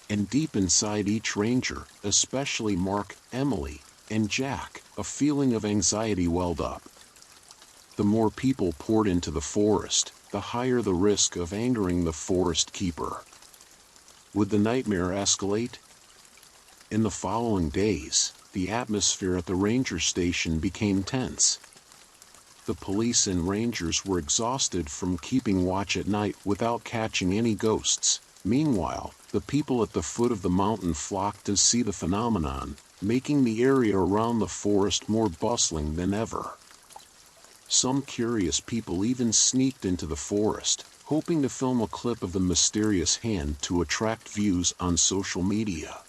And deep inside each ranger, especially Mark, Emily, and Jack, a feeling of anxiety welled up. The more people poured into the forest, the higher the risk of angering the forest keeper. Would the nightmare escalate? In the following days, the atmosphere at the ranger station became tense. The police and rangers were exhausted from keeping watch at night without catching any ghosts. Meanwhile, the people at the foot of the mountain flocked to see the phenomenon, making the area around the forest more bustling than ever. Some curious people even sneaked into the forest, hoping to film a clip of the mysterious hand to attract views on social media.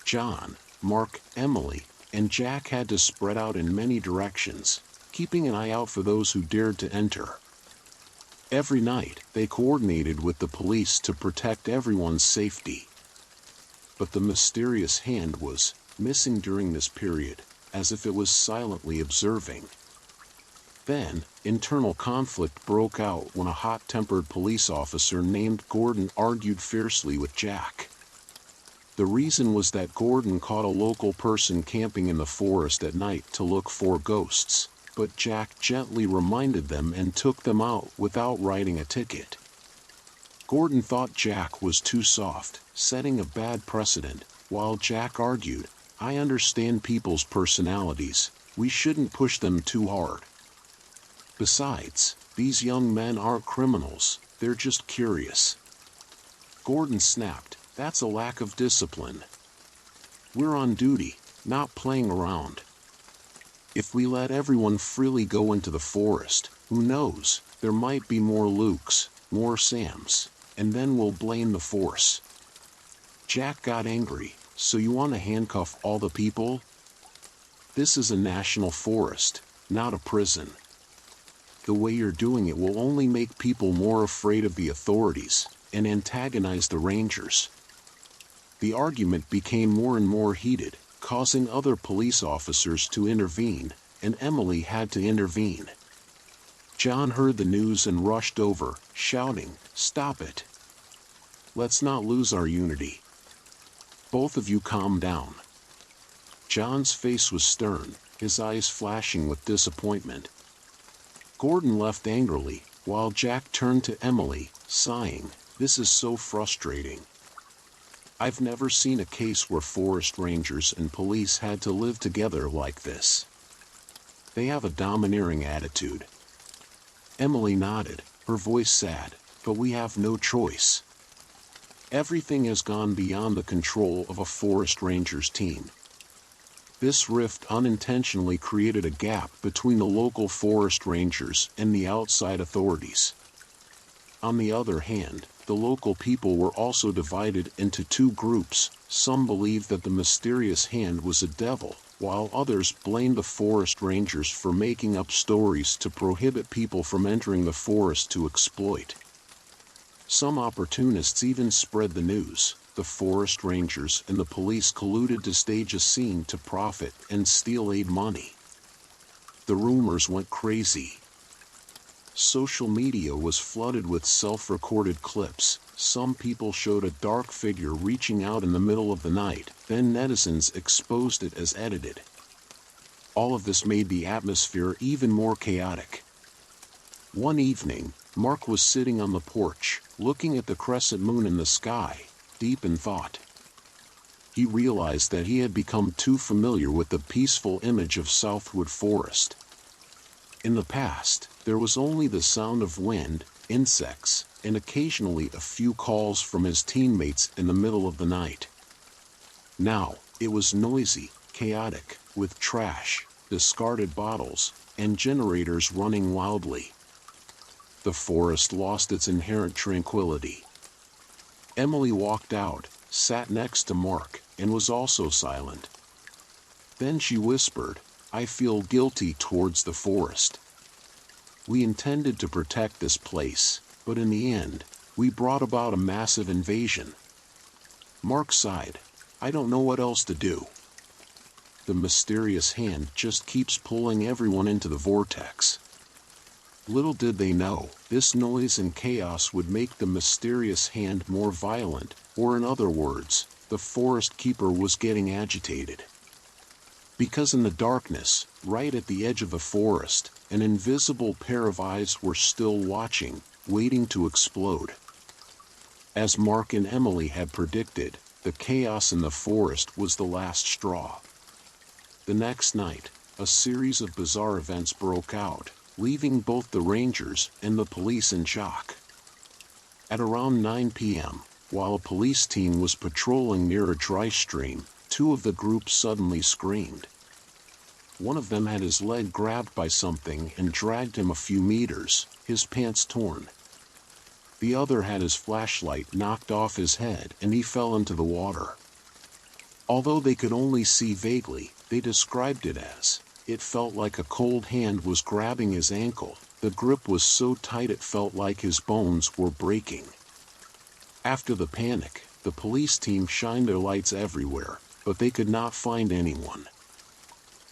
John, Mark, Emily, and Jack had to spread out in many directions, keeping an eye out for those who dared to enter. Every night, they coordinated with the police to protect everyone's safety. But the mysterious hand was missing during this period, as if it was silently observing. Then, internal conflict broke out when a hot-tempered police officer named Gordon argued fiercely with Jack. The reason was that Gordon caught a local person camping in the forest at night to look for ghosts, but Jack gently reminded them and took them out without writing a ticket. Gordon thought Jack was too soft, setting a bad precedent, while Jack argued, "I understand people's personalities, we shouldn't push them too hard. Besides, these young men aren't criminals, they're just curious." Gordon snapped, "That's a lack of discipline. We're on duty, not playing around. If we let everyone freely go into the forest, who knows, there might be more Lukes, more Sams, and then we'll blame the force." Jack got angry. "So you want to handcuff all the people? This is a national forest, not a prison. The way you're doing it will only make people more afraid of the authorities and antagonize the rangers." The argument became more and more heated, causing other police officers to intervene, and Emily had to intervene. John heard the news and rushed over, shouting, "Stop it! Let's not lose our unity. Both of you calm down." John's face was stern, his eyes flashing with disappointment. Gordon left angrily, while Jack turned to Emily, sighing, "This is so frustrating. I've never seen a case where forest rangers and police had to live together like this. They have a domineering attitude." Emily nodded, her voice sad, "But we have no choice. Everything has gone beyond the control of a forest rangers team. This rift unintentionally created a gap between the local forest rangers and the outside authorities. On the other hand, the local people were also divided into two groups. Some believed that the mysterious hand was a devil, while others blamed the forest rangers for making up stories to prohibit people from entering the forest to exploit. Some opportunists even spread the news. The forest rangers and the police colluded to stage a scene to profit and steal aid money. The rumors went crazy. Social media was flooded with self-recorded clips. Some people showed a dark figure reaching out in the middle of the night, then netizens exposed it as edited. All of this made the atmosphere even more chaotic. One evening, Mark was sitting on the porch, looking at the crescent moon in the sky, deep in thought. He realized that he had become too familiar with the peaceful image of Southwood Forest. In the past, there was only the sound of wind, insects, and occasionally a few calls from his teammates in the middle of the night. Now, it was noisy, chaotic, with trash, discarded bottles, and generators running wildly. The forest lost its inherent tranquility. Emily walked out, sat next to Mark, and was also silent. Then she whispered, "I feel guilty towards the forest. We intended to protect this place, but in the end, we brought about a massive invasion." Mark sighed, "I don't know what else to do. The mysterious hand just keeps pulling everyone into the vortex." Little did they know, this noise and chaos would make the mysterious hand more violent, or in other words, the forest keeper was getting agitated. Because in the darkness, right at the edge of the forest, an invisible pair of eyes were still watching, waiting to explode. As Mark and Emily had predicted, The chaos in the forest was the last straw. The next night, a series of bizarre events broke out, leaving both the rangers and the police in shock. At around 9 p.m., while a police team was patrolling near a dry stream, two of the group suddenly screamed. One of them had his leg grabbed by something and dragged him a few meters, his pants torn. The other had his flashlight knocked off his head and he fell into the water. Although they could only see vaguely, they described it as, it felt like a cold hand was grabbing his ankle. The grip was so tight it felt like his bones were breaking. After the panic, the police team shined their lights everywhere, but they could not find anyone.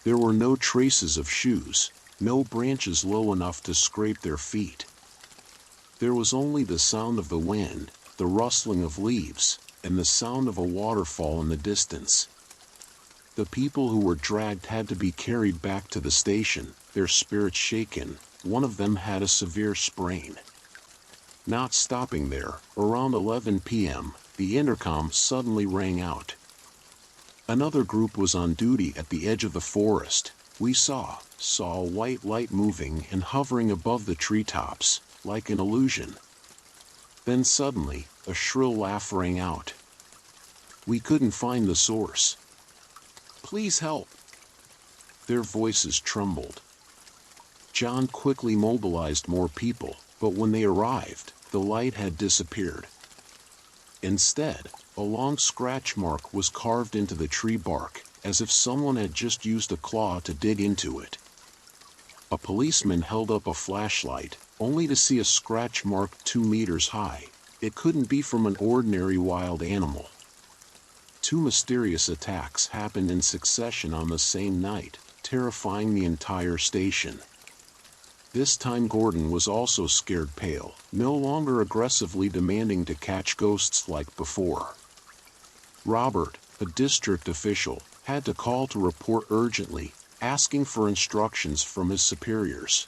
There were no traces of shoes, no branches low enough to scrape their feet. There was only the sound of the wind, the rustling of leaves, and the sound of a waterfall in the distance. The people who were dragged had to be carried back to the station, their spirits shaken. One of them had a severe sprain. Not stopping there, around 11 p.m., the intercom suddenly rang out. Another group was on duty at the edge of the forest. We saw a white light moving and hovering above the treetops, like an illusion. Then suddenly, a shrill laugh rang out. We couldn't find the source. Please help. Their voices trembled. John quickly mobilized more people, but when they arrived, the light had disappeared. Instead, a long scratch mark was carved into the tree bark, as if someone had just used a claw to dig into it. A policeman held up a flashlight, only to see a scratch mark 2 meters high. It couldn't be from an ordinary wild animal. 2 mysterious attacks happened in succession on the same night, terrifying the entire station. This time Gordon was also scared pale, no longer aggressively demanding to catch ghosts like before. Robert, a district official, had to call to report urgently, asking for instructions from his superiors.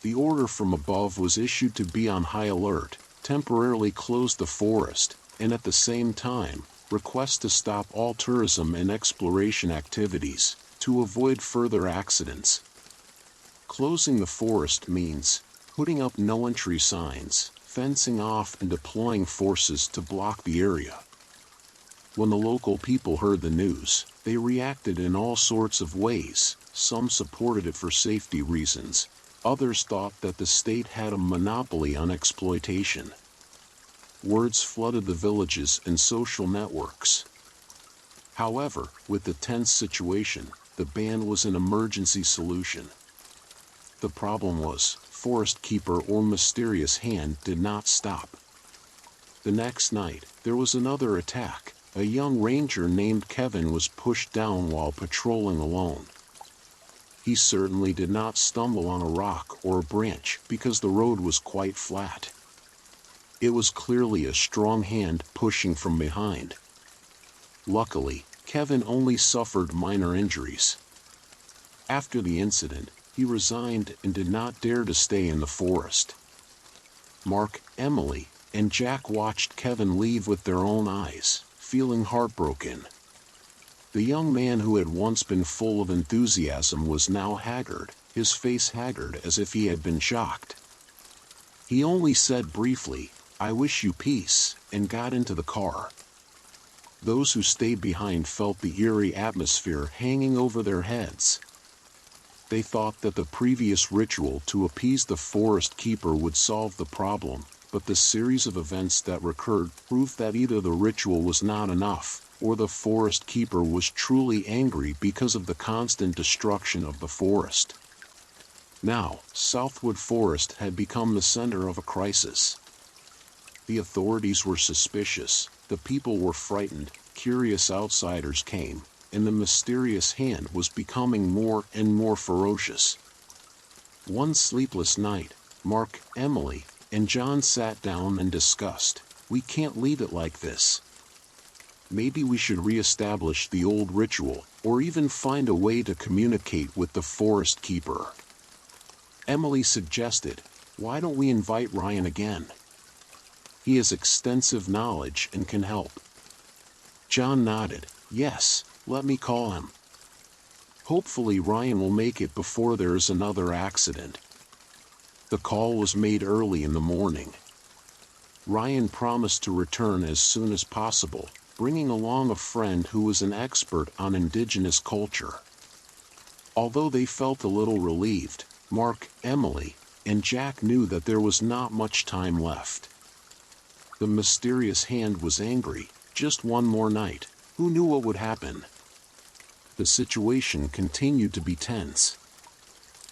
The order from above was issued to be on high alert, temporarily close the forest, and at the same time, request to stop all tourism and exploration activities, to avoid further accidents. Closing the forest means putting up no entry signs, fencing off and deploying forces to block the area. When the local people heard the news, they reacted in all sorts of ways. Some supported it for safety reasons. Others thought that the state had a monopoly on exploitation. Words flooded the villages and social networks. However, with the tense situation, the ban was an emergency solution. The problem was, Forest Keeper or Mysterious Hand did not stop. The next night, there was another attack. A young ranger named Kevin was pushed down while patrolling alone. He certainly did not stumble on a rock or a branch because the road was quite flat. It was clearly a strong hand pushing from behind. Luckily, Kevin only suffered minor injuries. After the incident, he resigned and did not dare to stay in the forest. Mark, Emily, and Jack watched Kevin leave with their own eyes, feeling heartbroken. The young man who had once been full of enthusiasm was now haggard, his face haggard as if he had been shocked. He only said briefly, "I wish you peace," and got into the car. Those who stayed behind felt the eerie atmosphere hanging over their heads. They thought that the previous ritual to appease the Forest Keeper would solve the problem, but the series of events that recurred proved that either the ritual was not enough, or the Forest Keeper was truly angry because of the constant destruction of the forest. Now, Southwood Forest had become the center of a crisis. The authorities were suspicious, the people were frightened, curious outsiders came, and the mysterious hand was becoming more and more ferocious. One sleepless night, Mark, Emily, and John sat down and discussed, "We can't leave it like this. Maybe we should re-establish the old ritual, or even find a way to communicate with the Forest Keeper." Emily suggested, "Why don't we invite Ryan again? He has extensive knowledge and can help." John nodded. Yes, let me call him. Hopefully Ryan will make it before there is another accident. The call was made early in the morning. Ryan promised to return as soon as possible, bringing along a friend who was an expert on indigenous culture. Although they felt a little relieved, Mark, Emily, and Jack knew that there was not much time left. The mysterious hand was angry. Just one more night. Who knew what would happen? The situation continued to be tense.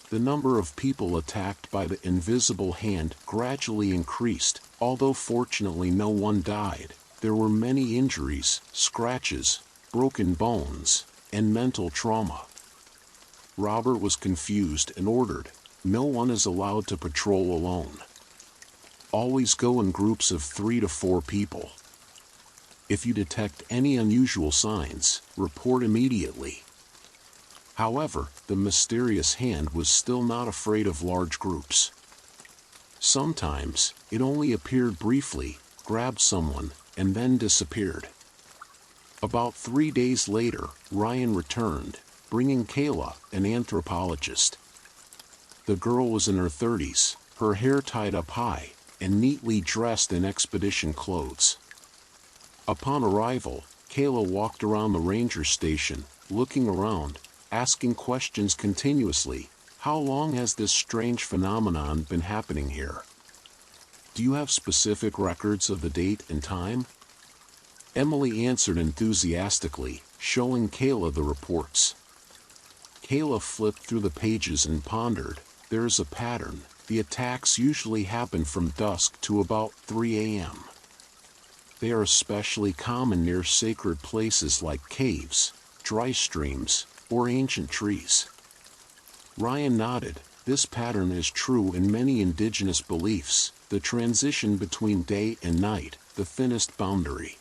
The number of people attacked by the invisible hand gradually increased. Although fortunately no one died, there were many injuries, scratches, broken bones, and mental trauma. Robert was confused and ordered, "No one is allowed to patrol alone. Always go in groups of 3 to 4 people. If you detect any unusual signs, report immediately." However, the mysterious hand was still not afraid of large groups. Sometimes, it only appeared briefly, grabbed someone, and then disappeared. About 3 days later, Ryan returned, bringing Kayla, an anthropologist. The girl was in her 30s, her hair tied up high, and neatly dressed in expedition clothes. Upon arrival, Kayla walked around the ranger station, looking around, asking questions continuously. How long has this strange phenomenon been happening here? Do you have specific records of the date and time? Emily answered enthusiastically, showing Kayla the reports. Kayla flipped through the pages and pondered. There is a pattern. The attacks usually happen from dusk to about 3 a.m. They are especially common near sacred places like caves, dry streams, or ancient trees. Ryan nodded. This pattern is true in many indigenous beliefs, the transition between day and night, the thinnest boundary.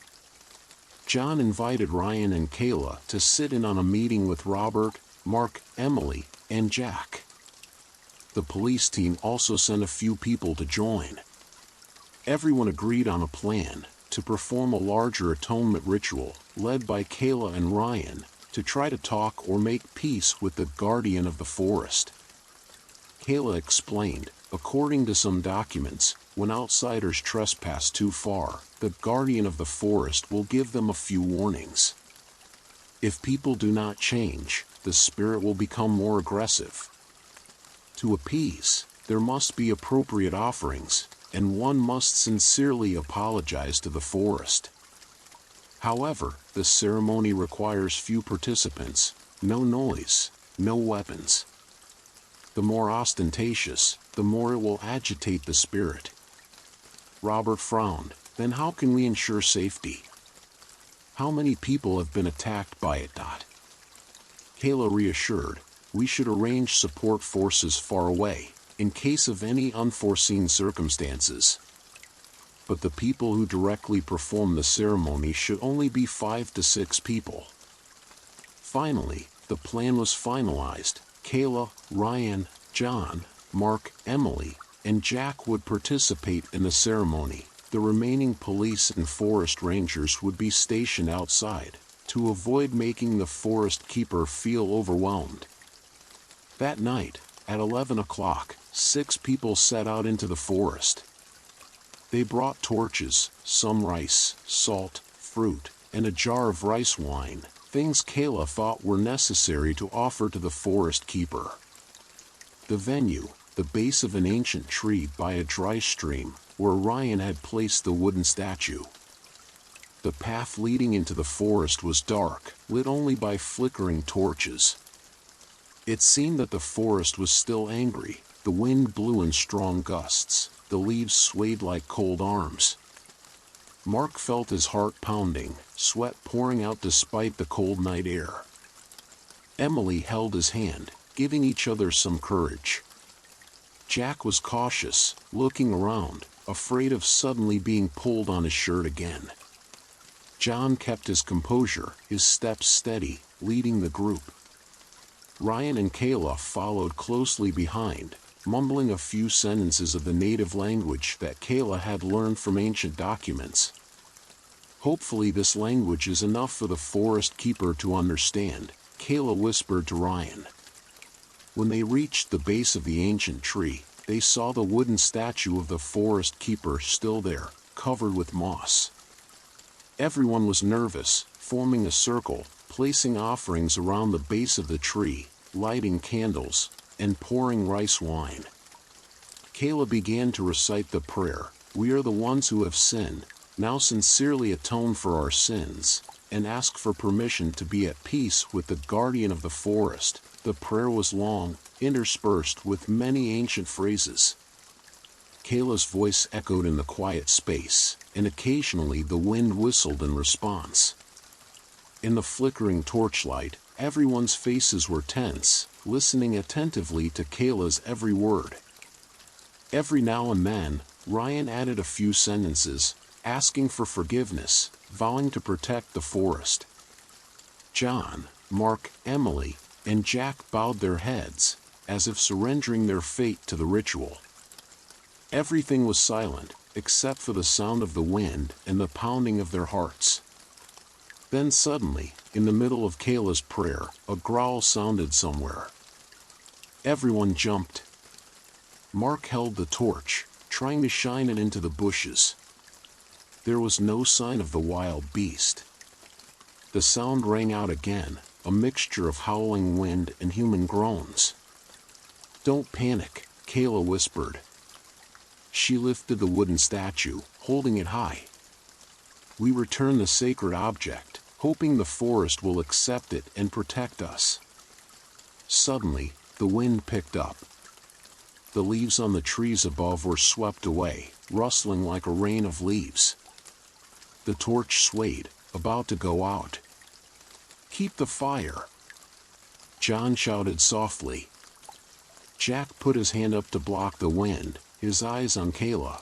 John invited Ryan and Kayla to sit in on a meeting with Robert, Mark, Emily, and Jack. The police team also sent a few people to join. Everyone agreed on a plan to perform a larger atonement ritual, led by Kayla and Ryan, to try to talk or make peace with the guardian of the forest. Kayla explained, according to some documents, when outsiders trespass too far, the guardian of the forest will give them a few warnings. If people do not change, the spirit will become more aggressive. To appease, there must be appropriate offerings, and one must sincerely apologize to the forest. However, the ceremony requires few participants, no noise, no weapons. The more ostentatious, the more it will agitate the spirit. Robert frowned. Then how can we ensure safety? How many people have been attacked by it? Kayla reassured, we should arrange support forces far away, in case of any unforeseen circumstances. But the people who directly perform the ceremony should only be 5 to 6 people. Finally, the plan was finalized. Kayla, Ryan, John, Mark, Emily, and Jack would participate in the ceremony. The remaining police and forest rangers would be stationed outside, to avoid making the forest keeper feel overwhelmed. That night, at 11 o'clock, 6 people set out into the forest. They brought torches, some rice, salt, fruit, and a jar of rice wine, things Kayla thought were necessary to offer to the forest keeper. The venue, the base of an ancient tree by a dry stream, where Ryan had placed the wooden statue. The path leading into the forest was dark, lit only by flickering torches. It seemed that the forest was still angry. The wind blew in strong gusts. The leaves swayed like cold arms. Mark felt his heart pounding, sweat pouring out despite the cold night air. Emily held his hand, giving each other some courage. Jack was cautious, looking around, afraid of suddenly being pulled on his shirt again. John kept his composure, his steps steady, leading the group. Ryan and Kayla followed closely behind, mumbling a few sentences of the native language that Kayla had learned from ancient documents. Hopefully this language is enough for the forest keeper to understand, Kayla whispered to Ryan. When they reached the base of the ancient tree, they saw the wooden statue of the forest keeper still there, covered with moss. Everyone was nervous, forming a circle, placing offerings around the base of the tree, lighting candles, and pouring rice wine. Kayla began to recite the prayer, "We are the ones who have sinned, now sincerely atone for our sins, and ask for permission to be at peace with the guardian of the forest." The prayer was long, interspersed with many ancient phrases. Kayla's voice echoed in the quiet space, and occasionally the wind whistled in response. In the flickering torchlight, everyone's faces were tense, listening attentively to Kayla's every word. Every now and then, Ryan added a few sentences, asking for forgiveness, vowing to protect the forest. John, Mark, Emily, and Jack bowed their heads, as if surrendering their fate to the ritual. Everything was silent, except for the sound of the wind and the pounding of their hearts. Then suddenly, in the middle of Kayla's prayer, a growl sounded somewhere. Everyone jumped. Mark held the torch, trying to shine it into the bushes. There was no sign of the wild beast. The sound rang out again, a mixture of howling wind and human groans. "Don't panic," Kayla whispered. She lifted the wooden statue, holding it high. "We return the sacred object, hoping the forest will accept it and protect us." Suddenly, the wind picked up. The leaves on the trees above were swept away, rustling like a rain of leaves. The torch swayed, about to go out. "Keep the fire!" John shouted softly. Jack put his hand up to block the wind, his eyes on Kayla.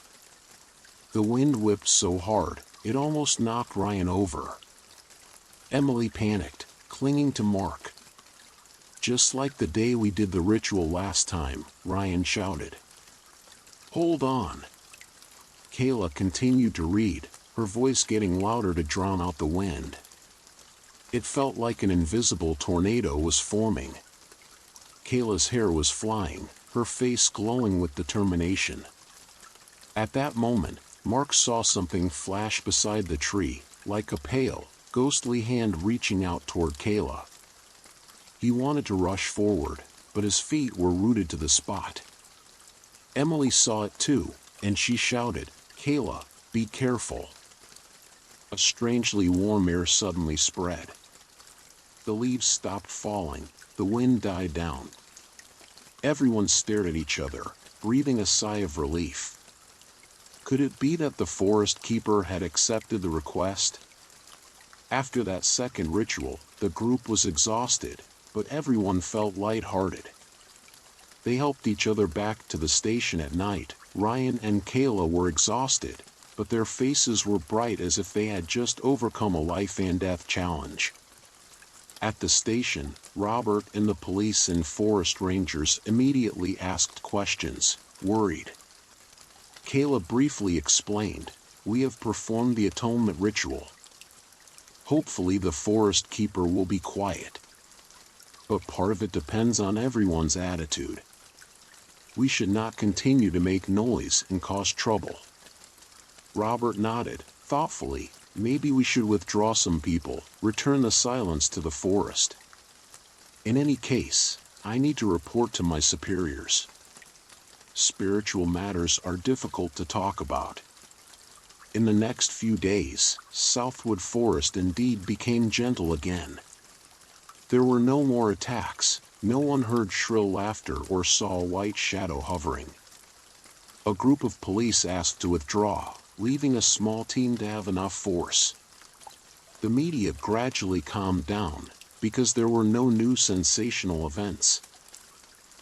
The wind whipped so hard, it almost knocked Ryan over. Emily panicked, clinging to Mark. "Just like the day we did the ritual last time," Ryan shouted. "Hold on." Kayla continued to read, her voice getting louder to drown out the wind. It felt like an invisible tornado was forming. Kayla's hair was flying, her face glowing with determination. At that moment, Mark saw something flash beside the tree, like a pale, ghostly hand reaching out toward Kayla. He wanted to rush forward, but his feet were rooted to the spot. Emily saw it too, and she shouted, "Kayla, be careful." A strangely warm air suddenly spread. The leaves stopped falling, the wind died down. Everyone stared at each other, breathing a sigh of relief. Could it be that the forest keeper had accepted the request? After that second ritual, the group was exhausted, but everyone felt light-hearted. They helped each other back to the station at night. Ryan and Kayla were exhausted, but their faces were bright as if they had just overcome a life-and-death challenge. At the station, Robert and the police and forest rangers immediately asked questions, worried. Kayla briefly explained, "We have performed the atonement ritual. Hopefully the forest keeper will be quiet. But part of it depends on everyone's attitude. We should not continue to make noise and cause trouble." Robert nodded, thoughtfully. "Maybe we should withdraw some people, return the silence to the forest. In any case, I need to report to my superiors. Spiritual matters are difficult to talk about." In the next few days, Southwood Forest indeed became gentle again. There were no more attacks, no one heard shrill laughter or saw a white shadow hovering. A group of police asked to withdraw, leaving a small team to have enough force. The media gradually calmed down, because there were no new sensational events.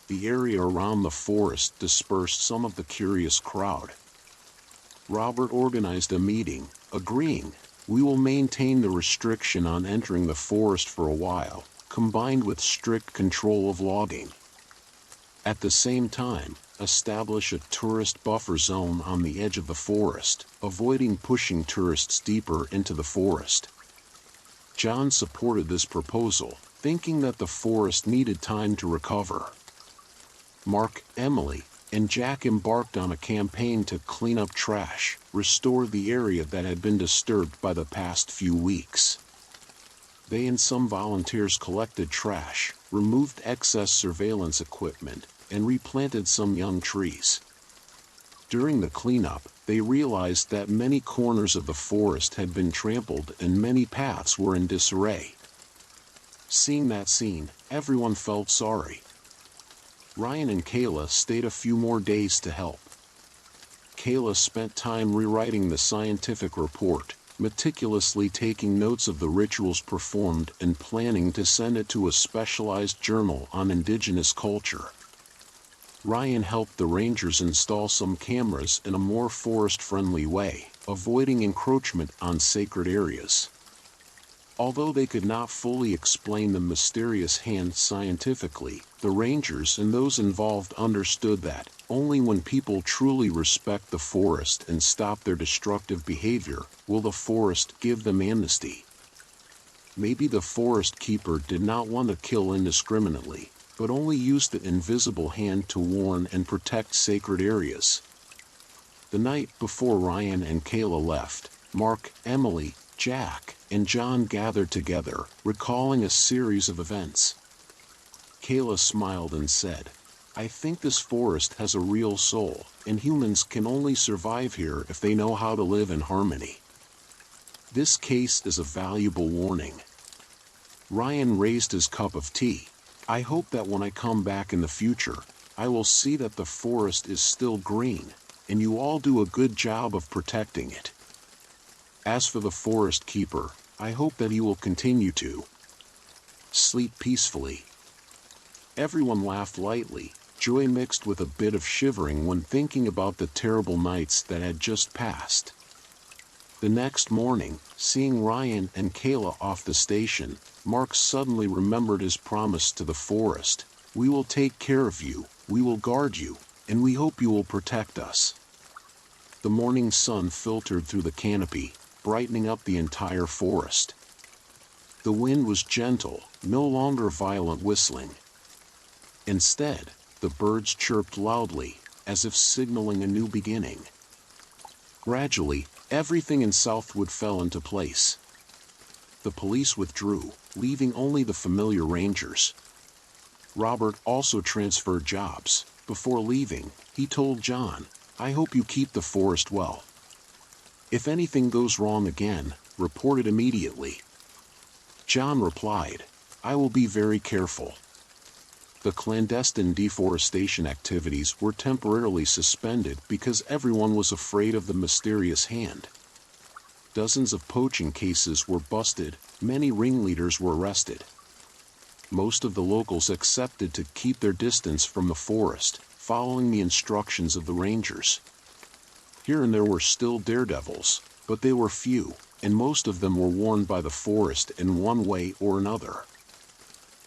The area around the forest dispersed some of the curious crowd. Robert organized a meeting, agreeing, "We will maintain the restriction on entering the forest for a while, combined with strict control of logging." At the same time, establish a tourist buffer zone on the edge of the forest, avoiding pushing tourists deeper into the forest. John supported this proposal, thinking that the forest needed time to recover. Mark, Emily, and Jack embarked on a campaign to clean up trash, restore the area that had been disturbed by the past few weeks. They and some volunteers collected trash, removed excess surveillance equipment, and replanted some young trees. During the cleanup, they realized that many corners of the forest had been trampled and many paths were in disarray. Seeing that scene, everyone felt sorry. Ryan and Kayla stayed a few more days to help. Kayla spent time rewriting the scientific report, meticulously taking notes of the rituals performed and planning to send it to a specialized journal on indigenous culture. Ryan helped the rangers install some cameras in a more forest-friendly way, avoiding encroachment on sacred areas. Although they could not fully explain the mysterious hand scientifically, the rangers and those involved understood that only when people truly respect the forest and stop their destructive behavior will the forest give them amnesty. Maybe the forest keeper did not want to kill indiscriminately, but only used the invisible hand to warn and protect sacred areas. The night before Ryan and Kayla left, Mark, Emily, Jack, and John gathered together, recalling a series of events. Kayla smiled and said, "I think this forest has a real soul, and humans can only survive here if they know how to live in harmony. This case is a valuable warning." Ryan raised his cup of tea. "I hope that when I come back in the future, I will see that the forest is still green, and you all do a good job of protecting it. As for the forest keeper, I hope that he will continue to sleep peacefully." Everyone laughed lightly, joy mixed with a bit of shivering when thinking about the terrible nights that had just passed. The next morning, seeing Ryan and Kayla off the station, Mark suddenly remembered his promise to the forest. "We will take care of you, we will guard you, and we hope you will protect us." The morning sun filtered through the canopy, brightening up the entire forest. The wind was gentle, no longer violent whistling. Instead, the birds chirped loudly, as if signaling a new beginning. Gradually, everything in Southwood fell into place. The police withdrew, leaving only the familiar rangers. Robert also transferred jobs. Before leaving, he told John, "I hope you keep the forest well. If anything goes wrong again, report it immediately." John replied, "I will be very careful." The clandestine deforestation activities were temporarily suspended because everyone was afraid of the mysterious hand. Dozens of poaching cases were busted, many ringleaders were arrested. Most of the locals accepted to keep their distance from the forest, following the instructions of the rangers. Here and there were still daredevils, but they were few, and most of them were warned by the forest in one way or another.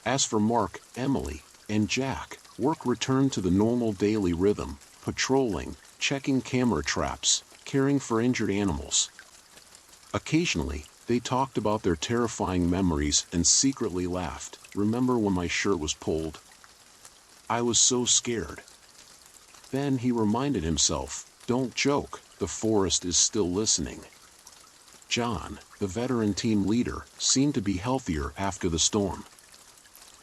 As for Mark, Emily, and Jack, work returned to the normal daily rhythm, patrolling, checking camera traps, caring for injured animals. Occasionally, they talked about their terrifying memories and secretly laughed. "Remember when my shirt was pulled? I was so scared." Then he reminded himself, "Don't joke, the forest is still listening." John, the veteran team leader, seemed to be healthier after the storm.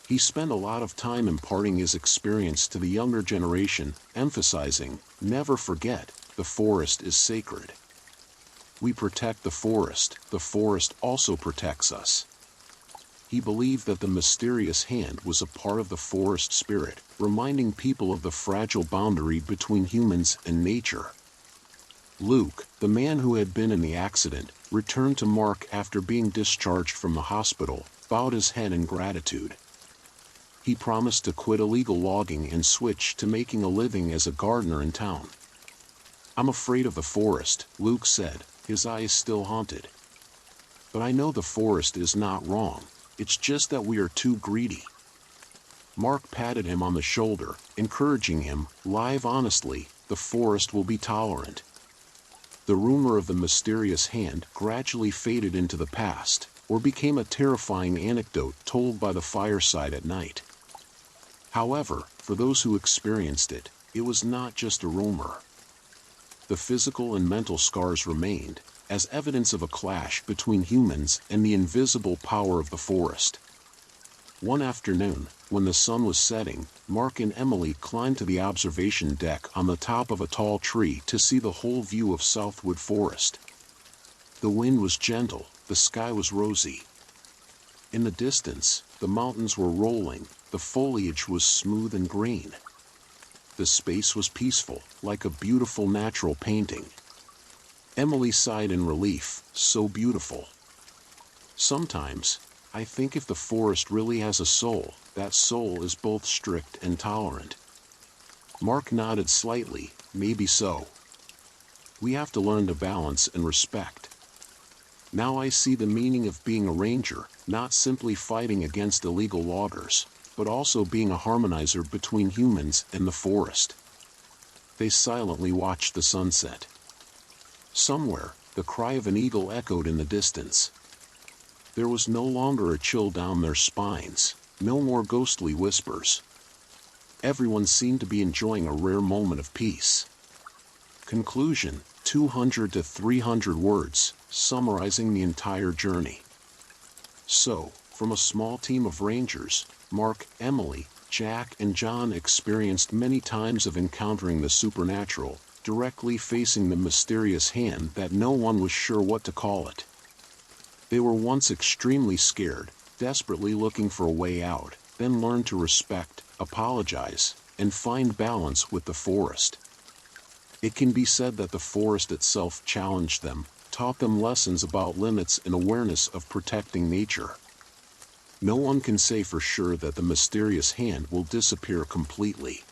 He spent a lot of time imparting his experience to the younger generation, emphasizing, "Never forget, the forest is sacred. We protect the forest also protects us." He believed that the mysterious hand was a part of the forest spirit, reminding people of the fragile boundary between humans and nature. Luke, the man who had been in the accident, returned to Mark after being discharged from the hospital, bowed his head in gratitude. He promised to quit illegal logging and switch to making a living as a gardener in town. "I'm afraid of the forest," Luke said, his eyes still haunted. "But I know the forest is not wrong, it's just that we are too greedy." Mark patted him on the shoulder, encouraging him, "Live honestly, the forest will be tolerant." The rumor of the mysterious hand gradually faded into the past, or became a terrifying anecdote told by the fireside at night. However, for those who experienced it, it was not just a rumor. The physical and mental scars remained, as evidence of a clash between humans and the invisible power of the forest. One afternoon, when the sun was setting, Mark and Emily climbed to the observation deck on the top of a tall tree to see the whole view of Southwood Forest. The wind was gentle, the sky was rosy. In the distance, the mountains were rolling, the foliage was smooth and green. The space was peaceful, like a beautiful natural painting. Emily sighed in relief, "So beautiful. Sometimes, I think if the forest really has a soul, that soul is both strict and tolerant." Mark nodded slightly, "Maybe so. We have to learn to balance and respect." Now I see the meaning of being a ranger, not simply fighting against illegal loggers, but also being a harmonizer between humans and the forest. They silently watched the sunset. Somewhere, the cry of an eagle echoed in the distance. There was no longer a chill down their spines, no more ghostly whispers. Everyone seemed to be enjoying a rare moment of peace. Conclusion: 200 to 300 words, summarizing the entire journey. So, from a small team of rangers, Mark, Emily, Jack, and John experienced many times of encountering the supernatural, directly facing the mysterious hand that no one was sure what to call it. They were once extremely scared, desperately looking for a way out, then learned to respect, apologize, and find balance with the forest. It can be said that the forest itself challenged them, taught them lessons about limits and awareness of protecting nature. No one can say for sure that the mysterious hand will disappear completely.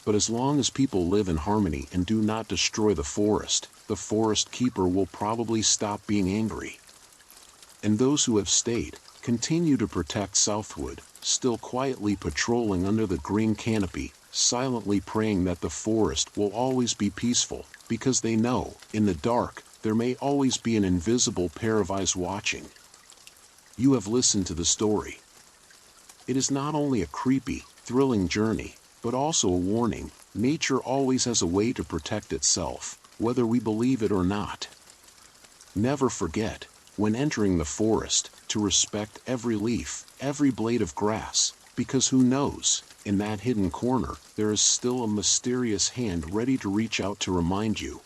But as long as people live in harmony and do not destroy the forest keeper will probably stop being angry. And those who have stayed, continue to protect Southwood, still quietly patrolling under the green canopy, silently praying that the forest will always be peaceful, because they know, in the dark, there may always be an invisible pair of eyes watching. You have listened to the story. It is not only a creepy, thrilling journey, but also a warning. Nature always has a way to protect itself, whether we believe it or not. Never forget, when entering the forest, to respect every leaf, every blade of grass, because who knows, in that hidden corner, there is still a mysterious hand ready to reach out to remind you,